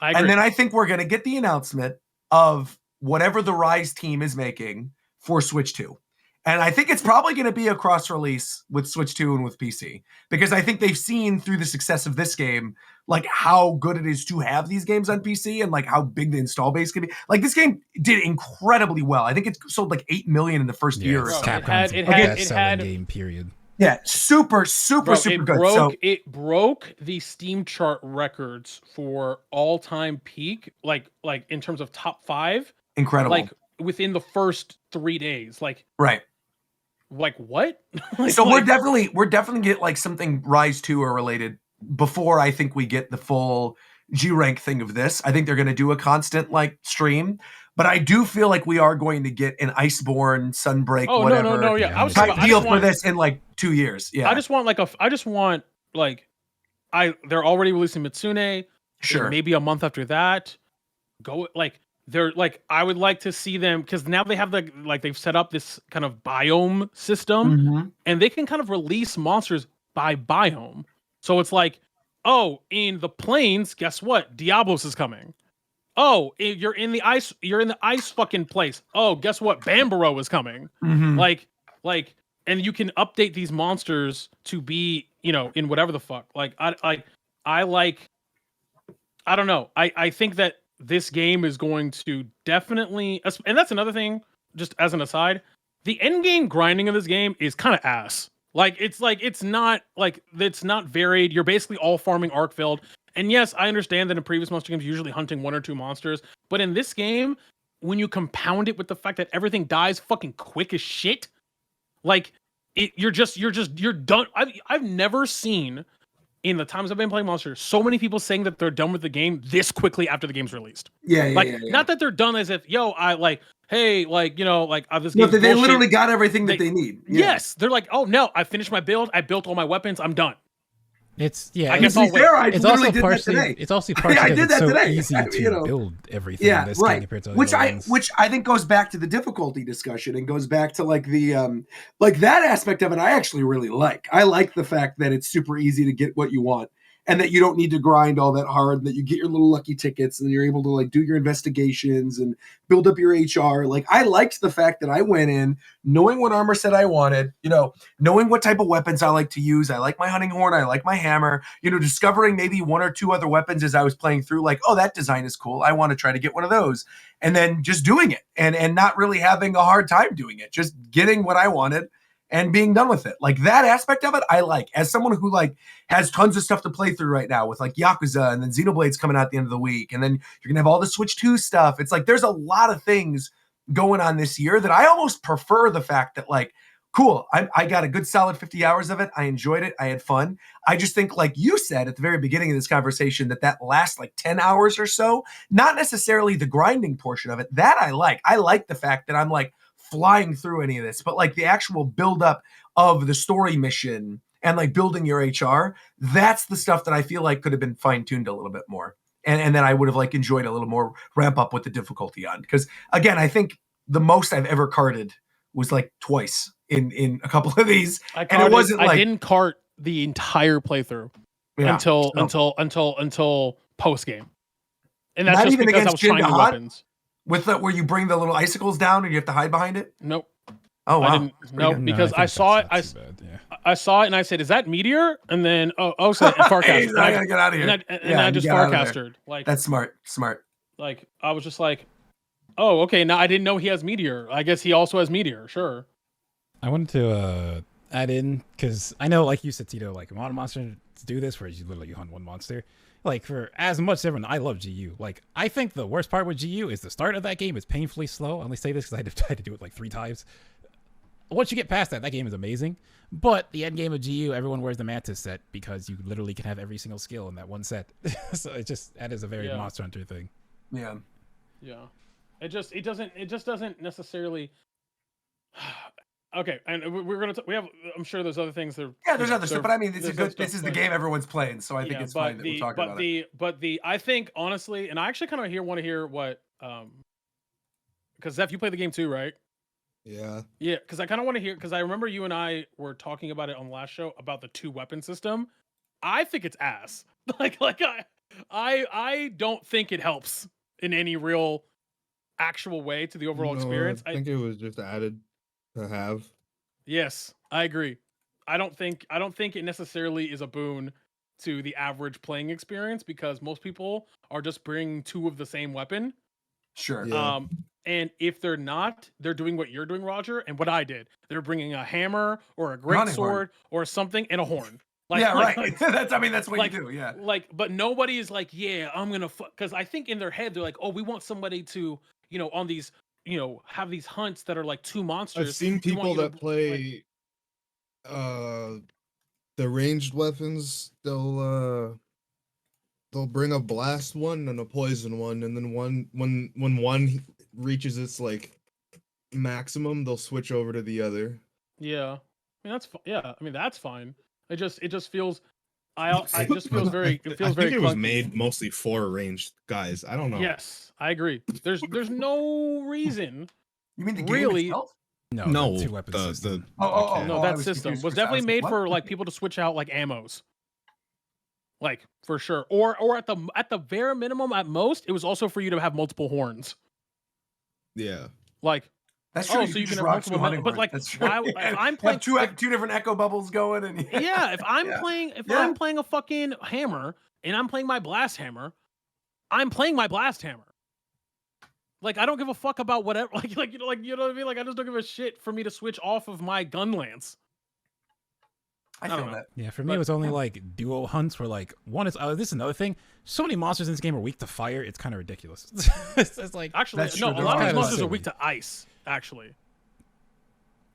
and then I think we're going to get the announcement of whatever the Rise team is making for Switch 2. And I think it's probably going to be a cross release with Switch 2 and with PC, because I think they've seen through the success of this game like how good it is to have these games on PC and like how big the install base can be. Like this game did incredibly well. I think it sold like 8 million in the first year or it's so. Capcom's it best-selling had game, period. Yeah, super Bro, good. So it broke the Steam chart records for all-time peak, like in terms of top 5. incredible. Like within the first 3 days. Like right. Like what? Like, So we're definitely get like something Rise 2 or related before I think we get the full G rank thing of this. I think they're going to do a constant like stream, but I do feel like we are going to get an Iceborne, Sunbreak, whatever no, yeah. I was type deal for this in like 2 years. Yeah, I just want they're already releasing Mitsune. Sure. Maybe a month after that, go like. They're like, I would like to see them because now they have they've set up this kind of biome system, and they can kind of release monsters by biome. So it's like, oh, in the plains, guess what? Diablos is coming. Oh, you're in the ice fucking place. Oh, guess what? Bambaro is coming. Like, and you can update these monsters to be, in whatever the fuck. Like, I don't know. I think that this game is going to definitely, and that's another thing, just as an aside, the end game grinding of this game is kind of ass. It's not varied. You're basically all farming Arkfeld. And yes, I understand that in previous monster games, you're usually hunting 1 or 2 monsters. But in this game, when you compound it with the fact that everything dies fucking quick as shit, you're done. I've never seen, in the times I've been playing Monsters, so many people saying that they're done with the game this quickly after the game's released. Yeah. Not that they're done as if, they literally got everything that they need. Yeah. Yes, they're like, oh no, I finished my build, I built all my weapons, I'm done. It's I guess I'll wait. It's also partially. It's also partially I did that so today. easy to build everything. Yeah, in this right. game compared to Which other ones. I think goes back to the difficulty discussion and goes back to like the like that aspect of it. I actually really like. I like the fact that it's super easy to get what you want, and that you don't need to grind all that hard, and that you get your little lucky tickets, and you're able to like do your investigations and build up your HR. Like I liked the fact that I went in knowing what armor set I wanted, knowing what type of weapons I like to use. I like my hunting horn, I like my hammer, discovering maybe 1 or 2 other weapons as I was playing through, like, oh, that design is cool, I want to try to get one of those. And then just doing it and not really having a hard time doing it, just getting what I wanted and being done with it. Like that aspect of it, I like. As someone who like has tons of stuff to play through right now with like Yakuza and then Xenoblade's coming out at the end of the week. And then you're going to have all the Switch 2 stuff. It's like, there's a lot of things going on this year that I almost prefer the fact that like, cool, I got a good solid 50 hours of it. I enjoyed it. I had fun. I just think, like you said at the very beginning of this conversation, that last like 10 hours or so, not necessarily the grinding portion of it, that I like. I like the fact that I'm like, flying through any of this, but like the actual buildup of the story mission and like building your HR, that's the stuff that I feel like could have been fine-tuned a little bit more. And then I would have like enjoyed a little more ramp up with the difficulty on. Because again, I think the most I've ever carted was like twice in a couple of these. I didn't cart the entire playthrough until post game. And that's not just even because I was trying new weapons. With where you bring the little icicles down and you have to hide behind it? Nope. Oh wow. I didn't, because I saw it. I saw it and I said, "Is that Meteor?" And then so Farcaster. I gotta get out of here. And I just Farcastered. Like that's smart. Like I was just like, "Oh, okay." Now I didn't know he has Meteor. I guess he also has Meteor. Sure. I wanted to add in because I know, like you said, Tito, like a lot of monsters do this, where you literally hunt one monster. Like, for as much as everyone, I love GU. Like, I think the worst part with GU is the start of that game is painfully slow. I only say this because I had to do it like 3 times. Once you get past that game is amazing. But the end game of GU, everyone wears the Mantis set because you literally can have every single skill in that one set. So that is a very Monster Hunter thing. Yeah. Yeah. It just doesn't necessarily. Okay, and I'm sure there's other things that. Yeah, there's other stuff, but I mean, this is the game everyone's playing, so I think it's fine that we're talking about it. I think honestly, and I actually kind of want to hear what, because Zeph, you played the game too, right? Yeah. Yeah, because I kind of want to hear, because I remember you and I were talking about it on the last show about the 2-weapon system. I think it's ass. I don't think it helps in any real, actual way to the overall experience. I think it was just added to have. Yes, I agree. I don't think it necessarily is a boon to the average playing experience because most people are just bringing 2 of the same weapon. Sure. Yeah. And if they're not, they're doing what you're doing, Roger, and what I did. They're bringing a hammer or a great Hunting horn. sword or something and a horn. Yeah, right. That's what like, you do. Yeah. But nobody is like, yeah, I'm gonna because I think in their head they're like, oh, we want somebody to, on these, have these hunts that are like 2 monsters. I've seen We want people you to, that play the ranged weapons. They'll bring a blast one and a poison one, and then when one reaches its like maximum, they'll switch over to the other. Yeah, I mean that's fine. It just feels, it just feels very. It feels I very. think it was clunky. made mostly for ranged guys. I don't know. Yes, I agree. There's no reason. You mean the really? Game itself? No, 2 weapon system. No, that was system confused was for a definitely second. made What? for like people to switch out like ammos. Like for sure, or at the bare minimum, at most, it was also for you to have multiple horns. Yeah. Like That's true. so you just can have rock multiple, two hunting but horns. like That's true. why? Yeah. If I'm playing Have two different echo bubbles going, and yeah, if I'm Yeah. playing, Yeah. I'm playing a fucking hammer and I'm playing my blast hammer, I'm playing my blast hammer. Like I don't give a fuck about whatever. Like you know what I mean. Like I just don't give a shit for me to switch off of my gun lance. I don't feel know. that. Yeah, for me, it was only like duo hunts where like one is. This is another thing. So many monsters in this game are weak to fire. It's kind of ridiculous. It's like Actually, That's no. true, A there lot of are these a lot. monsters are weak to ice. Actually,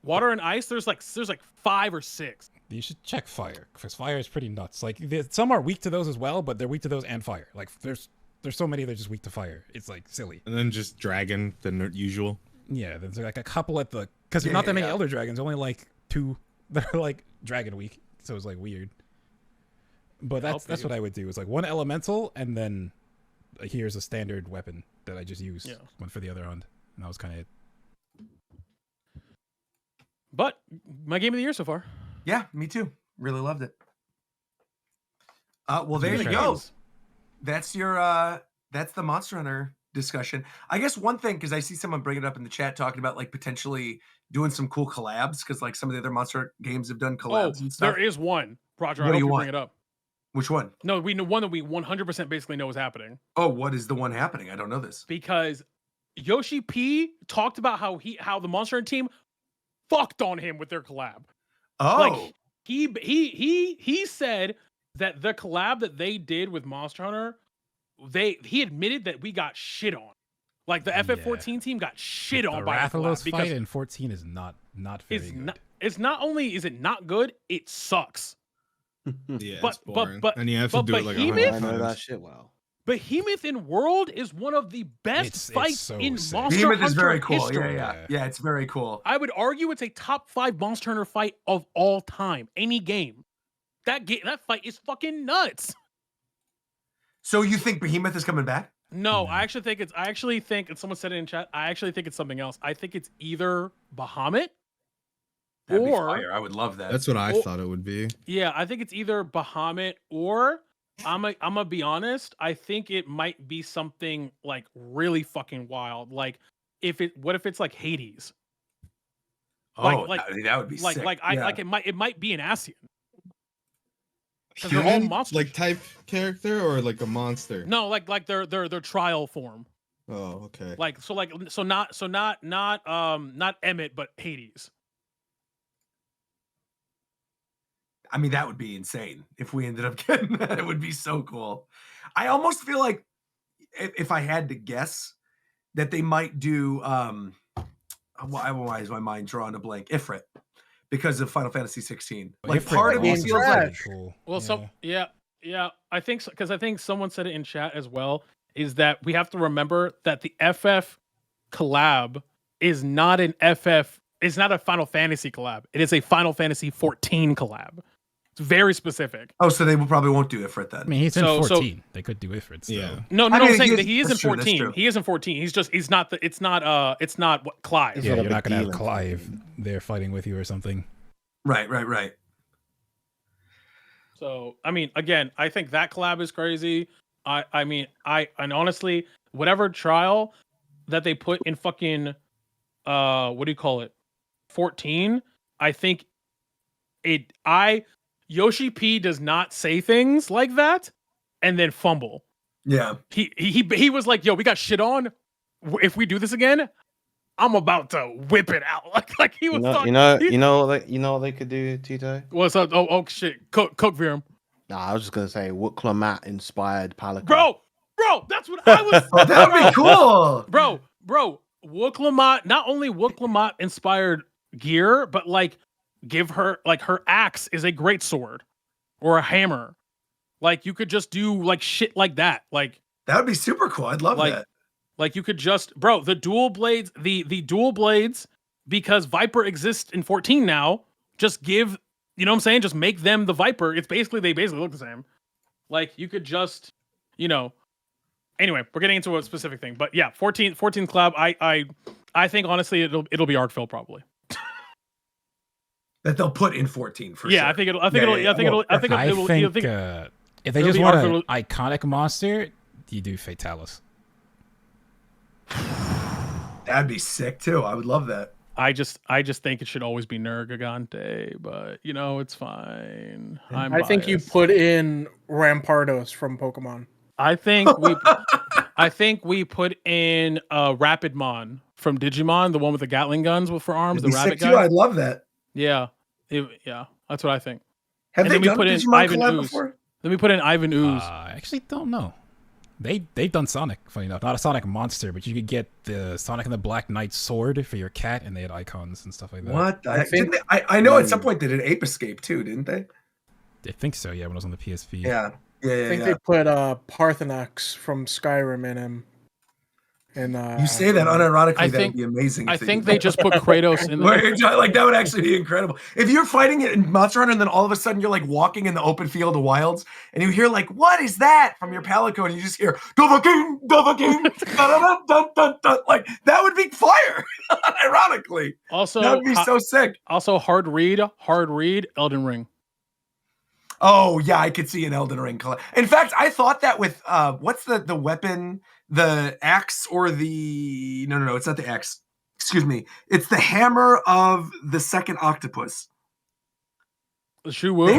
water and ice. There's like 5 or 6. you should check fire because fire is pretty nuts. Like some are weak to those as well, but they're weak to those and fire. Like there's so many that are just weak to fire. It's like silly. And then just dragon, the usual. Yeah, there's like a couple at the because there's not that many elder dragons. Only like 2 that are like dragon weak. So it's like weird. But that's what I would do. Is like 1 elemental and then here's a standard weapon that I just use. One for the other hunt, and that was kind of it. But my game of the year so far. Yeah, me too. Really loved it. Well, there you go. That's your that's the Monster Hunter discussion. I guess one thing, because I see someone bring it up in the chat talking about like potentially doing some cool collabs, because like some of the other Monster games have done collabs and stuff. There is one, Roger. What I do hope you you bring want? it up. Which one? No, we know one that we 100% basically know is happening. Oh, what is the one happening? I don't know this. Because Yoshi P talked about how the Monster Hunter team fucked on him with their collab. Oh, Like he said that the collab that they did with Monster Hunter, he admitted that we got shit on. Like the FF14 team got shit on by the collab Rathalos because fight in 14 is not very good. it's not only is it not good, it sucks. Yeah, But- it's boring. but- and you have to but do it like Behemoth? 100 I know that times. shit well. Behemoth in World is one of the best It's fights so in sick. Monster Behemoth Hunter is very cool. history. Yeah, it's very cool. I would argue it's a top 5 Monster Hunter fight of all time. Any game. That fight is fucking nuts. So you think Behemoth is coming back? No, I actually think and someone said it in chat, I actually think it's something else. I think it's either Bahamut That'd be or fire. I would love that. That's what I Oh. thought it would be. yeah, I think it's either Bahamut or I'm gonna be honest, I think it might be something like really fucking wild. Like what if it's like Hades? That would be sick. It might be an Asian. 'Cause they're all Human, monsters. like type character or like a monster? No, like their trial form. Oh, okay. Not Emmett, but Hades. I mean, that would be insane if we ended up getting that. It would be so cool. I almost feel like if I had to guess that they might do why is my mind drawing a blank? Ifrit, because of Final Fantasy 16. Like Ifrit part of me was feels pretty like cool. Well, Yeah. yeah. I think because I think someone said it in chat as well. Is that we have to remember that the FF collab is not an FF. It's not a Final Fantasy collab. It is a Final Fantasy 14 collab. It's very specific. Oh, so they probably won't do Ifrit then. I mean, he's in So- 14. They could do Ifrit still. Yeah. No, I mean, I'm saying that he is in that's true, that's 14. true. He is in 14. He's not it's not what Clive. It's Yeah, not a you're big not gonna have deal in Clive there fighting with you or something. Right. So, I mean, again, I think that collab is crazy. And honestly, whatever trial that they put in fucking, what do you call it? 14, I think Yoshi P does not say things like that and then fumble. Yeah. He was like, "Yo, we got shit on. If we do this again, I'm about to whip it out." Like he was. You know what they could do, Tito. What's up? Oh shit! Cook Virum. Nah, I was just gonna say Wooklammat inspired Palico. Bro, that's what I was. Oh, that would be cool. Bro, Wooklammat. Not only Wooklammat inspired gear, but like give her like her axe is a great sword or a hammer. Like you could just do like shit like that. Like that would be super cool. I'd love that. Like you could just, bro, the dual blades, the dual blades, because Viper exists in 14 now. Just give, you know what I'm saying? Just make them the Viper. They basically look the same. Like you could just, Anyway, we're getting into a specific thing, but yeah, 14th collab. I think honestly it'll be Arc Phil probably. That they'll put in 14 for sure. I think if they just want an iconic monster, you do Fatalis. That'd be sick too. I would love that. I just think it should always be Nergigante, but it's fine. I think you put in Rampardos from Pokemon. I think we put in Rapidmon from Digimon, the one with the Gatling guns for arms, the rabbit guy. I'd love that. Yeah, that's what I think. Have they done Digimon collab before? Then we put in Ivan Ooze. I actually don't know. They've done Sonic, funny enough. Not a Sonic monster, but you could get the Sonic and the Black Knight sword for your cat, and they had icons and stuff like that. What? I know at some point they did Ape Escape too, didn't they? I think so, yeah, when it was on the PSP. Yeah. I think they put Parthenax from Skyrim in him. And you say that unironically, that'd be amazing. I think they just put Kratos in there. Like that would actually be incredible. If you're fighting it in Monster Hunter and then all of a sudden you're like walking in the open field of wilds and you hear like, "What is that?" from your Palico, and you just hear Dovahking, Dovahking, like that would be fire. Ironically, also that would be so sick. Also, hard read, Elden Ring. Oh yeah, I could see an Elden Ring color. In fact, I thought that with what's the weapon, the axe or the no, it's not the axe. Excuse me, it's the hammer of the second octopus. The Shuwu?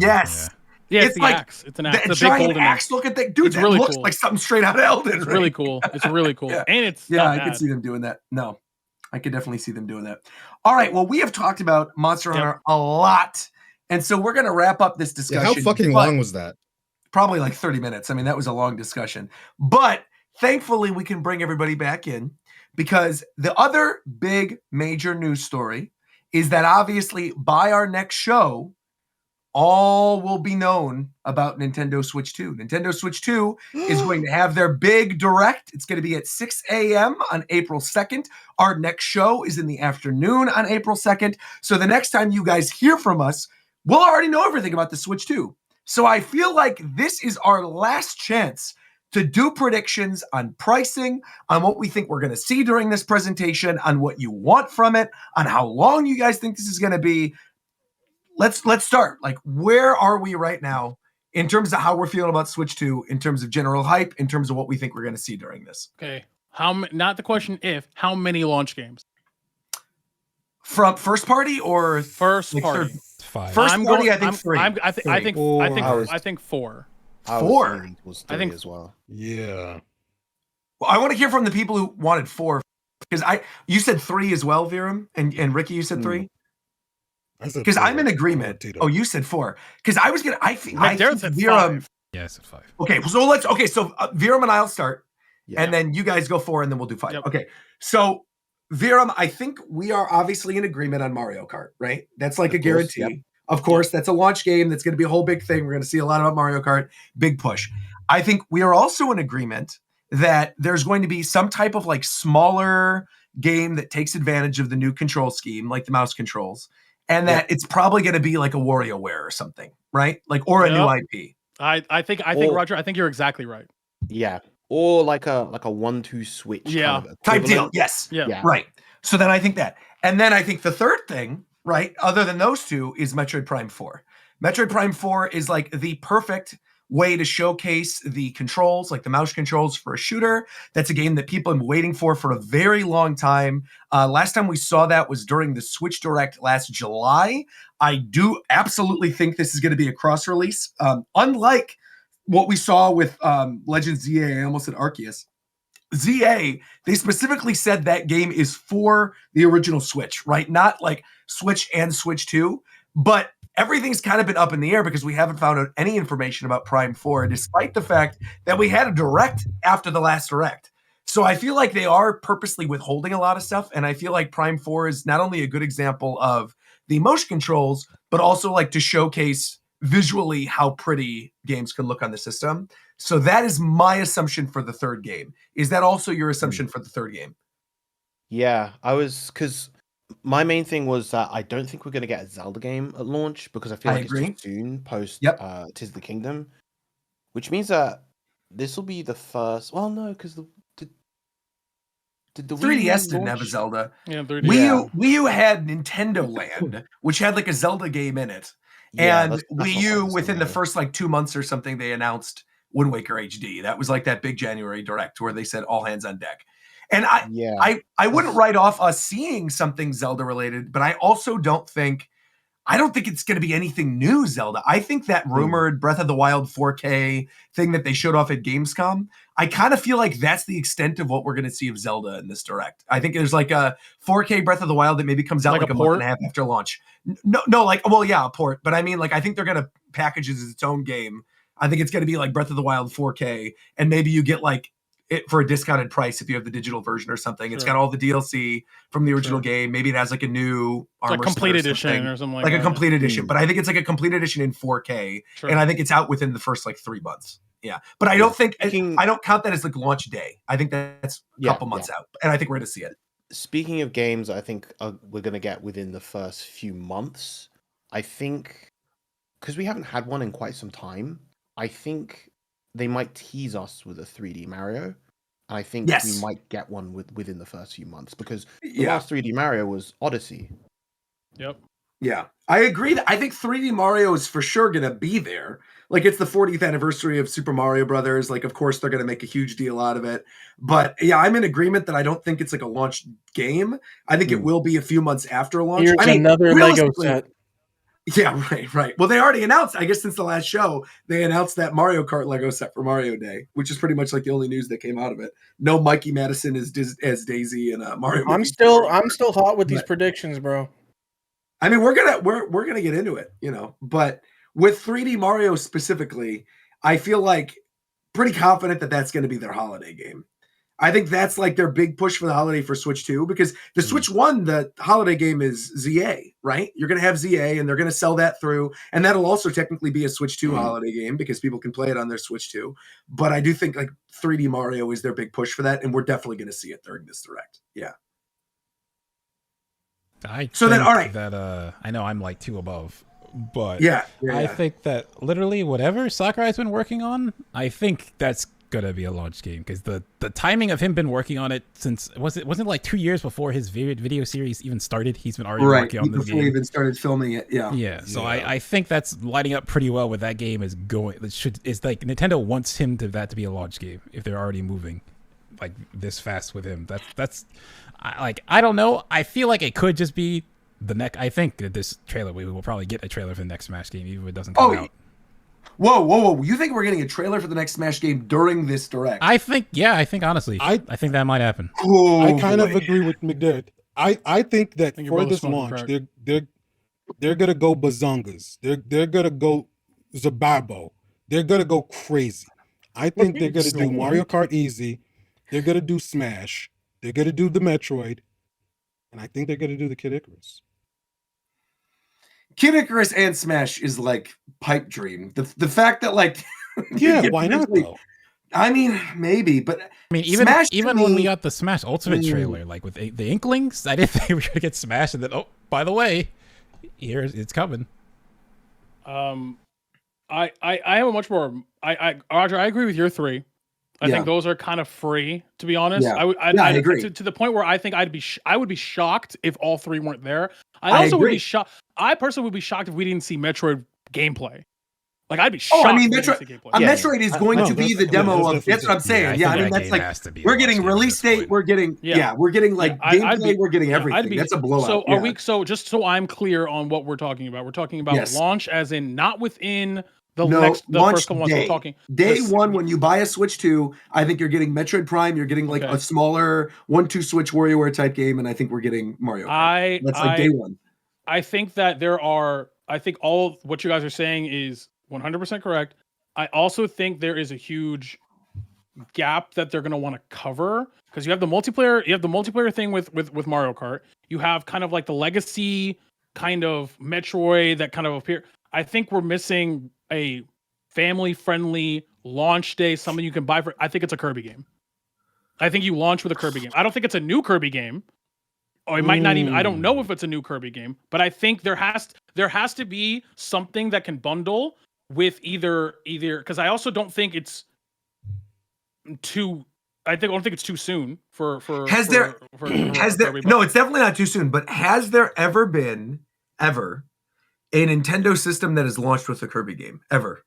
Yes. Yeah, it's the like axe. It's an axe. The it's a big golden axe. Look at that, dude. That really looks cool. like something straight out of Elden Ring. It's really cool. It's really cool. Yeah. And it's I could see them doing that. No, I could definitely see them doing that. All right. Well, we have talked about Monster Hunter a lot. And so we're going to wrap up this discussion. How fucking long was that? Probably like 30 minutes. I mean, that was a long discussion. But thankfully, we can bring everybody back in because the other big major news story is that obviously by our next show, all will be known about Nintendo Switch 2. Nintendo Switch 2 is going to have their big direct. It's going to be at 6 a.m. on April 2nd. Our next show is in the afternoon on April 2nd. So the next time you guys hear from us, we'll already know everything about the Switch 2. So I feel like this is our last chance to do predictions on pricing, on what we think we're going to see during this presentation, on what you want from it, on how long you guys think this is going to be. Let's start. Like, where are we right now in terms of how we're feeling about Switch 2, in terms of general hype, in terms of what we think we're going to see during this? Okay. Not the question if, how many launch games? From first party or first party? 5. First party, I think 3. I think 4. 4 was 3 as well. Yeah. Well, I want to hear from the people who wanted 4 because you said 3 as well, Viram, and Ricky, you said 3. Because I'm in agreement. Oh, you said 4. Because I was gonna. I think Viram. Yeah, I said 5. Okay, so let's. Okay, so Viram and I'll start, and then you guys go 4, and then we'll do 5. Yep. Okay, so Viram, I think we are obviously in agreement on Mario Kart, right? That's like a guarantee. Yep. Of course, that's a launch game. That's going to be a whole big thing. We're going to see a lot about Mario Kart. Big push. I think we are also in agreement that there's going to be some type of like smaller game that takes advantage of the new control scheme, like the mouse controls, and that it's probably going to be like a WarioWare or something, right? Like or a new IP. I think Roger. I think you're exactly right. Yeah, or like a 1-2 switch. Yeah, kind of type deal. Yes. Yeah. Right. So then I think that, and then I think the third thing, right, other than those two, is Metroid Prime 4. Metroid Prime 4 is like the perfect way to showcase the controls, like the mouse controls for a shooter. That's a game that people have been waiting for a very long time. Last time we saw that was during the Switch Direct last July. I do absolutely think this is going to be a cross release. Unlike what we saw with Legends ZA, I almost said Arceus. ZA, they specifically said that game is for the original Switch, right? Not like Switch and Switch 2, but everything's kind of been up in the air because we haven't found out any information about Prime 4, despite the fact that we had a Direct after the last Direct. So I feel like they are purposely withholding a lot of stuff, and I feel like Prime 4 is not only a good example of the motion controls, but also like to showcase visually how pretty games can look on the system. So that is my assumption for the third game. Is that also your assumption for the third game? Yeah, because my main thing was that I don't think we're going to get a Zelda game at launch because I feel like it's too soon post Tears of the Kingdom, which means that this will be the first. Well, no, because did the 3DS didn't have a Zelda. Yeah, 3DS. Wii U had Nintendo Land, which had like a Zelda game in it. Yeah, And that's Wii not U, quite the within same, the though. first like 2 months or something, they announced Wind Waker HD. That was like that big January Direct where they said all hands on deck. And I wouldn't write off us seeing something Zelda related, but I also don't think it's going to be anything new Zelda. I think that rumored Breath of the Wild 4K thing that they showed off at Gamescom, I kind of feel like that's the extent of what we're going to see of Zelda in this Direct. I think there's like a 4K Breath of the Wild that maybe comes out like a month and a half after launch. No, like, well, yeah, a port. But I mean, like, I think they're going to package it as its own game. I think it's going to be like Breath of the Wild 4K, and maybe you get like it for a discounted price if you have the digital version or something. It's got all the DLC from the original game. Maybe it has like a new armor, like complete edition or something like that. a complete edition. But I think it's like a complete edition in 4K, and I think it's out within the first like 3 months. Yeah, but I don't think I don't count that as like launch day. I think that's a couple months out, and I think we're going to see it. Speaking of games, I think we're going to get within the first few months. I think because we haven't had one in quite some time, I think they might tease us with a 3D Mario. And I think we might get one within the first few months because the last 3D Mario was Odyssey. Yep. Yeah, I agree. I think 3D Mario is for sure going to be there. Like, it's the 40th anniversary of Super Mario Brothers. Like, of course, they're going to make a huge deal out of it. But yeah, I'm in agreement that I don't think it's like a launch game. I think it will be a few months after launch. Here's another Lego set. Yeah, right. Well, they already announced, I guess since the last show, they announced that Mario Kart Lego set for Mario Day, which is pretty much like the only news that came out of it. No Mikey Madison as Daisy and Mario. I'm still hot with these predictions, bro. I mean, we're gonna get into it, you know. But with 3D Mario specifically, I feel like pretty confident that that's going to be their holiday game. I think that's like their big push for the holiday for Switch 2, because the Switch 1, the holiday game is ZA, right? You're going to have ZA and they're going to sell that through. And that'll also technically be a Switch 2 holiday game because people can play it on their Switch 2. But I do think like 3D Mario is their big push for that. And we're definitely going to see it during this Direct. Yeah. I know I'm like 2 above, but I think that literally whatever Sakurai's been working on, I think that's gonna be a launch game because the timing of him been working on it since wasn't like 2 years before his video series even started. He's been already working on this game. Before he even started filming it. So I think that's lining up pretty well with that game is going. It's like Nintendo wants him to be a launch game if they're already moving like this fast with him. I don't know. I feel like it could just be the next. I think that this trailer, we will probably get a trailer for the next Smash game, even if it doesn't come out. Whoa. You think we're getting a trailer for the next Smash game during this Direct? I think honestly, I think that might happen. I kind of agree with McDareth. I think that for this launch, they're gonna go bazongas. They're gonna go Zababo. They're gonna go crazy. I think they're gonna do Mario Kart Easy. They're gonna do Smash. They're going to do the Metroid, and I think they're going to do the Kid Icarus. Kid Icarus and Smash is like pipe dream. The fact that like why not though? I mean, maybe, but I mean, even when we got the Smash Ultimate trailer, like with the Inklings, I didn't think we were going to get Smash, and then by the way, it's coming. I am a much more. Roger, I agree with your 3. I think those are kind of free, to be honest. Yeah. I agree. To the point where I think I would be shocked if all 3 weren't there. I also would be shocked. I personally would be shocked if we didn't see Metroid gameplay. Like I'd be Oh, shocked. I mean, if we didn't Metroid, see gameplay. Metroid is going to be the demo of. That's what I'm saying. Yeah, I mean, that's like we're getting release date. We're getting we're getting like gameplay. We're getting everything. That's a blowout. So are we? So just so I'm clear on what we're talking about, we're talking about launch, as in not within the first couple months. We're talking day one when you buy a Switch 2. I think you're getting Metroid Prime. You're getting like a smaller 1-2 Switch WarioWare type game, and I think we're getting Mario Kart. That's like day one. I think that there are. I think all of what you guys are saying is 100% correct. I also think there is a huge gap that they're going to want to cover, because you have the multiplayer thing with Mario Kart. You have kind of like the legacy kind of Metroid that kind of appear. I think we're missing a family friendly launch day, something you can buy for. I think it's a Kirby game. I think you launch with a Kirby game. I don't think it's a new Kirby game. Or it might not even. I don't know if it's a new Kirby game, but I think there has to be something that can bundle with either because I also don't think it's too. I don't think it's too soon for. Has there? No, it's definitely not too soon. But has there ever been a Nintendo system that has launched with a Kirby game ever?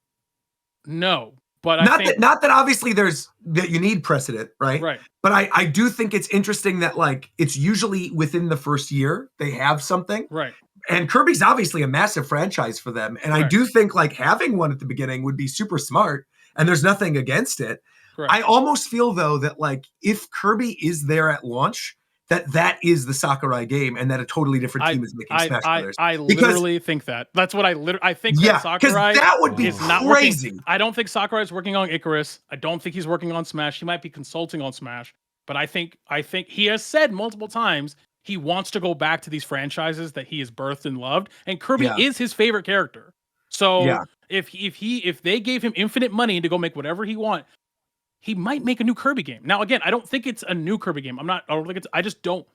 No. But not that obviously that you need precedent, right? Right. But I do think it's interesting that like it's usually within the first year they have something. Right. And Kirby's obviously a massive franchise for them. And I do think like having one at the beginning would be super smart, and there's nothing against it. Correct. I almost feel though that like if Kirby is there at launch, that is the Sakurai game, and that a totally different team is making Smash Brothers. I literally think that. That's what I think that Sakurai that would be is not crazy. Working. I don't think Sakurai is working on Icarus. I don't think he's working on Smash. He might be consulting on Smash, but I think he has said multiple times he wants to go back to these franchises that he has birthed and loved, and Kirby is his favorite character. So if they gave him infinite money to go make whatever he wants, he might make a new Kirby game. Now, again, I don't think it's a new Kirby game. I just don't.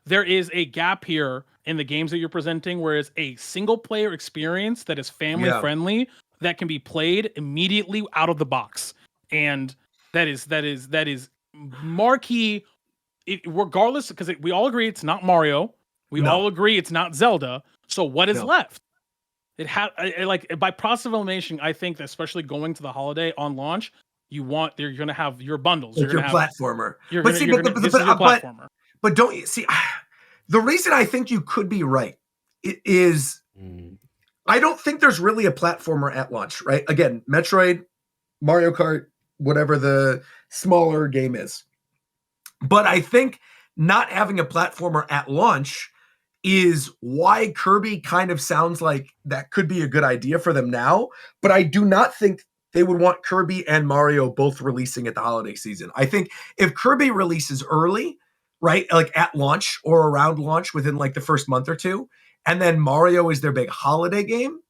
There is a gap here in the games that you're presenting, where it's a single player experience that is family friendly, that can be played immediately out of the box. And that is marquee, regardless, because we all agree it's not Mario. We all agree it's not Zelda. So what is left? It like by process of elimination, I think that especially going to the holiday on launch, you're going to have your bundles. Like your platformer. This is your platformer. But don't you see, the reason I think you could be right is I don't think there's really a platformer at launch, right? Again, Metroid, Mario Kart, whatever the smaller game is. But I think not having a platformer at launch is why Kirby kind of sounds like that could be a good idea for them now. But I do not think they would want Kirby and Mario both releasing at the holiday season. I think if Kirby releases early, right, like at launch or around launch within like the first month or two, and then Mario is their big holiday game,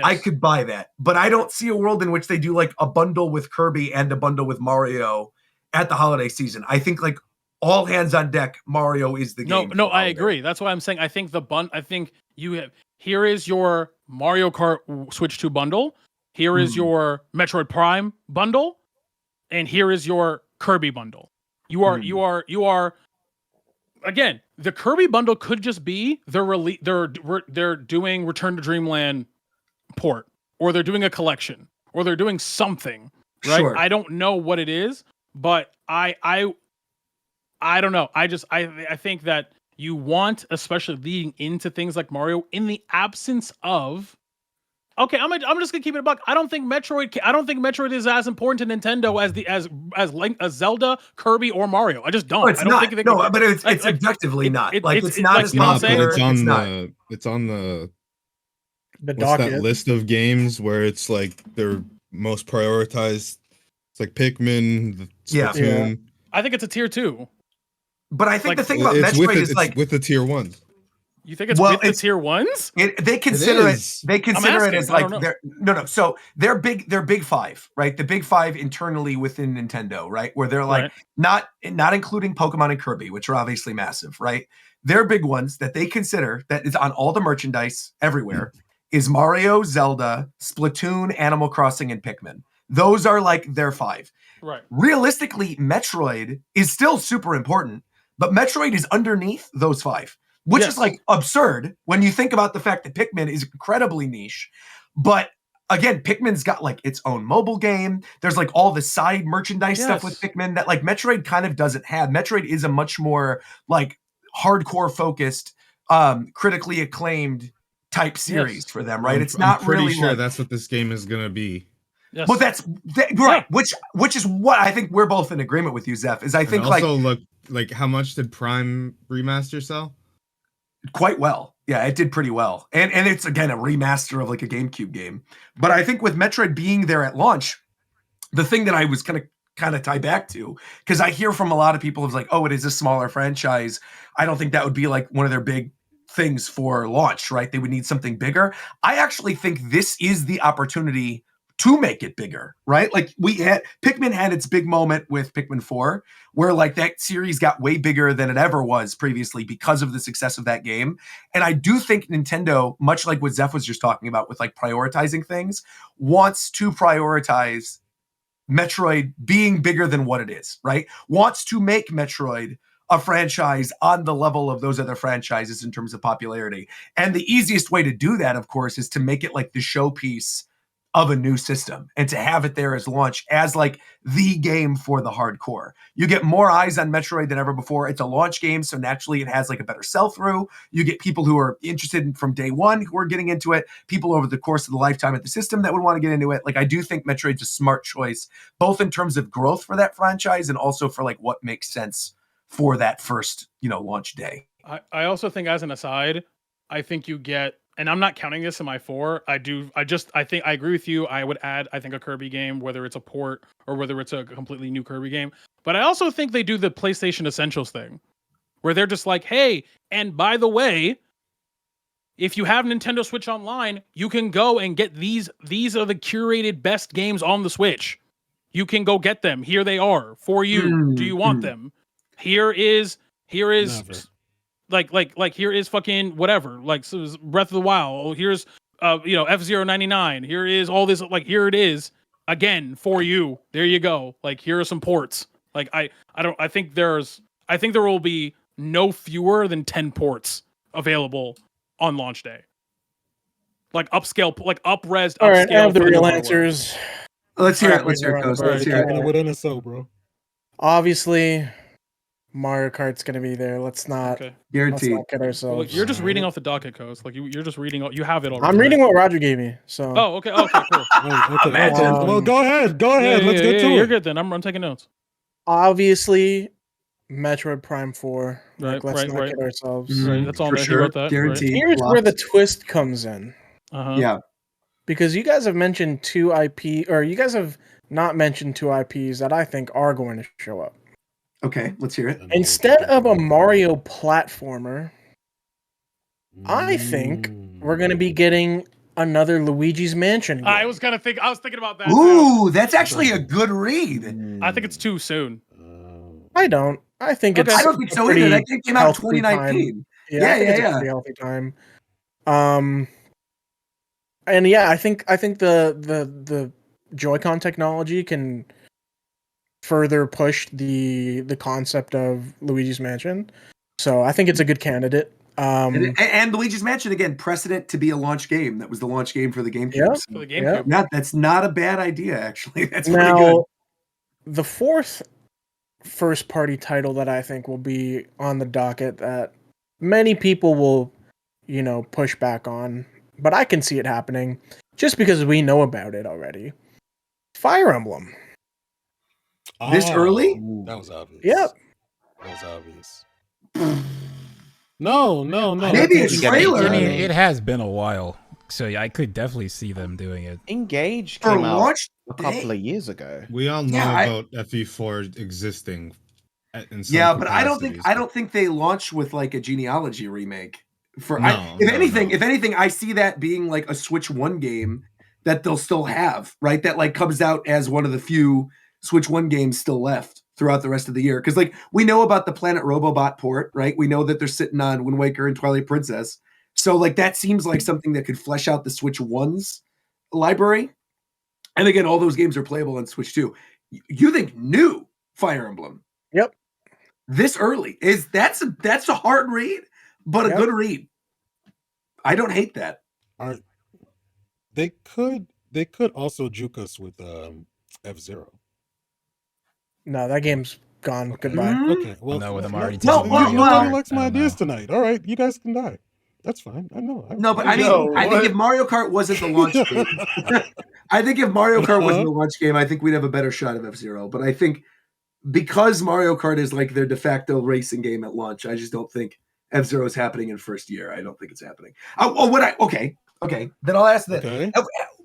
I could buy that. But I don't see a world in which they do like a bundle with Kirby and a bundle with Mario at the holiday season. I think like all hands on deck, Mario is the game. No, I agree. That's why I'm saying I think here is your Mario Kart Switch 2 bundle. Here is your Metroid Prime bundle, and here is your Kirby bundle. You are again, the Kirby bundle could just be they're doing Return to Dreamland port, or they're doing a collection, or they're doing something, right? Sure. I don't know what it is, but I don't know. I think that you want, especially leading into things like Mario, in the absence of. Okay, I'm just gonna keep it a buck. I don't think Metroid is as important to Nintendo as Zelda, Kirby, or Mario. I just don't. No, it's not. But it's objectively not. It's not as popular. It's on the docket. That list of games where it's like their most prioritized. It's like Pikmin, Splatoon. Yeah. I think it's a tier 2. But I think the thing about Metroid is like with the tier 1s. You think it's with the tier 1s? They consider it. They consider it as like no. So they're big 5, right? The big 5 internally within Nintendo, right? Where they're like not including Pokemon and Kirby, which are obviously massive, right? They're big ones that they consider that is on all the merchandise everywhere is Mario, Zelda, Splatoon, Animal Crossing, and Pikmin. Those are like their 5. Right. Realistically, Metroid is still super important, but Metroid is underneath those 5. Which is like absurd when you think about the fact that Pikmin is incredibly niche. But again, Pikmin's got like its own mobile game. There's like all the side merchandise stuff with Yes. Pikmin that like Metroid kind of doesn't have. Metroid is a much more like hardcore focused, critically acclaimed type series for them, right? It's not I'm pretty really sure like, that's what this game is gonna be. Yes. well, right. Which is what I think we're both in agreement with you, Zeph. Is I think and also look like how much did Prime Remaster sell? Quite well. Yeah, it did pretty well. And it's again a remaster of like a GameCube game. But I think with Metroid being there at launch, the thing that I was kind of tie back to, because I hear from a lot of people who's like, oh, it is a smaller franchise. I don't think that would be like one of their big things for launch, right? They would need something bigger. I actually think this is the opportunity to make it bigger, right? Like Pikmin had its big moment with Pikmin 4, where like that series got way bigger than it ever was previously because of the success of that game. And I do think Nintendo, much like what Zeph was just talking about with like prioritizing things, wants to prioritize Metroid being bigger than what it is, right? Wants to make Metroid a franchise on the level of those other franchises in terms of popularity. And the easiest way to do that, of course, is to make it like the showpiece of a new system and to have it there as launch as like the game for the hardcore. You get more eyes on Metroid than ever before. It's a launch game, so naturally it has like a better sell-through. You get people who are interested from day one who are getting into it, people over the course of the lifetime of the system that would want to get into it. Like I do think Metroid's a smart choice, both in terms of growth for that franchise and also for like what makes sense for that first, launch day. I also think, as an aside, I think you get, and I'm not counting this in my 4. I think I agree with you. I would add, I think, a Kirby game, whether it's a port or whether it's a completely new Kirby game. But I also think they do the PlayStation Essentials thing, where they're just like, hey, and by the way, if you have Nintendo Switch Online, you can go and get these. These are the curated best games on the Switch. You can go get them. Here they are for you. Do you want them? Here is Never. like here is fucking whatever, like so Breath of the Wild. Here's F-Zero 99. Here is all this, like here it is again for you. There you go. Like here are some ports. Like I think there will be no fewer than 10 ports available on launch day. Like upscale, like up-res. All right, I have the real hardware. answers. Let's hear it. Let's hear it, Coast. Bro, Let's you hear can't it. win with NSO, bro. Obviously, Mario Kart's gonna be there. Let's not Guaranteed. kid ourselves. Look, you're just reading off the docket, Coast. Like you're just reading. You have it already. I'm reading what Roger gave me. So. Oh, okay, cool. Okay. Well, go ahead. Let's get to it. You're good then. I'm taking notes. Obviously, Metroid Prime 4. Right, Let's not right. kid ourselves. Right, that's all For there. sure. He wrote that. Guaranteed. Here's where the twist comes in. Yeah. Because you guys have mentioned 2 IP, or you guys have not mentioned 2 IPs that I think are going to show up. Okay, let's hear it. Instead of a Mario platformer, I think we're going to be getting another Luigi's Mansion game. I was thinking about that. Ooh, that's actually a good read. I think it's too soon. I don't. I think it's. I don't think so either. That game came out in 2019. Yeah, I think it's a pretty healthy time. And yeah, I think the Joy-Con technology can further push the concept of Luigi's Mansion. So I think it's a good candidate. And Luigi's Mansion, again, precedent to be a launch game. That was the launch game for the GameCube. Yep. So For the GameCube. that's not a bad idea, actually. That's Now, pretty good. the fourth first-party title that I think will be on the docket that many people will, push back on, but I can see it happening just because we know about it already. Fire Emblem. This early? That was obvious. Yep. That was obvious. No. Maybe a trailer. I mean, it has been a while, so yeah, I could definitely see them doing it. Engage For came out launch a couple of years ago. We all know about FE4 existing. In some but capacities, I don't think they launch with like a genealogy remake. No. If anything, I see that being like a Switch 1 game that they'll still have, right? That like comes out as one of the few Switch 1 games still left throughout the rest of the year. Because like we know about the Planet Robobot port, right? We know that they're sitting on Wind Waker and Twilight Princess. So like that seems like something that could flesh out the Switch 1's library. And again, all those games are playable on Switch 2. You think new Fire Emblem? Yep. This early that's a hard read, but a good read. I don't hate that. They could They could also juke us with F-Zero. No, that game's gone. Goodbye. Okay, well, no, with them already well, taking Mario nobody Kart, likes I my don't ideas know. tonight. All right, you guys can die. That's fine. I know. No, but I mean, I think if Mario Kart wasn't the launch game, I think if Mario Kart wasn't the launch game, I think we'd have a better shot of F-Zero. But I think because Mario Kart is like their de facto racing game at launch, I just don't think F-Zero is happening in first year. I don't think it's happening. Okay. Then I'll ask that. Okay.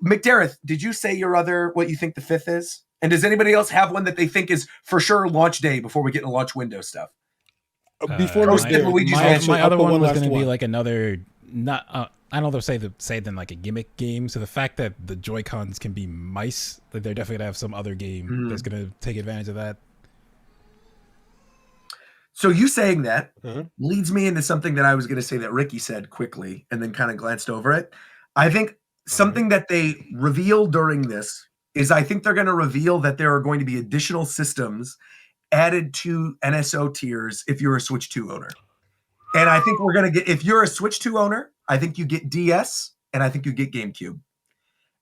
McDareth, did you say your other what you think the fifth is? And does anybody else have one that they think is for sure launch day before we get into launch window stuff? Before my other one was going to be like another not. I don't know if they'll say then like a gimmick game. So the fact that the Joy-Cons can be mice, like they're definitely gonna have some other game that's gonna take advantage of that. So you saying that leads me into something that I was going to say that Ricky said quickly and then kind of glanced over it. I think something that they revealed during this is I think they're going to reveal that there are going to be additional systems added to NSO tiers if you're a Switch 2 owner. And I think we're going to get, if you're a Switch 2 owner, I think you get DS and I think you get GameCube.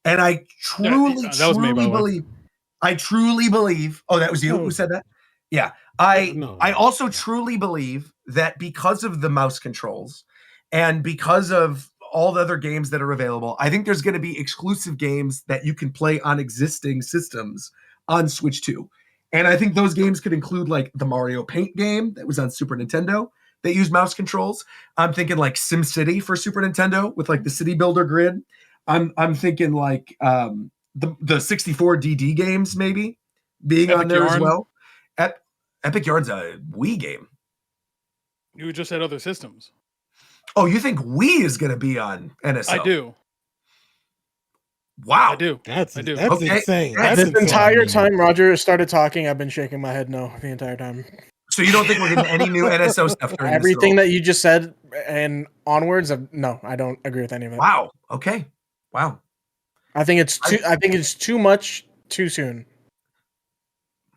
And I truly believe, oh, that was you who said that? Yeah. I also truly believe that because of the mouse controls and because of all the other games that are available, I think there's going to be exclusive games that you can play on existing systems on Switch 2. And I think those games could include like the Mario Paint game that was on Super Nintendo that used mouse controls. I'm thinking like SimCity for Super Nintendo with like the city builder grid. I'm thinking like the 64 DD games maybe being on there as well. Epic Yarn's a Wii game. You just said other systems. Oh, you think Wii is going to be on NSO? I do. Wow. I do. That's insane. This entire time Roger started talking, I've been shaking my head no the entire time. So you don't think we're getting any new NSO stuff during Everything that you just said and onwards, no, I don't agree with any of it. Wow. Okay. Wow. I think it's too much too soon.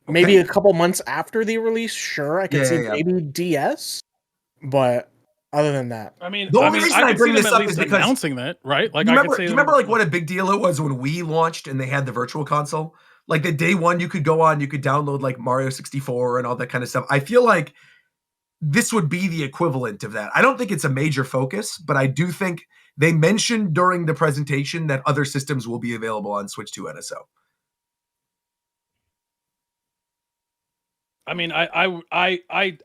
Maybe a couple months after the release, sure, I can see maybe DS, but other than that, I mean, the only reason I bring this up is because announcing that, right? Like, you remember like what a big deal it was when Wii launched and they had the Virtual Console. Like the day one, you could go on, you could download like Mario 64 and all that kind of stuff. I feel like this would be the equivalent of that. I don't think it's a major focus, but I do think they mentioned during the presentation that other systems will be available on Switch 2 NSO. I mean, I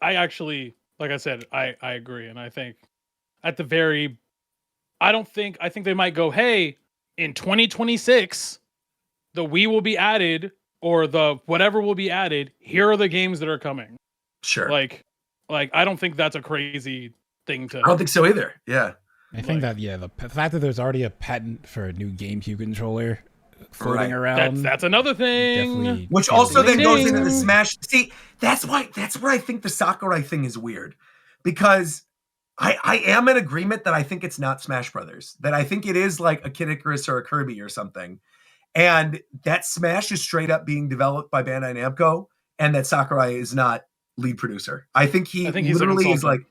actually, like I said, I agree, and I think at the very, I think they might go, hey, in 2026, the Wii will be added, or the whatever will be added. Here are the games that are coming. Sure. Like I don't think that's a crazy thing to. I don't think so either. Yeah. I think that the fact that there's already a patent for a new GameCube controller floating around. That's another thing. Which also then goes into the Smash. See, that's where I think the Sakurai thing is weird, because I am in agreement that I think it's not Smash Brothers, that I think it is like a Kid Icarus or a Kirby or something, and that Smash is straight up being developed by Bandai Namco, and that Sakurai is not lead producer. I think he's literally is like,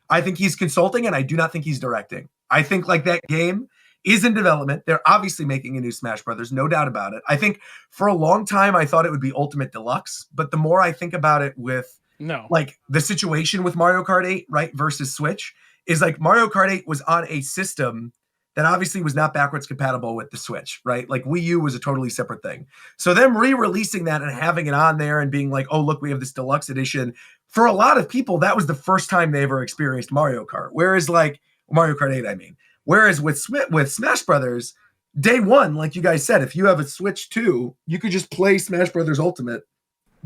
I think he's consulting, and I do not think he's directing. I think like that game is in development. They're obviously making a new Smash Brothers, no doubt about it. I think for a long time I thought it would be Ultimate Deluxe, but the more I think about it with like the situation with Mario Kart 8, right, versus Switch, is like Mario Kart 8 was on a system that obviously was not backwards compatible with the Switch, right? Like Wii U was a totally separate thing. So them re-releasing that and having it on there and being like, oh, look, we have this deluxe edition. For a lot of people, that was the first time they ever experienced Mario Kart. Whereas like Mario Kart 8, I mean. Whereas with Smash Brothers, day one, like you guys said, if you have a Switch 2, you could just play Smash Brothers Ultimate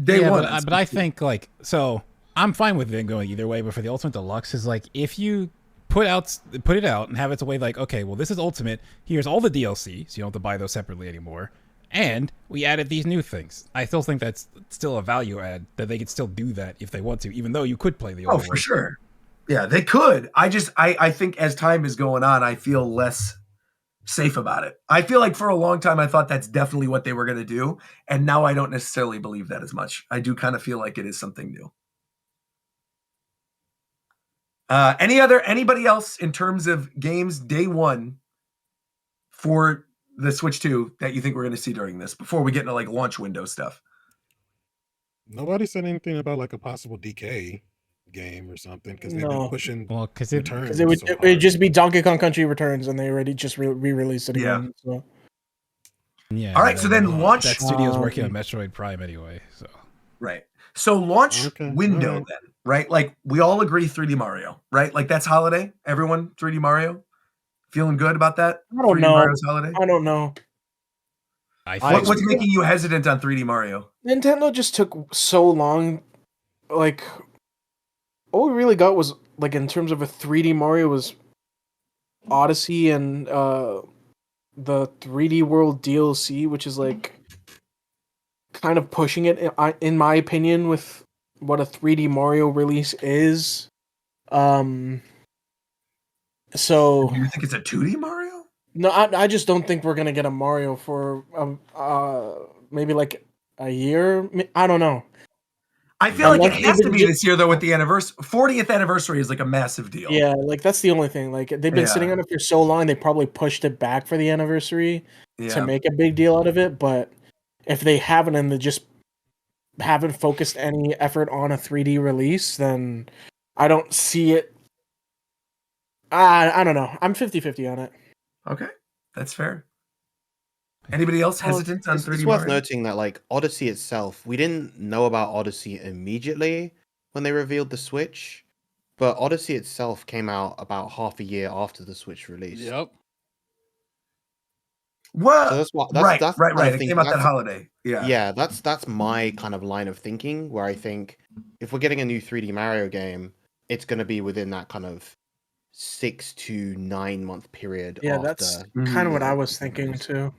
day one. But I think like, so I'm fine with it going either way, but for the Ultimate Deluxe is like, if you put it out and have it a way like, okay, well, this is Ultimate, here's all the DLC, so you don't have to buy those separately anymore, and we added these new things. I still think that's still a value add, that they could still do that if they want to, even though you could play the old one. For sure. Yeah, they could. I think as time is going on, I feel less safe about it. I feel like for a long time, I thought that's definitely what they were going to do. And now I don't necessarily believe that as much. I do kind of feel like it is something new. Anybody else in terms of games day one for the Switch 2 that you think we're going to see during this before we get into like launch window stuff? Nobody said anything about like a possible DK game or something because they've been pushing. Well, because it would just be Donkey Kong Country Returns, and they already just re-released it again. So. Yeah. All right, so then launch. That studio's working on Metroid Prime anyway, so. Right. So launch window then, right? Like we all agree 3D Mario, right? Like that's holiday. Everyone 3D Mario. Feeling good about that? I don't 3D know. Mario's holiday? I don't know. What's making you hesitant on 3D Mario? Nintendo just took so long. Like, all we really got was, like, in terms of a 3D Mario was Odyssey and the 3D World DLC, which is, like, kind of pushing it, in my opinion, with what a 3D Mario release is. So... You think it's a 2D Mario? No, I just don't think we're gonna get a Mario for maybe like a year. I don't know. I feel like it has to be this year though. With the 40th anniversary is like a massive deal. Yeah, like that's the only thing. Like they've been sitting on it for so long, they probably pushed it back for the anniversary to make a big deal out of it. But if they haven't and they just haven't focused any effort on a 3D release, then I don't see it. I don't know. I'm 50-50 on it. Okay, that's fair. Anybody else hesitant on 3D It's Mario? worth noting that like Odyssey itself, we didn't know about Odyssey immediately when they revealed the Switch, but Odyssey itself came out about half a year after the Switch release. Yep. What? So Right. It came out that holiday. Yeah. Yeah, that's my kind of line of thinking where I think if we're getting a new 3D Mario game, it's going to be within that kind of 6 to 9 month period. Yeah, that's kind of what I was thinking too.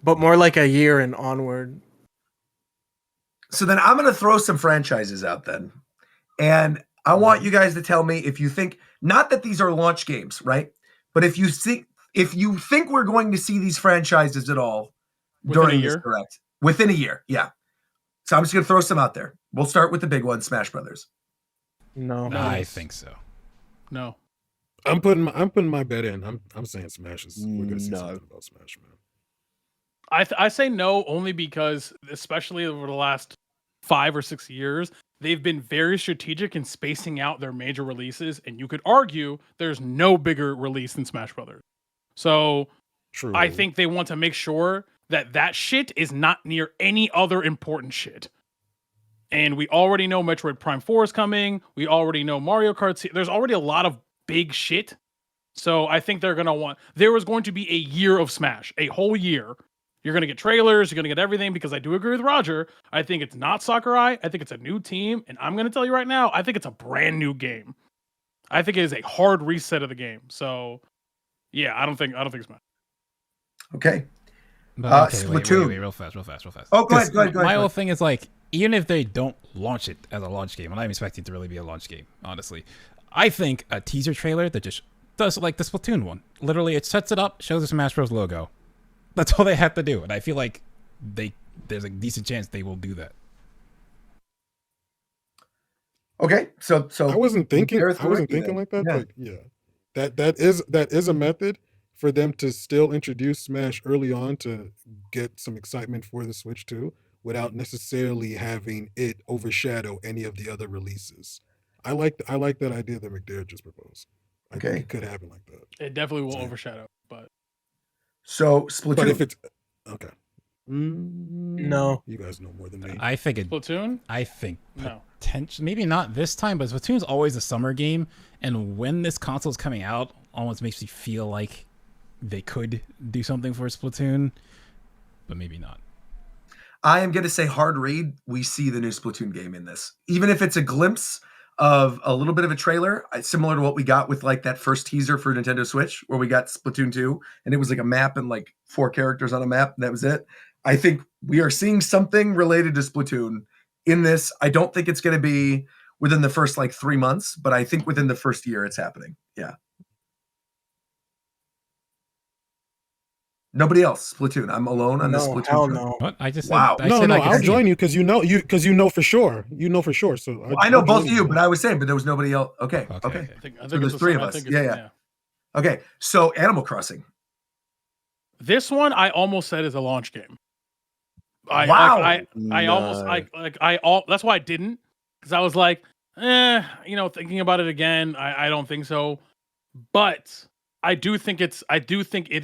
But more like a year and onward. So then I'm going to throw some franchises out then. And I want you guys to tell me if you think, not that these are launch games, right? But if you think we're going to see these franchises at all during this direct. Within a year, yeah. So I'm just going to throw some out there. We'll start with the big one, Smash Brothers. No. I think so. No. I'm putting my bet in. I'm saying Smash is. We're gonna see something about Smash, man. I say no only because, especially over the last 5 or 6 years, they've been very strategic in spacing out their major releases, and you could argue there's no bigger release than Smash Brothers. So True. I think they want to make sure that shit is not near any other important shit. And we already know Metroid Prime 4 is coming. We already know Mario Kart. There's already a lot of big shit. So I think there was going to be a year of Smash, a whole year. You're going to get trailers, you're going to get everything, because I do agree with Roger. I think it's not Sakurai. I think it's a new team. And I'm going to tell you right now, I think it's a brand new game. I think it is a hard reset of the game. So yeah, I don't think Smash. Okay. Splatoon. Wait, real fast. Oh, go ahead. My whole thing is like, even if they don't launch it as a launch game, I'm not expecting it to really be a launch game, honestly. I think a teaser trailer that just does like the Splatoon one. Literally, it sets it up, shows the Smash Bros. Logo. That's all they have to do, and I feel like there's a decent chance they will do that. Okay, so I wasn't thinking like that, but yeah, that is a method for them to still introduce Smash early on to get some excitement for the Switch 2 without necessarily having it overshadow any of the other releases. I like that idea that McDareth just proposed. I think it could happen like that. It definitely will overshadow, but so Splatoon. But if it's okay, no, you guys know more than me. I think Splatoon. I think no. Maybe not this time, but Splatoon's always a summer game, and when this console is coming out, almost makes me feel like they could do something for Splatoon, but maybe not. I am going to say hard read. We see the new Splatoon game in this, even if it's a glimpse of a little bit of a trailer, similar to what we got with like that first teaser for Nintendo Switch, where we got Splatoon 2, and it was like a map and like 4 characters on a map. And that was it. I think we are seeing something related to Splatoon in this. I don't think it's going to be within the first like 3 months, but I think within the first year it's happening. Yeah. Nobody else. Splatoon. I'm alone on this Splatoon. Hell no. What? I just wow. Said, No, I'll join you because you know for sure. You know for sure. So I know both of you, but I was saying, but there was nobody else. Okay. I think so there's 3 of us. Yeah. Okay. So Animal Crossing. This one I almost said is a launch game. Wow. That's why I didn't, because I was like, thinking about it again, I don't think so. But I do think it's the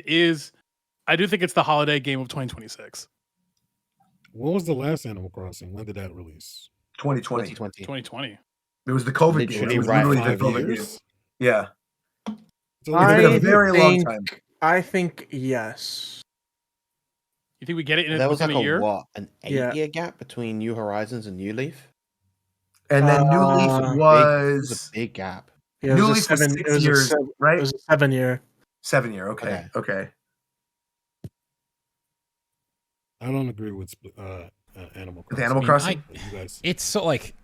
holiday game of 2026. What was the last Animal Crossing? When did that release? 2020. 2020. It was the COVID game. It was literally the COVID game. Yeah. It's been a very long time. I think yes. You think we get it in There was like a year? An 8-year gap between New Horizons and New Leaf? And then New Leaf was a big gap. Yeah, New Leaf was 6 years, right? It was a 7-year. 7-year. Okay. I don't agree with Animal Crossing. With Animal Crossing? It's so like,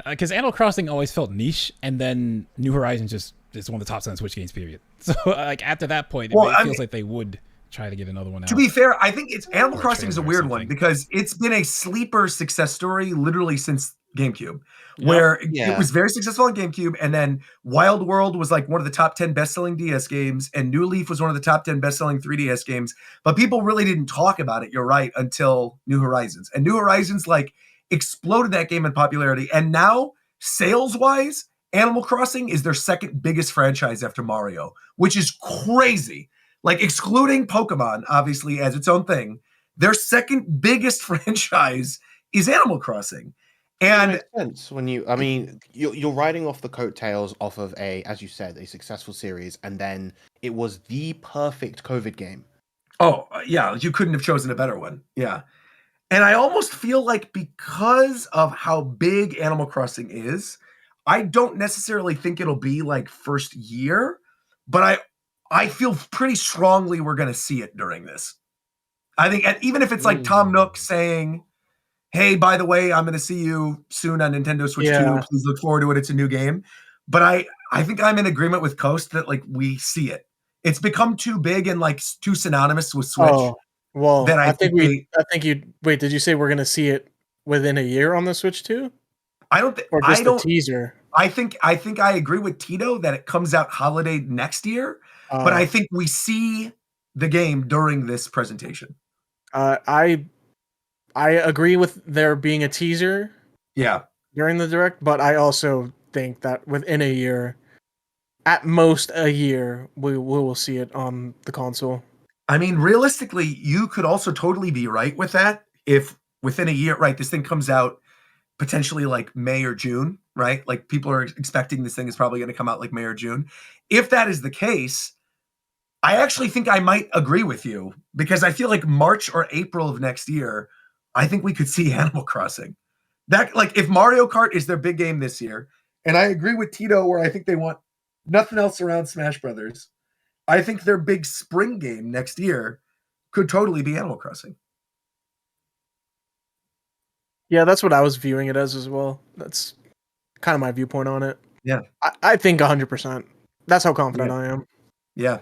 because Animal Crossing always felt niche, and then New Horizons just is one of the top 10 Switch games, period. So like after that point, it feels like they would try to get another one out. To be fair, I think Animal Crossing is a weird one because it's been a sleeper success story literally since GameCube, where it was very successful on GameCube, and then Wild World was like one of the top 10 best-selling DS games, and New Leaf was one of the top 10 best-selling 3DS games, but people really didn't talk about it, you're right, until New Horizons. And New Horizons like exploded that game in popularity, and now, sales-wise, Animal Crossing is their second biggest franchise after Mario, which is crazy. Like, excluding Pokemon, obviously, as its own thing, their second biggest franchise is Animal Crossing. And it makes sense when you're riding off the coattails off of as you said, a successful series, and then it was the perfect COVID game. Oh, yeah, you couldn't have chosen a better one. Yeah. And I almost feel like because of how big Animal Crossing is, I don't necessarily think it'll be like first year, but I feel pretty strongly we're going to see it during this. I think, and even if it's like Tom Nook saying, hey, by the way, I'm going to see you soon on Nintendo Switch 2. Please look forward to it. It's a new game. But I think I'm in agreement with Coast that like we see it. It's become too big and like too synonymous with Switch. Oh, well, that I think wait, did you say we're going to see it within a year on the Switch 2? I don't think, or just a teaser. I think I agree with Tito that it comes out holiday next year, but I think we see the game during this presentation. I agree with there being a teaser. Yeah. During the direct, but I also think that within a year, at most a year, we will see it on the console. I mean, realistically, you could also totally be right with that if within a year, right, this thing comes out potentially like May or June, right? Like people are expecting this thing is probably going to come out like May or June. If that is the case, I actually think I might agree with you because I feel like March or April of next year, I think we could see Animal Crossing. That, like, if Mario Kart is their big game this year, and I agree with Tito where I think they want nothing else around Smash Brothers, I think their big spring game next year could totally be Animal Crossing. Yeah, that's what I was viewing it as well. That's kind of my viewpoint on it. Yeah. I think 100%. That's how confident I am. Yeah.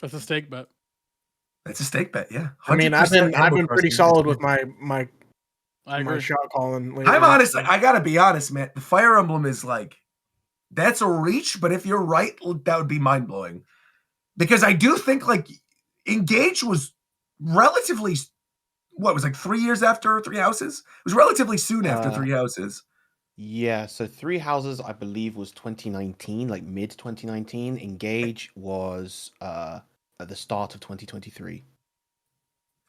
That's a stake bet. That's a stake bet, yeah. I mean, I've been pretty solid with my shot calling lately. I'm honest. I gotta be honest, man. The Fire Emblem is like, that's a reach, but if you're right, that would be mind blowing. Because I do think like Engage was relatively, what was like 3 years after Three Houses? It was relatively soon after Three Houses. Yeah, so Three Houses, I believe, was 2019, like mid 2019. Engage was at the start of 2023.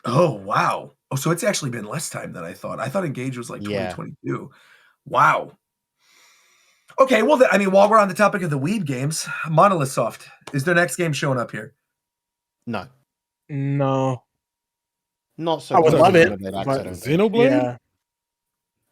Oh, wow. Oh, so it's actually been less time than I thought. I thought Engage was like 2022. Wow. Okay, well, I mean, while we're on the topic of the Weeb games, Monolith Soft, is their next game showing up here? No. Not so. I would love it. Xenoblade? Yeah.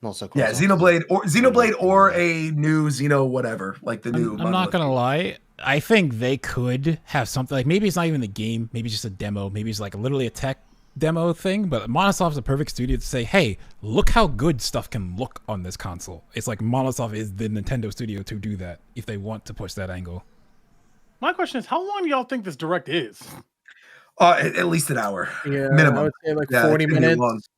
Not so. Yeah, Xenoblade or a new Xeno whatever, like the new. I'm not gonna lie. I think they could have something like maybe it's not even the game, maybe it's just a demo, maybe it's like literally a tech demo thing. But Monosoft is a perfect studio to say, hey, look how good stuff can look on this console. It's like Monosoft is the Nintendo studio to do that if they want to push that angle. My question is, how long do y'all think this direct is? At least an hour. Yeah, minimum. I would say like 40 minutes.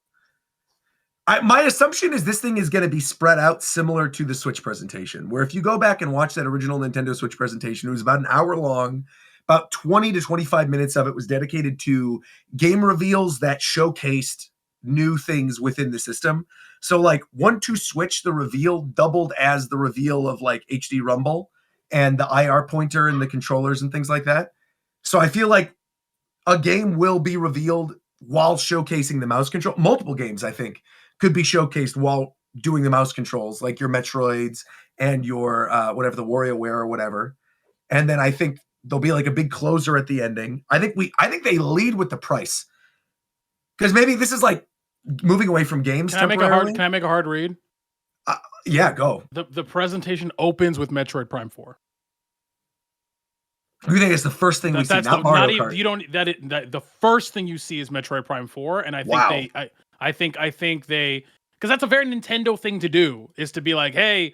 My assumption is this thing is going to be spread out similar to the Switch presentation, where if you go back and watch that original Nintendo Switch presentation, it was about an hour long, about 20 to 25 minutes of it was dedicated to game reveals that showcased new things within the system. So like 1-2 Switch, the reveal doubled as the reveal of like HD Rumble and the IR pointer and the controllers and things like that. So I feel like a game will be revealed while showcasing the mouse control. Multiple games, I think, could be showcased while doing the mouse controls, like your Metroids and your whatever, the WarioWare or whatever. And then I think there'll be like a big closer at the ending. I think they lead with the price. Because maybe this is like moving away from games. Can I make a hard read? Yeah, go. The presentation opens with Metroid Prime 4. You think it's the first thing we see, not Mario Kart? You don't. The first thing you see is Metroid Prime 4, and I think I think they, because that's a very Nintendo thing to do, is to be like, hey,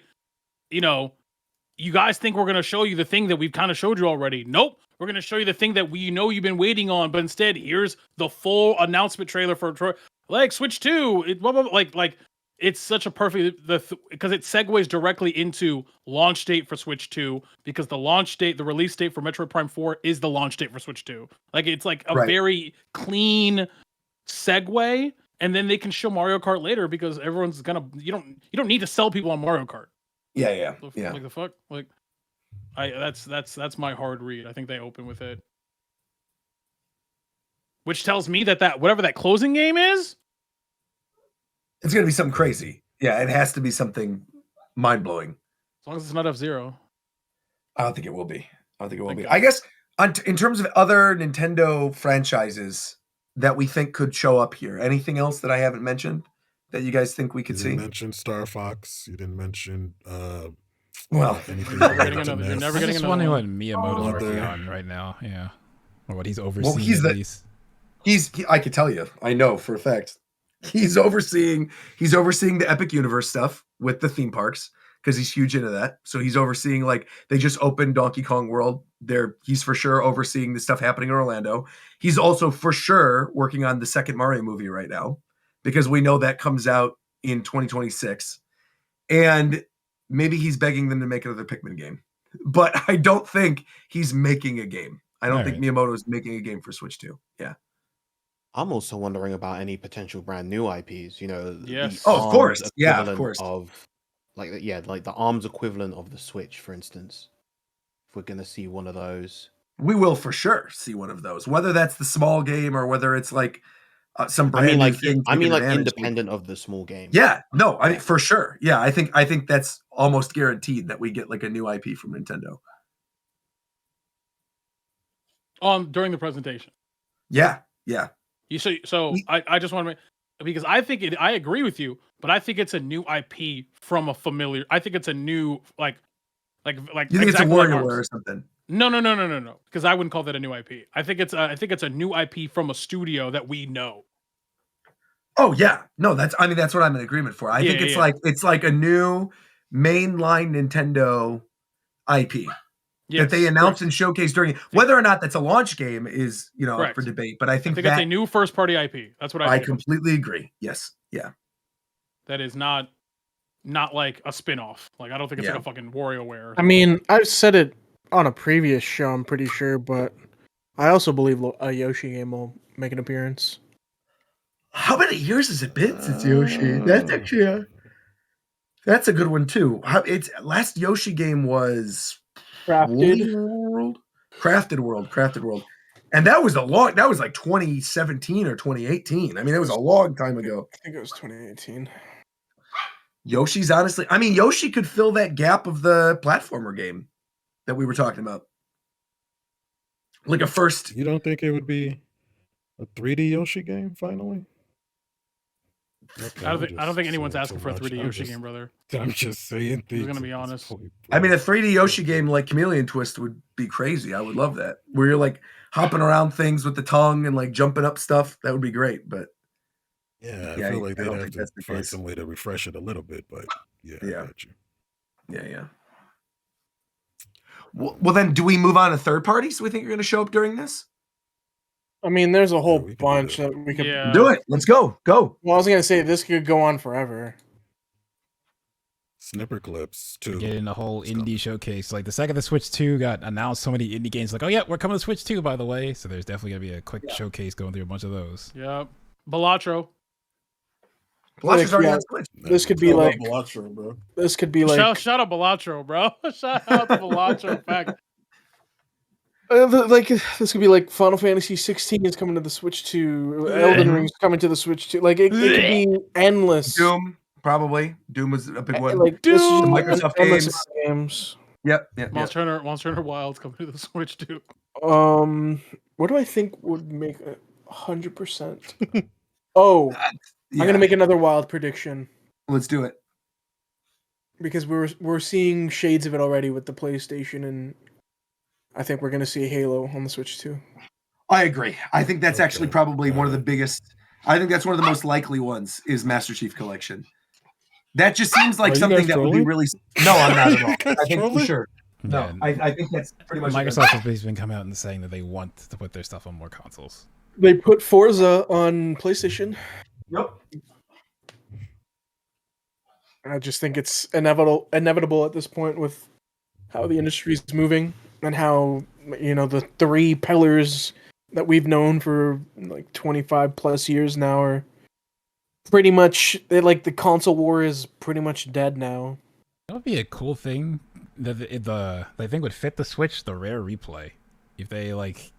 you know, you guys think we're gonna show you the thing that we've kind of showed you already. Nope, we're gonna show you the thing that we know you've been waiting on, but instead here's the full announcement trailer for like Switch 2. Like it's such a perfect because it segues directly into launch date for Switch 2, because the release date for Metroid Prime 4 is the launch date for Switch 2. Like it's like a very clean segue, and then they can show Mario Kart later because everyone's gonna you don't need to sell people on Mario Kart. Yeah. Like the fuck, like that's my hard read. I think they open with it, which tells me that whatever that closing game is, it's going to be something crazy. Yeah, it has to be something-mind-blowing. As long as it's not F-Zero. I don't think it will be. I guess in terms of other Nintendo franchises that we think could show up here, anything else that I haven't mentioned that you guys think we could see? You didn't mention Star Fox. You didn't mention... anything you're never getting another one. What Miyamoto's working on right now. Yeah. Or what he's overseeing at least. I could tell you. I know for a fact. He's overseeing the Epic Universe stuff with the theme parks because he's huge into that. So he's overseeing, like, they just opened Donkey Kong World. He's for sure overseeing the stuff happening in Orlando. He's also for sure working on the second Mario movie right now because we know that comes out in 2026. And maybe he's begging them to make another Pikmin game. But I don't think he's making a game. I don't think Miyamoto is making a game for Switch 2. Yeah. I'm also wondering about any potential brand new IPs. You know, yes. Of course. Yeah, of course. Like the ARMS equivalent of the Switch, for instance. If we're gonna see one of those, we will for sure see one of those. Whether that's the small game or whether it's like some brand new thing. I mean, like independent of the small game. Yeah. No. I mean, for sure. Yeah. I think that's almost guaranteed that we get like a new IP from Nintendo. During the presentation. Yeah. So I just want to make, because I agree with you, but I think it's a new IP from a familiar. I think it's a new like. You think it's a WarioWare or something? No. Because I wouldn't call that a new IP. I think it's a new IP from a studio that we know. Oh yeah, no, that's what I'm in agreement for. I think it's like a new mainline Nintendo IP. That they announced and showcased during whether or not that's a launch game is up for debate. But I think it's a new first party IP. That's what I think. Completely agree. Yes. Yeah. That is not like a spin-off. Like I don't think it's like a fucking WarioWare. I mean, I've said it on a previous show, I'm pretty sure, but I also believe a Yoshi game will make an appearance. How many years has it been since Yoshi? That's actually that's a good one too. Its last Yoshi game was Crafted World. And that was like 2017 or 2018. I mean, it was a long time ago. I think it was 2018. Yoshi's honestly, I mean, Yoshi could fill that gap of the platformer game that we were talking about. Like a first. You don't think it would be a 3D Yoshi game finally? Okay, I don't think anyone's asking for a 3D Yoshi game, brother. I'm just saying. I'm gonna be honest. I mean, a 3D Yoshi game like Chameleon Twist would be crazy. I would love that. Where you're like hopping around things with the tongue and like jumping up stuff. That would be great. But I feel like they'd have to find some way to refresh it a little bit. But I got you. Yeah. Well, then, do we move on to third parties? We think are going to show up during this? I mean, there's a whole bunch that we could do it. Let's go. Well, I was gonna say this could go on forever. Snipper clips too. Getting the whole indie showcase. Like the second the Switch 2 got announced, so many indie games like, oh yeah, we're coming to Switch 2, by the way. So there's definitely gonna be a quick showcase going through a bunch of those. Yep. Balatro. Balatro's already on Switch. This could be like Balatro, bro. This could be like Shout out Balatro, bro. Shout out to Balatro. In fact, like this could be like Final Fantasy 16 is coming to the Switch 2, Elden Ring's coming to the Switch 2. Like it could be endless. Doom, probably. Doom was a big one. Like Doom, this is the just Microsoft endless games. games. Yep. Monster Hunter Wilds coming to the Switch too. What do I think would make 100%? Oh, I'm gonna make another wild prediction. Let's do it. Because we're seeing shades of it already with the PlayStation, and I think we're gonna see Halo on the Switch too. I agree. I think that's actually probably one of the biggest. I think that's one of the most likely ones is Master Chief Collection. That just seems like something that would be really. No, I'm not at all. I think for sure. No, Yeah, I think that's pretty much. Microsoft has basically been coming out and saying that they want to put their stuff on more consoles. They put Forza on PlayStation. Yep. I just think it's inevitable at this point with how the industry is moving and how the three pillars that we've known for like 25 plus years now are pretty much like the console war is pretty much dead now. That would be a cool thing. The I think would fit the Switch, the rare replay. If they like,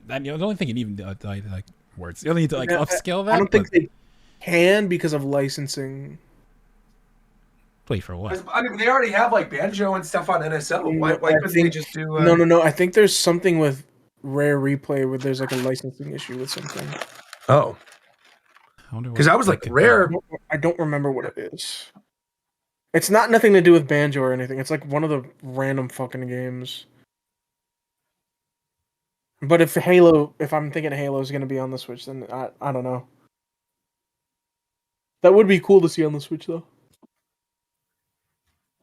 that, the only thing you need like words. You only need to like upscale that. I don't think they can because of licensing. Wait for what? I mean, they already have like Banjo and stuff on NSL. Why couldn't they just do? No. I think there's something with rare replay where there's like a licensing issue with something. Oh. Because I was like rare. I don't remember what it is. It's not nothing to do with Banjo or anything. It's like one of the random fucking games. But if I'm thinking Halo is going to be on the Switch, then I don't know. That would be cool to see on the Switch, though.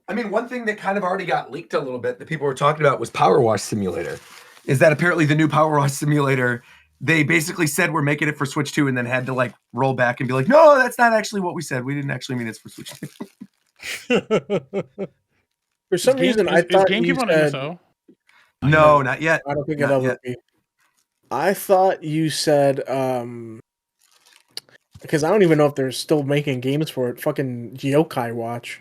I mean, one thing that kind of already got leaked a little bit that people were talking about was Power Wash Simulator. Is that apparently the new Power Wash Simulator? They basically said we're making it for Switch 2 and then had to like roll back and be like, no, that's not actually what we said. We didn't actually mean it's for Switch 2. For some reason, I thought GameCube on NSO? No, not yet. I don't think it'll ever be. I thought you said because I don't even know if they're still making games for it. Fucking Yokai Watch.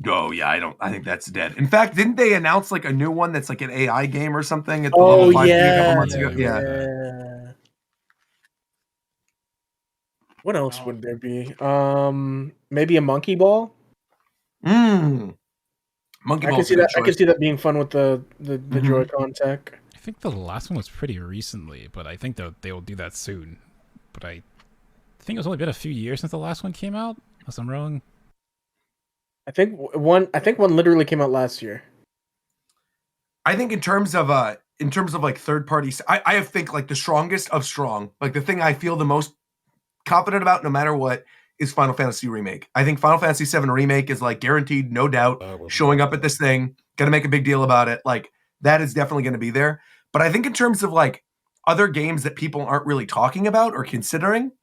Oh yeah, I think that's dead. In fact, didn't they announce like a new one that's like an AI game or something at the level 5 a couple months ago? Yeah. What else would there be? Maybe a Monkey Ball. Monkey Ball. I can see that being fun with the Joy-Con tech. I think the last one was pretty recently, but I think they will do that soon. But I think it's only been a few years since the last one came out, unless I'm wrong. I think one literally came out last year. I think in terms of like third parties, I think like the strongest of strong, like the thing I feel the most confident about no matter what is Final Fantasy Remake. I think Final Fantasy VII Remake is like guaranteed, no doubt, showing up at this thing, gonna make a big deal about it. Like that is definitely gonna be there. But I think in terms of like other games that people aren't really talking about or considering,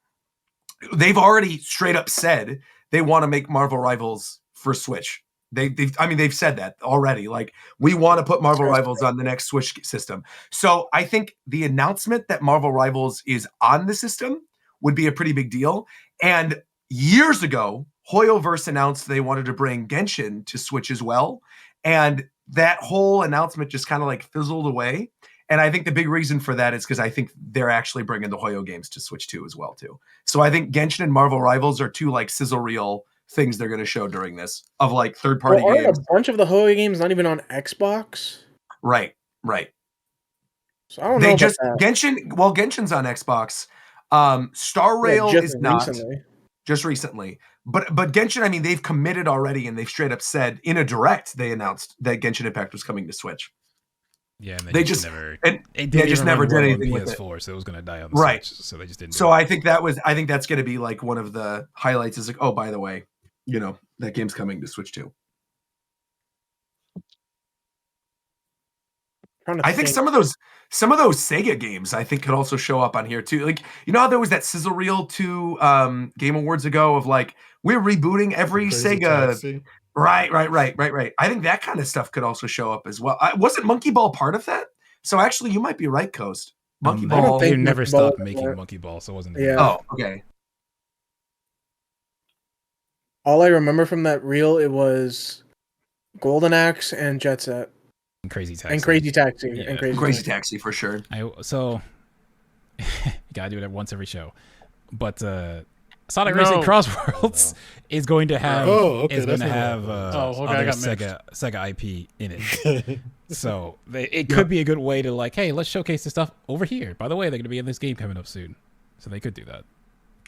they've already straight up said they want to make Marvel Rivals for Switch. They've said that already. Like, we want to put Marvel Rivals on the next Switch system. So I think the announcement that Marvel Rivals is on the system would be a pretty big deal. And years ago, Hoyoverse announced they wanted to bring Genshin to Switch as well. And that whole announcement just kind of like fizzled away. And I think the big reason for that is because I think they're actually bringing the Hoyo games to Switch 2 as well, too. So I think Genshin and Marvel Rivals are two like sizzle reel things they're going to show during this of like third-party games. Aren't a bunch of the Hoyo games not even on Xbox? Right. So I don't know just about that. Genshin's on Xbox. Star Rail is not just recently. But Genshin, I mean, they've committed already and they've straight up said in a direct they announced that Genshin Impact was coming to Switch. Yeah, and they just never did anything with PS4, it. so it was going to die on the Switch, so they just didn't. So I think that's going to be like one of the highlights. Is like, oh, by the way, that game's coming to Switch too. I think some of those Sega games I think could also show up on here too. Like, how there was that sizzle reel 2 Game Awards ago of like we're rebooting every Crazy Sega. Taxi. Right. I think that kind of stuff could also show up as well. Wasn't Monkey Ball part of that? So actually, you might be right, Coast. Monkey Ball. They never Monkey Ball stopped was making that. Monkey Ball, so it wasn't. Yeah. Oh, okay. All I remember from that reel, it was Golden Axe and Jet Set. And Crazy Taxi. And Crazy Taxi. Yeah. And Crazy Taxi for sure. So you gotta do it once every show. But Sonic Racing Cross Worlds is going to have other Sega IP in it. So it could be a good way to like, hey, let's showcase the stuff over here. By the way, they're going to be in this game coming up soon, so they could do that.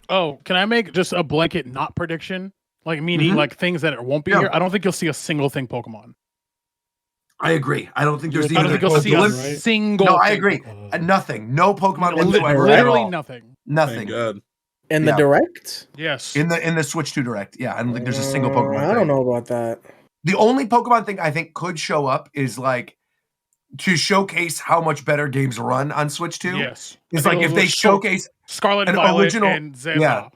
Oh, can I make just a blanket not prediction? Like meaning like things that won't be here. I don't think you'll see a single thing Pokemon. I agree. I don't think there's I don't think you'll see a single. No, I agree. Nothing. No Pokemon whatsoever. Literally nothing. Nothing. In the Direct? Yes. In the Switch 2 Direct. Yeah, I don't think there's a single Pokemon. I don't know about that. The only Pokemon thing I think could show up is like to showcase how much better games run on Switch 2. Yes. It's like if they showcase Scarlet an Violet original and Zebra. Yeah.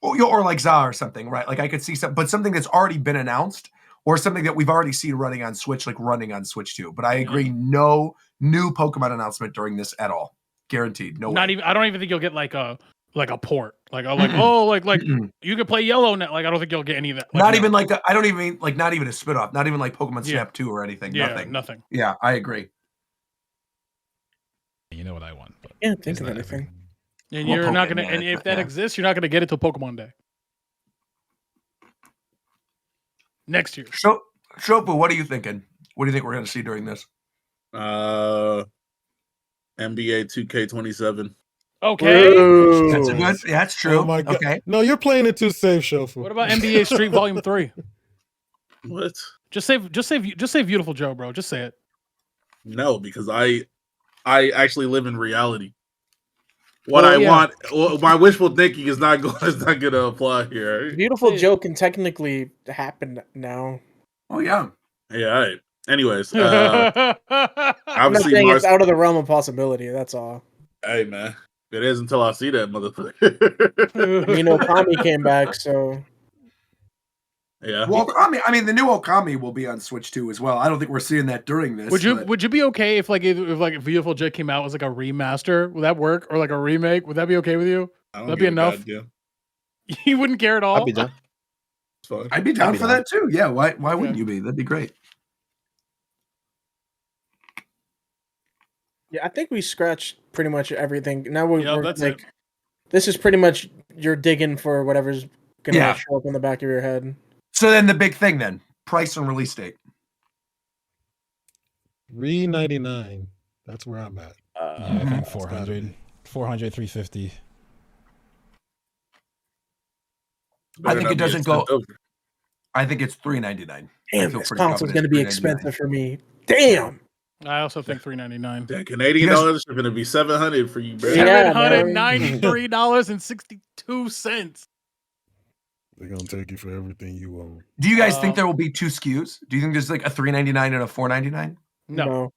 Or like ZA or something, right? Like I could see something that's already been announced or something that we've already seen running on Switch, like running on Switch 2. But I agree, no new Pokemon announcement during this at all. Guaranteed. No Not way. even I don't even think you'll get like a port. Like you could play Yellow now. Like I don't think you'll get any of that. Like, not even like I don't even mean like not even a spin-off, not even like Pokemon Snap 2 or anything. Yeah, Nothing. Yeah, I agree. You know what I want. But can't think of anything. And you're not gonna and if that exists, you're not gonna get it till Pokemon Day. Next year. Shofu, what are you thinking? What do you think we're gonna see during this? NBA 2K27. Okay. That's good. Yeah, that's true. Oh my God. Okay. No, you're playing it too safe, Shofu. What about NBA Street Volume 3? What? Just say Beautiful Joe, bro. Just say it. No, because I actually live in reality. What I want, my wishful thinking is not going to apply here. Beautiful Joe can technically happen now. Oh yeah. Yeah. All right. Anyways, I'm not saying it's out of the realm of possibility. That's all. Hey man, it is until I see that motherfucker. Okami came back, so yeah. Well, I mean, the new Okami will be on Switch 2 as well. I don't think we're seeing that during this. Would you be okay if Beautiful Joe came out as like a remaster? Would that work, or like a remake? Would that be okay with you? That'd be enough. You wouldn't care at all. I'd be down. I'd be down for that too. Yeah. Why wouldn't you be? That'd be great. Yeah, I think we scratched pretty much everything. Now we're that's like, this is pretty much you're digging for whatever's gonna show up in the back of your head. So then the big thing then, price and release date. $399. That's where I'm at. I think 400, 350. I think it doesn't go. I think it's $399. Damn, this console's gonna be expensive for me. Damn. I also think $399. That Canadian dollars are gonna be $700 for you, bro. $793.62. They're gonna take you for everything you own. Do you guys think there will be two SKUs? Do you think there's like a $399 and a $499? No.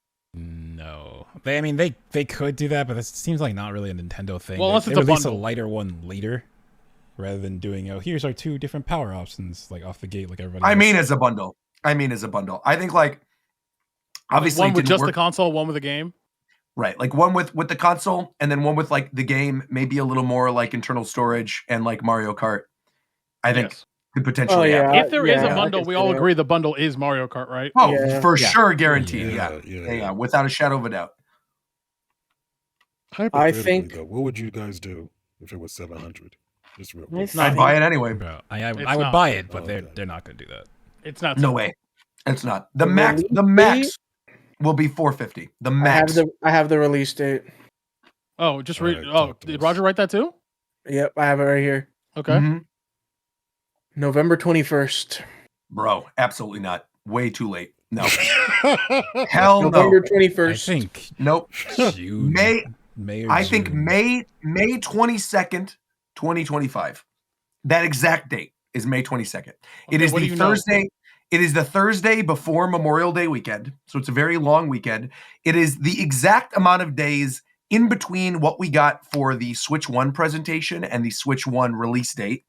They could do that, but it seems like not really a Nintendo thing. Well, unless they it's a release bundle. a lighter one later, rather than doing here's our two different power options like off the gate like everybody. I mean, as a bundle. I think like obviously one with just the work. console, one with the game. Right, like one with the console, and then one with like the game, maybe a little more like internal storage and like Mario Kart. I think could potentially happen. If there is a bundle, we all agree the bundle is Mario Kart, right? Oh, for sure, guaranteed. Yeah, without a shadow of a doubt. I think. Though, what would you guys do if it was $700? Just real quick. I'd buy it anyway. Bro, I would buy it, but they're not gonna do that. It's not. No way. It's not. The max will be $450. The max. I have the release date. Oh, just read. Did Roger write that too? Yep, I have it right here. Okay. Mm-hmm. November 21st. Bro, absolutely not. Way too late. No. Hell November no. 21st. I think. Nope. June, May or I think June. May 22nd, 2025. That exact date is May 22nd. It is the Thursday. It is the Thursday before Memorial Day weekend. So it's a very long weekend. It is the exact amount of days in between what we got for the Switch 1 presentation and the Switch 1 release date.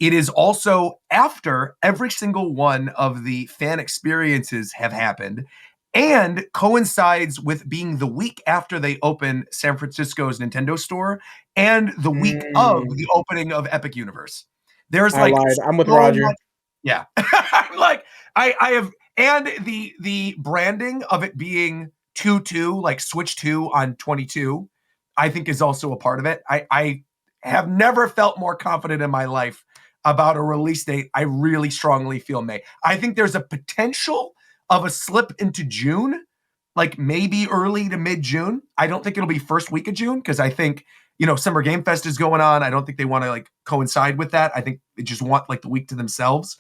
it is also after every single one of the fan experiences have happened and coincides with being the week after they open San Francisco's Nintendo store and the week of the opening of Epic Universe. There's I lied. I'm with Roger. Yeah. I'm like, I have, and the branding of it being 2-2, like Switch 2 on 22, I think is also a part of it. I have never felt more confident in my life about a release date. I really strongly feel May. I think there's a potential of a slip into June, like maybe early to mid-June. I don't think it'll be first week of June because I think, Summer Game Fest is going on. I don't think they want to like coincide with that. I think they just want like the week to themselves.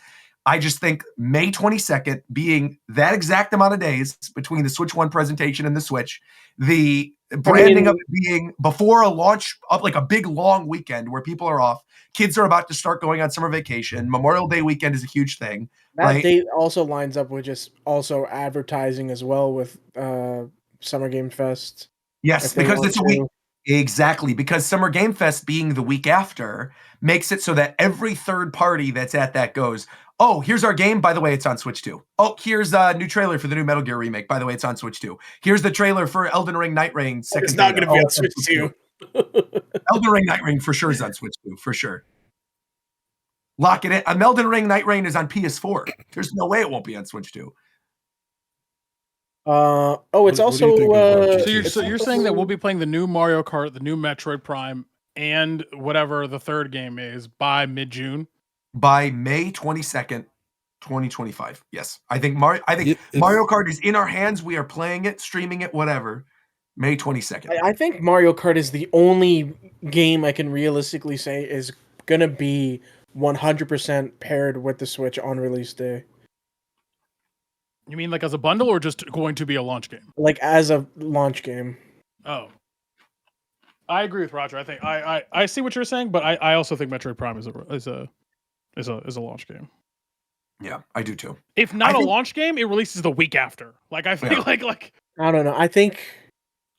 I just think May 22nd being that exact amount of days between the Switch 1 presentation and the Switch, the branding of it being before a launch of like a big long weekend where people are off, kids are about to start going on summer vacation. Memorial Day weekend is a huge thing. That date also lines up with just also advertising as well with Summer Game Fest. Yes, because it's a week. Exactly, because Summer Game Fest being the week after makes it so that every third party that's at that goes, oh, here's our game. By the way, it's on Switch 2. Oh, here's a new trailer for the new Metal Gear remake. By the way, it's on Switch 2. Here's the trailer for Elden Ring Night Rain. It's not going to be on Switch 2. Elden Ring Night Rain for sure is on Switch 2, for sure. Lock it in. Elden Ring Night Rain is on PS4. There's no way it won't be on Switch 2. It's also. So you're saying that we'll be playing the new Mario Kart, the new Metroid Prime, and whatever the third game is by mid-June? By May 22nd, 2025. Yes. I think Mario Kart is in our hands. We are playing it, streaming it, whatever. May 22nd. I think Mario Kart is the only game I can realistically say is going to be 100% paired with the Switch on release day. You mean like as a bundle or just going to be a launch game? Like as a launch game. Oh. I agree with Roger. I think I see what you're saying, but I also think Metroid Prime is a launch game. Yeah, I do too. If not a launch game, it releases the week after. Like I feel like I don't know. I think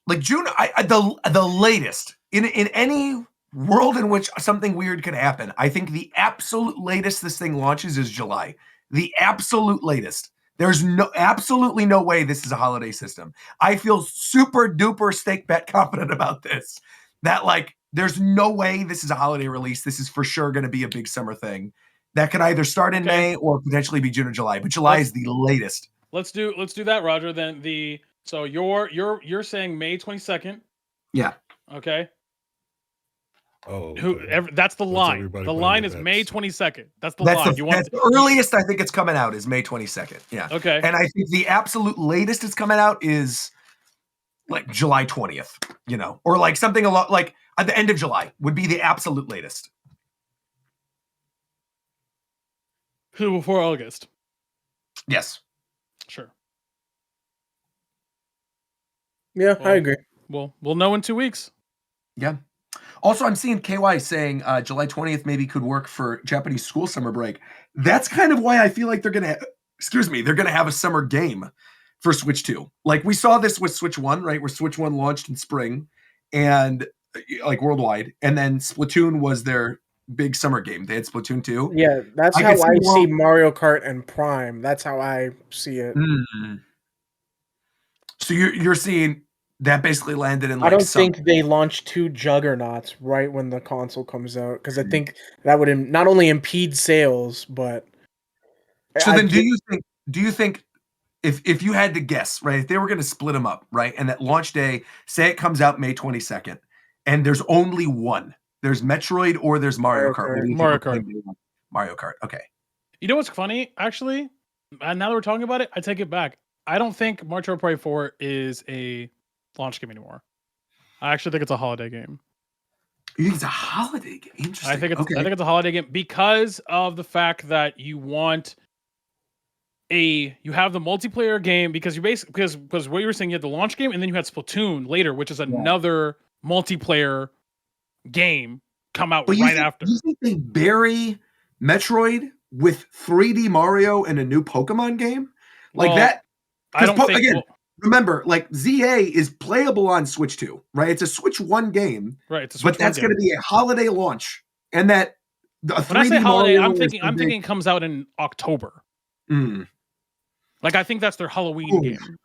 like June. The latest in any world in which something weird could happen. I think the absolute latest this thing launches is July. The absolute latest. There's absolutely no way this is a holiday system. I feel super duper stake bet confident about this. That like, there's no way this is a holiday release. This is for sure going to be a big summer thing that could either start in May or potentially be June or July. But July is the latest. Let's do that, Roger. Then so you're saying May 22nd. Yeah. Okay. Oh, that's the line. The line is May 22nd. That's the line. That's the earliest I think it's coming out is May 22nd. Yeah. Okay. And I think the absolute latest it's coming out is like July 20th, or like something a lot like at the end of July would be the absolute latest. Before August. Yes. Sure. Yeah, I agree. Well, we'll know in 2 weeks. Yeah. Also, I'm seeing KY saying July 20th maybe could work for Japanese school summer break. That's kind of why I feel like they're going to have a summer game for Switch 2. Like we saw this with Switch 1, right? Where Switch 1 launched in spring and like worldwide. And then Splatoon was their big summer game. They had Splatoon 2. Yeah, that's how I see Mario Kart and Prime. That's how I see it. Mm-hmm. So you're seeing that basically landed in like I don't think they launched two juggernauts right when the console comes out because I think that would not only impede sales, but do you think if you had to guess, right, if they were going to split them up, right, and that launch day, say it comes out May 22nd, and there's only one, there's Metroid or there's Mario Kart. Mario Kart. Okay. You know what's funny, actually? Now that we're talking about it, I take it back. I don't think Metroid Prime 4 is a launch game anymore. I actually think it's a holiday game. You think it's a holiday game? Interesting. I think it's a holiday game because of the fact that you have the multiplayer game because because what you were saying, you had the launch game and then you had Splatoon later, which is another multiplayer game come out after. You think they bury Metroid with 3D Mario and a new Pokemon game? Like that? I don't think remember, like ZA is playable on Switch 2, right? It's a Switch 1 game, right? But that's going to be a holiday launch, and that When I say holiday, I'm thinking it comes out in October. Mm. Like I think that's their Halloween game.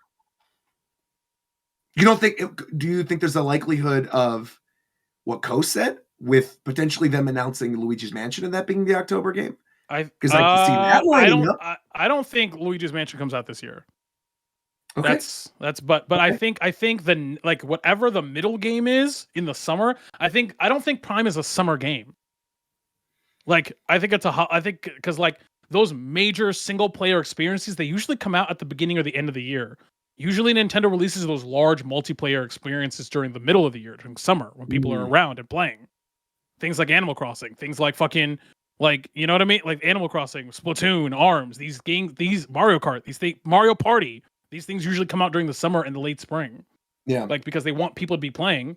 You don't think? Do you think there's a likelihood of what Coase said with potentially them announcing Luigi's Mansion and that being the October game? Because I can see that lining up. I don't think Luigi's Mansion comes out this year. Okay. But I think the like whatever the middle game is in the summer. I don't think Prime is a summer game. Like I think because like those major single player experiences, they usually come out at the beginning or the end of the year. Usually Nintendo releases those large multiplayer experiences during the middle of the year, during summer, when people are around and playing. Things like Animal Crossing, things like fucking, like, you know what I mean? Like Animal Crossing, Splatoon, ARMS, these games, these Mario Kart, Mario Party, these things usually come out during the summer and the late spring. Yeah. Like, because they want people to be playing,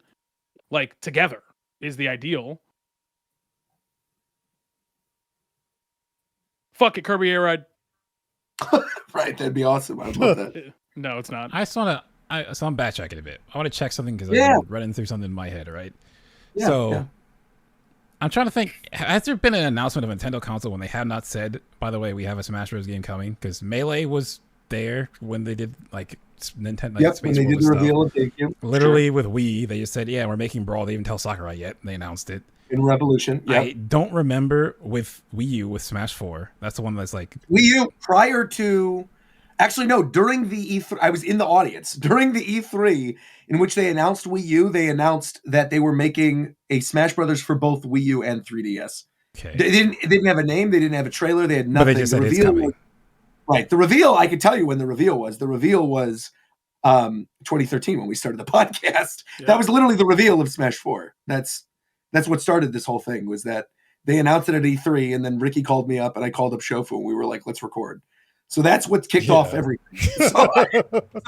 like, together is the ideal. Fuck it, Kirby Air Ride. Right, that'd be awesome. I'd love that. No, it's not. So I'm backtracking a bit. I want to check something because I'm running through something in my head, right? Yeah, I'm trying to think. Has there been an announcement of Nintendo console when they have not said, by the way, we have a Smash Bros. Game coming? Because Melee was there when they did like Nintendo. Like, when they did the reveal of GameCube. Literally with Wii, they just said, yeah, we're making Brawl. They didn't tell Sakurai yet. They announced it. In Revolution, yeah. I don't remember with Wii U with Smash 4. That's the one that's like Wii U prior to. Actually, no, during the E3, I was in the audience. During the E3, in which they announced Wii U, they announced that they were making a Smash Brothers for both Wii U and 3DS. Okay. They didn't have a name, they didn't have a trailer, they had nothing. But they just said it's coming. Right. The reveal, I can tell you when the reveal was. The reveal was 2013 when we started the podcast. Yeah. That was literally the reveal of Smash 4. That's what started this whole thing, was that they announced it at E3, and then Ricky called me up, and I called up Shofu, and we were like, let's record. So that's what kicked off everything. So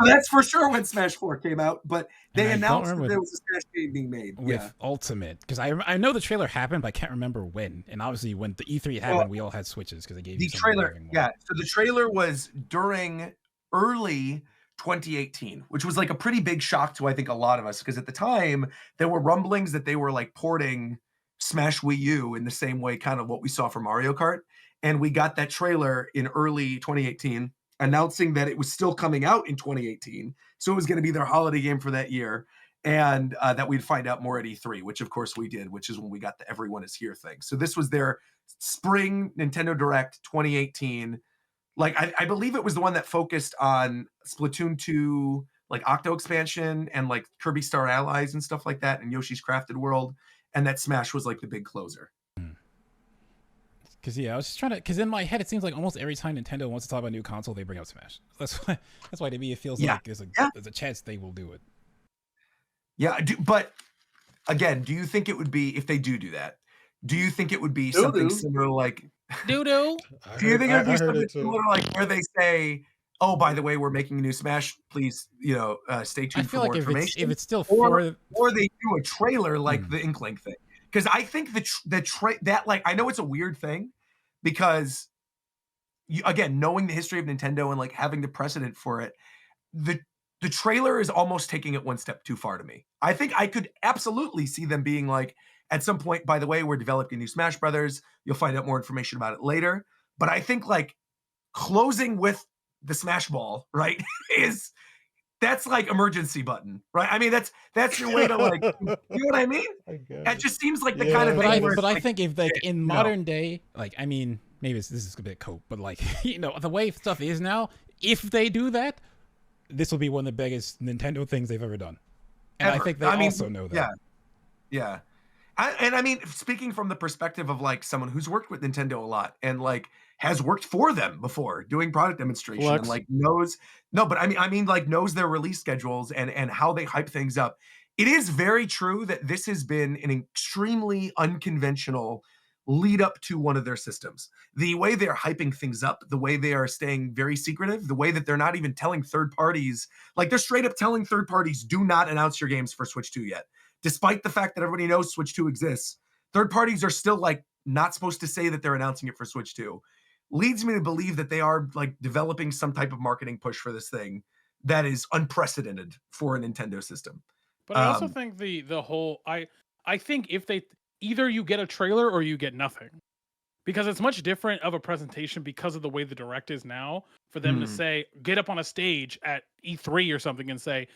that's for sure when Smash 4 came out. But they announced that there was a Smash game being made. With Ultimate. Because I know the trailer happened, but I can't remember when. And obviously when the E3 happened, we all had Switches because they gave the trailer. Yeah, so the trailer was during early 2018, which was like a pretty big shock to, I think, a lot of us. Because at the time, there were rumblings that they were like porting Smash Wii U in the same way kind of what we saw for Mario Kart. And we got that trailer in early 2018 announcing that it was still coming out in 2018. So it was going to be their holiday game for that year. And that we'd find out more at E3, which of course we did, which is when we got the Everyone is Here thing. So this was their spring Nintendo Direct 2018. Like, I believe it was the one that focused on Splatoon 2, like Octo expansion and like Kirby Star Allies and stuff like that, and Yoshi's Crafted World. And that Smash was like the big closer. Because I was just trying to. Because in my head, it seems like almost every time Nintendo wants to talk about a new console, they bring up Smash. That's why to me it feels like there's a chance they will do it. Yeah, but again, do you think it would be, if they do that? Do you think it would be something similar like doo-doo? Do you think it would be something similar like where they say, "Oh, by the way, we're making a new Smash. Please, stay tuned for more information." If it's still or they do a trailer like the Inkling thing. Because I think I know it's a weird thing, because again, knowing the history of Nintendo and like having the precedent for it, the trailer is almost taking it one step too far to me. I think I could absolutely see them being like, at some point, by the way, we're developing new Smash Brothers. You'll find out more information about it later. But I think like closing with the Smash Ball, right, that's like emergency button, right? I mean, that's your way to like, you know what I mean? It just seems like the kind of thing. But I think if like in modern day, like, I mean, maybe this is a bit cope, but like, the way stuff is now, if they do that, this will be one of the biggest Nintendo things they've ever done. And I think they also know that. Yeah. I mean, speaking from the perspective of like someone who's worked with Nintendo a lot and like has worked for them before doing product demonstration and like knows their release schedules and how they hype things up. It is very true that this has been an extremely unconventional lead up to one of their systems. The way they're hyping things up, the way they are staying very secretive, the way that they're not even telling third parties, like they're straight up telling third parties, do not announce your games for Switch 2 yet. Despite the fact that everybody knows Switch 2 exists, third parties are still like not supposed to say that they're announcing it for Switch 2. Leads me to believe that they are like developing some type of marketing push for this thing that is unprecedented for a Nintendo system. But I also think the whole I think if they either you get a trailer or you get nothing. because it's much different of a presentation because of the way the direct is now for them to say, get up on a stage at E3 or something and say,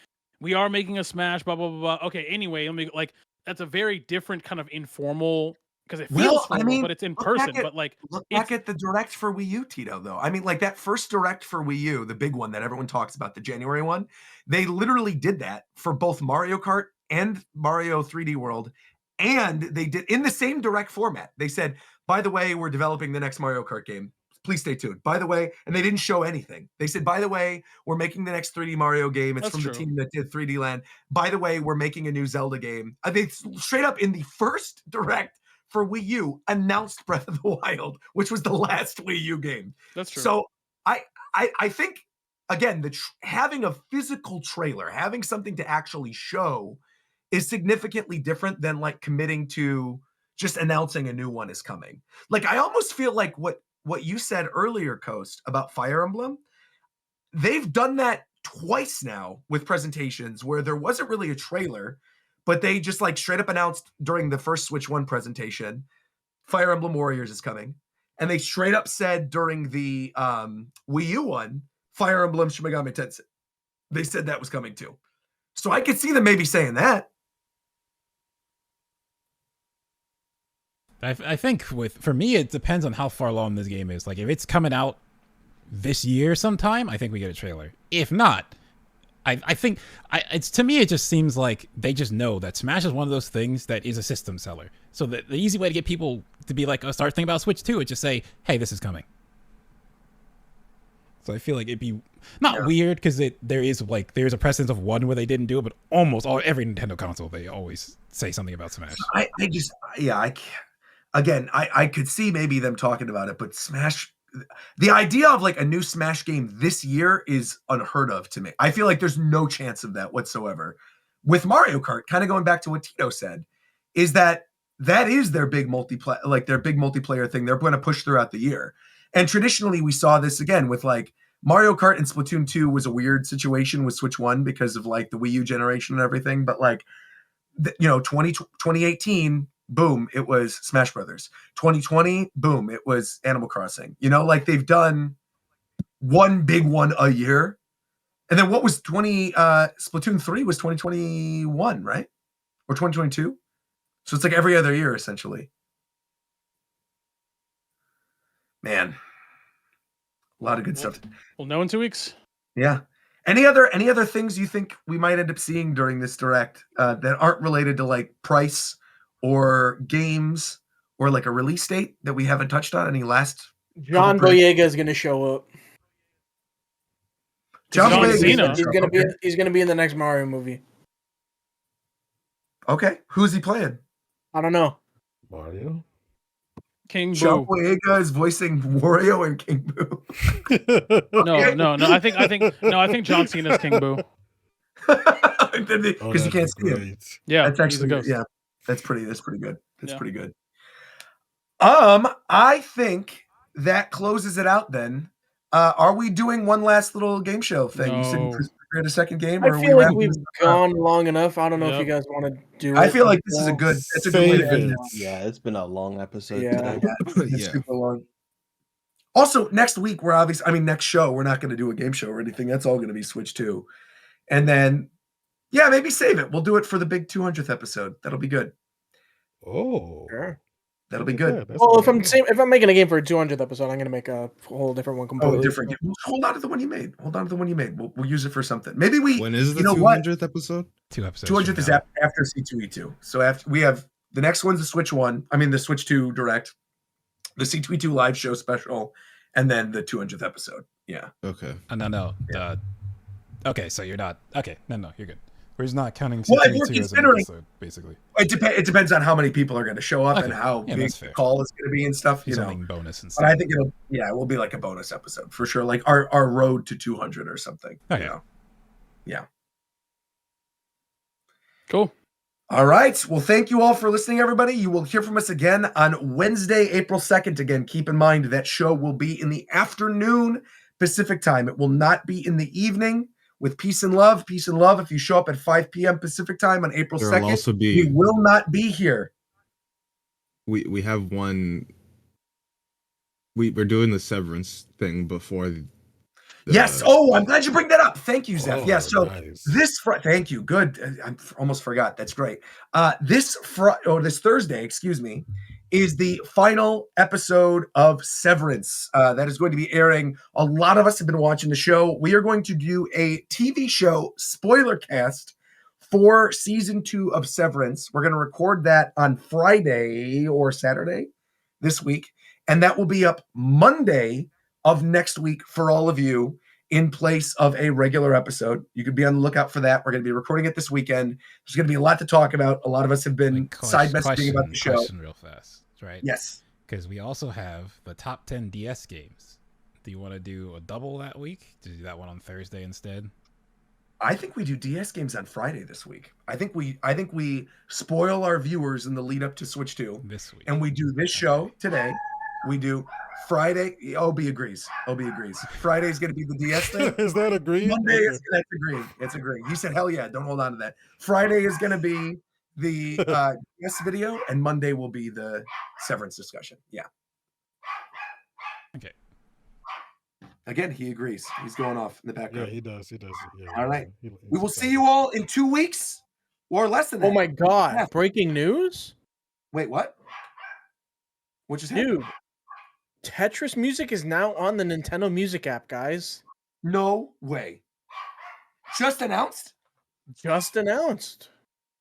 we are making a Smash, blah, blah, blah, blah. Okay, anyway, let me like, that's a very different kind of informal, because it feels formal, but it's in person. But like, look back at the direct for Wii U, Tito, though. I mean, like that first direct for Wii U, the big one that everyone talks about, the January one, they literally did that for both Mario Kart and Mario 3D World. And they did in the same direct format. They said, by the way, we're developing the next Mario Kart game. Please stay tuned. By the way, and they didn't show anything. They said, by the way, we're making the next 3D Mario game. It's from the team that did 3D Land. By the way, we're making a new Zelda game. They straight up in the first direct for Wii U announced Breath of the Wild, which was the last Wii U game. That's true. So I think, again, having a physical trailer, having something to actually show is significantly different than like committing to just announcing a new one is coming. Like, I almost feel like what you said earlier, Coast, about Fire Emblem, they've done that twice now with presentations where there wasn't really a trailer, but they just like straight up announced during the first Switch 1 presentation, Fire Emblem Warriors is coming. And they straight up said during the Wii U one, Fire Emblem Shin Megami Tensei. They said that was coming too. So I could see them maybe saying that. I think for me, it depends on how far along this game is. Like, if it's coming out this year sometime, I think we get a trailer. If not, I think it's, to me, it just seems like they just know that Smash is one of those things that is a system seller. So the easy way to get people to be like, oh, start thinking about Switch 2 is just say, hey, this is coming. So I feel like it'd be not weird because there's a precedence of one where they didn't do it, but almost every Nintendo console they always say something about Smash. I can't. Again, I could see maybe them talking about it, but Smash, the idea of like a new Smash game this year is unheard of to me. I feel like there's no chance of that whatsoever. With Mario Kart, kind of going back to what Tito said, is that is their big multiplayer thing they're going to push throughout the year. And traditionally, we saw this again with like Mario Kart and Splatoon 2 was a weird situation with Switch 1 because of like the Wii U generation and everything. But like, 2018, boom, it was Smash Brothers. 2020, boom, it was Animal Crossing. Like they've done one big one a year. And then what was Splatoon 3 was 2021, right? Or 2022? So it's like every other year, essentially. Man, a lot of good stuff. We'll know in 2 weeks. Yeah. Any other things you think we might end up seeing during this direct that aren't related to like price or games or like a release date that we haven't touched on? Any last? John Boyega is going to show up. John Boyega. He's going to be in the next Mario movie. Okay, who's he playing? I don't know. Mario. King Boo. John Boyega is voicing Wario and King Boo. No. I think John Cena's King Boo. Because you can't see him. Yeah, that's actually that's pretty good. That's pretty good. I think that closes it out then. Are we doing one last little game show thing? No. You said we had a second game? I feel like we've gone long enough. I don't know if you guys want to do it. I feel like this is a good way to end this. Yeah, it's been a long episode. Yeah. It's super long. Also, next week, next show, we're not going to do a game show or anything. That's all going to be Switch 2. And then, maybe save it. We'll do it for the big 200th episode. That'll be good. Oh. Sure. That'll be good. Well, if I'm making a game for a 200th episode, I'm going to make a whole different one completely. Different. Hold on to the one you made. We'll use it for something. Maybe When is the 200th episode? 2 episodes. 200th is after C2E2. So after we have the next one's the Switch 1. the Switch 2 Direct, the C2E2 live show special, and then the 200th episode. Yeah. Okay. No. Okay, so you're not. Okay, no, you're good. We're just not counting Well, C2E2 as an episode, basically. It depends on how many people are going to show up and how big the call is going to be and stuff. Something bonus and stuff. But I think it will be like a bonus episode for sure, like our road to 200 or something. Okay. Yeah. Cool. All right. Well, thank you all for listening, everybody. You will hear from us again on Wednesday, April 2nd. Again, keep in mind that show will be in the afternoon Pacific time. It will not be in the evening. With peace and love. Peace and love. If you show up at 5 p.m. Pacific time on April 2nd, we will not be here. We have one we're doing the Severance thing before. Yes. Oh, I'm glad you bring that up. Thank you, Zeph. Oh, Yeah. So nice. thank you. Good. I almost forgot. That's great. This Thursday, excuse me, is the final episode of Severance that is going to be airing. A lot of us have been watching the show. We are going to do a TV show spoiler cast for season 2 of Severance. We're going to record that on Friday or Saturday this week, and that will be up Monday of next week for all of you in place of a regular episode. You could be on the lookout for that. We're going to be recording it this weekend. There's going to be a lot to talk about. A lot of us have been side messaging about the show. Question real fast, right? Yes. Because we also have the top 10 DS games. Do you want to do a double that week? To do that one on Thursday instead? I think we do DS games on Friday this week. I think we spoil our viewers in the lead up to Switch 2 this week, and we do this show today. We do Friday. OB agrees. Friday's going to be the DS thing. Is that agreed? Monday is that's agreed. It's agreed. He said, "Hell yeah!" Don't hold on to that. Friday is going to be the DS video, and Monday will be the Severance discussion. Yeah. Okay. Again, he agrees. He's going off in the background. Yeah, he does. Yeah, all right. We will see you all in 2 weeks or less than that. Oh my God. Yeah. Breaking news? Wait, what? What just happened? Dude, Tetris music is now on the Nintendo Music app, guys. No way. Just announced? Just announced.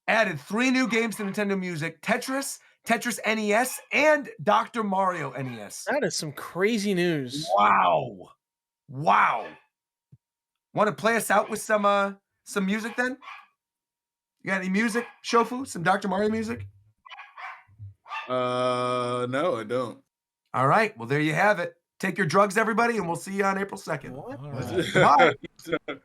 Added 3 new games to Nintendo Music: Tetris, Tetris NES, and Dr. Mario NES. That is some crazy news. Wow. Want to play us out with some music then? You got any music, Shofu? Some Dr. Mario music? No, I don't. All right. Well, there you have it. Take your drugs, everybody, and we'll see you on April 2nd. What? All right. Bye.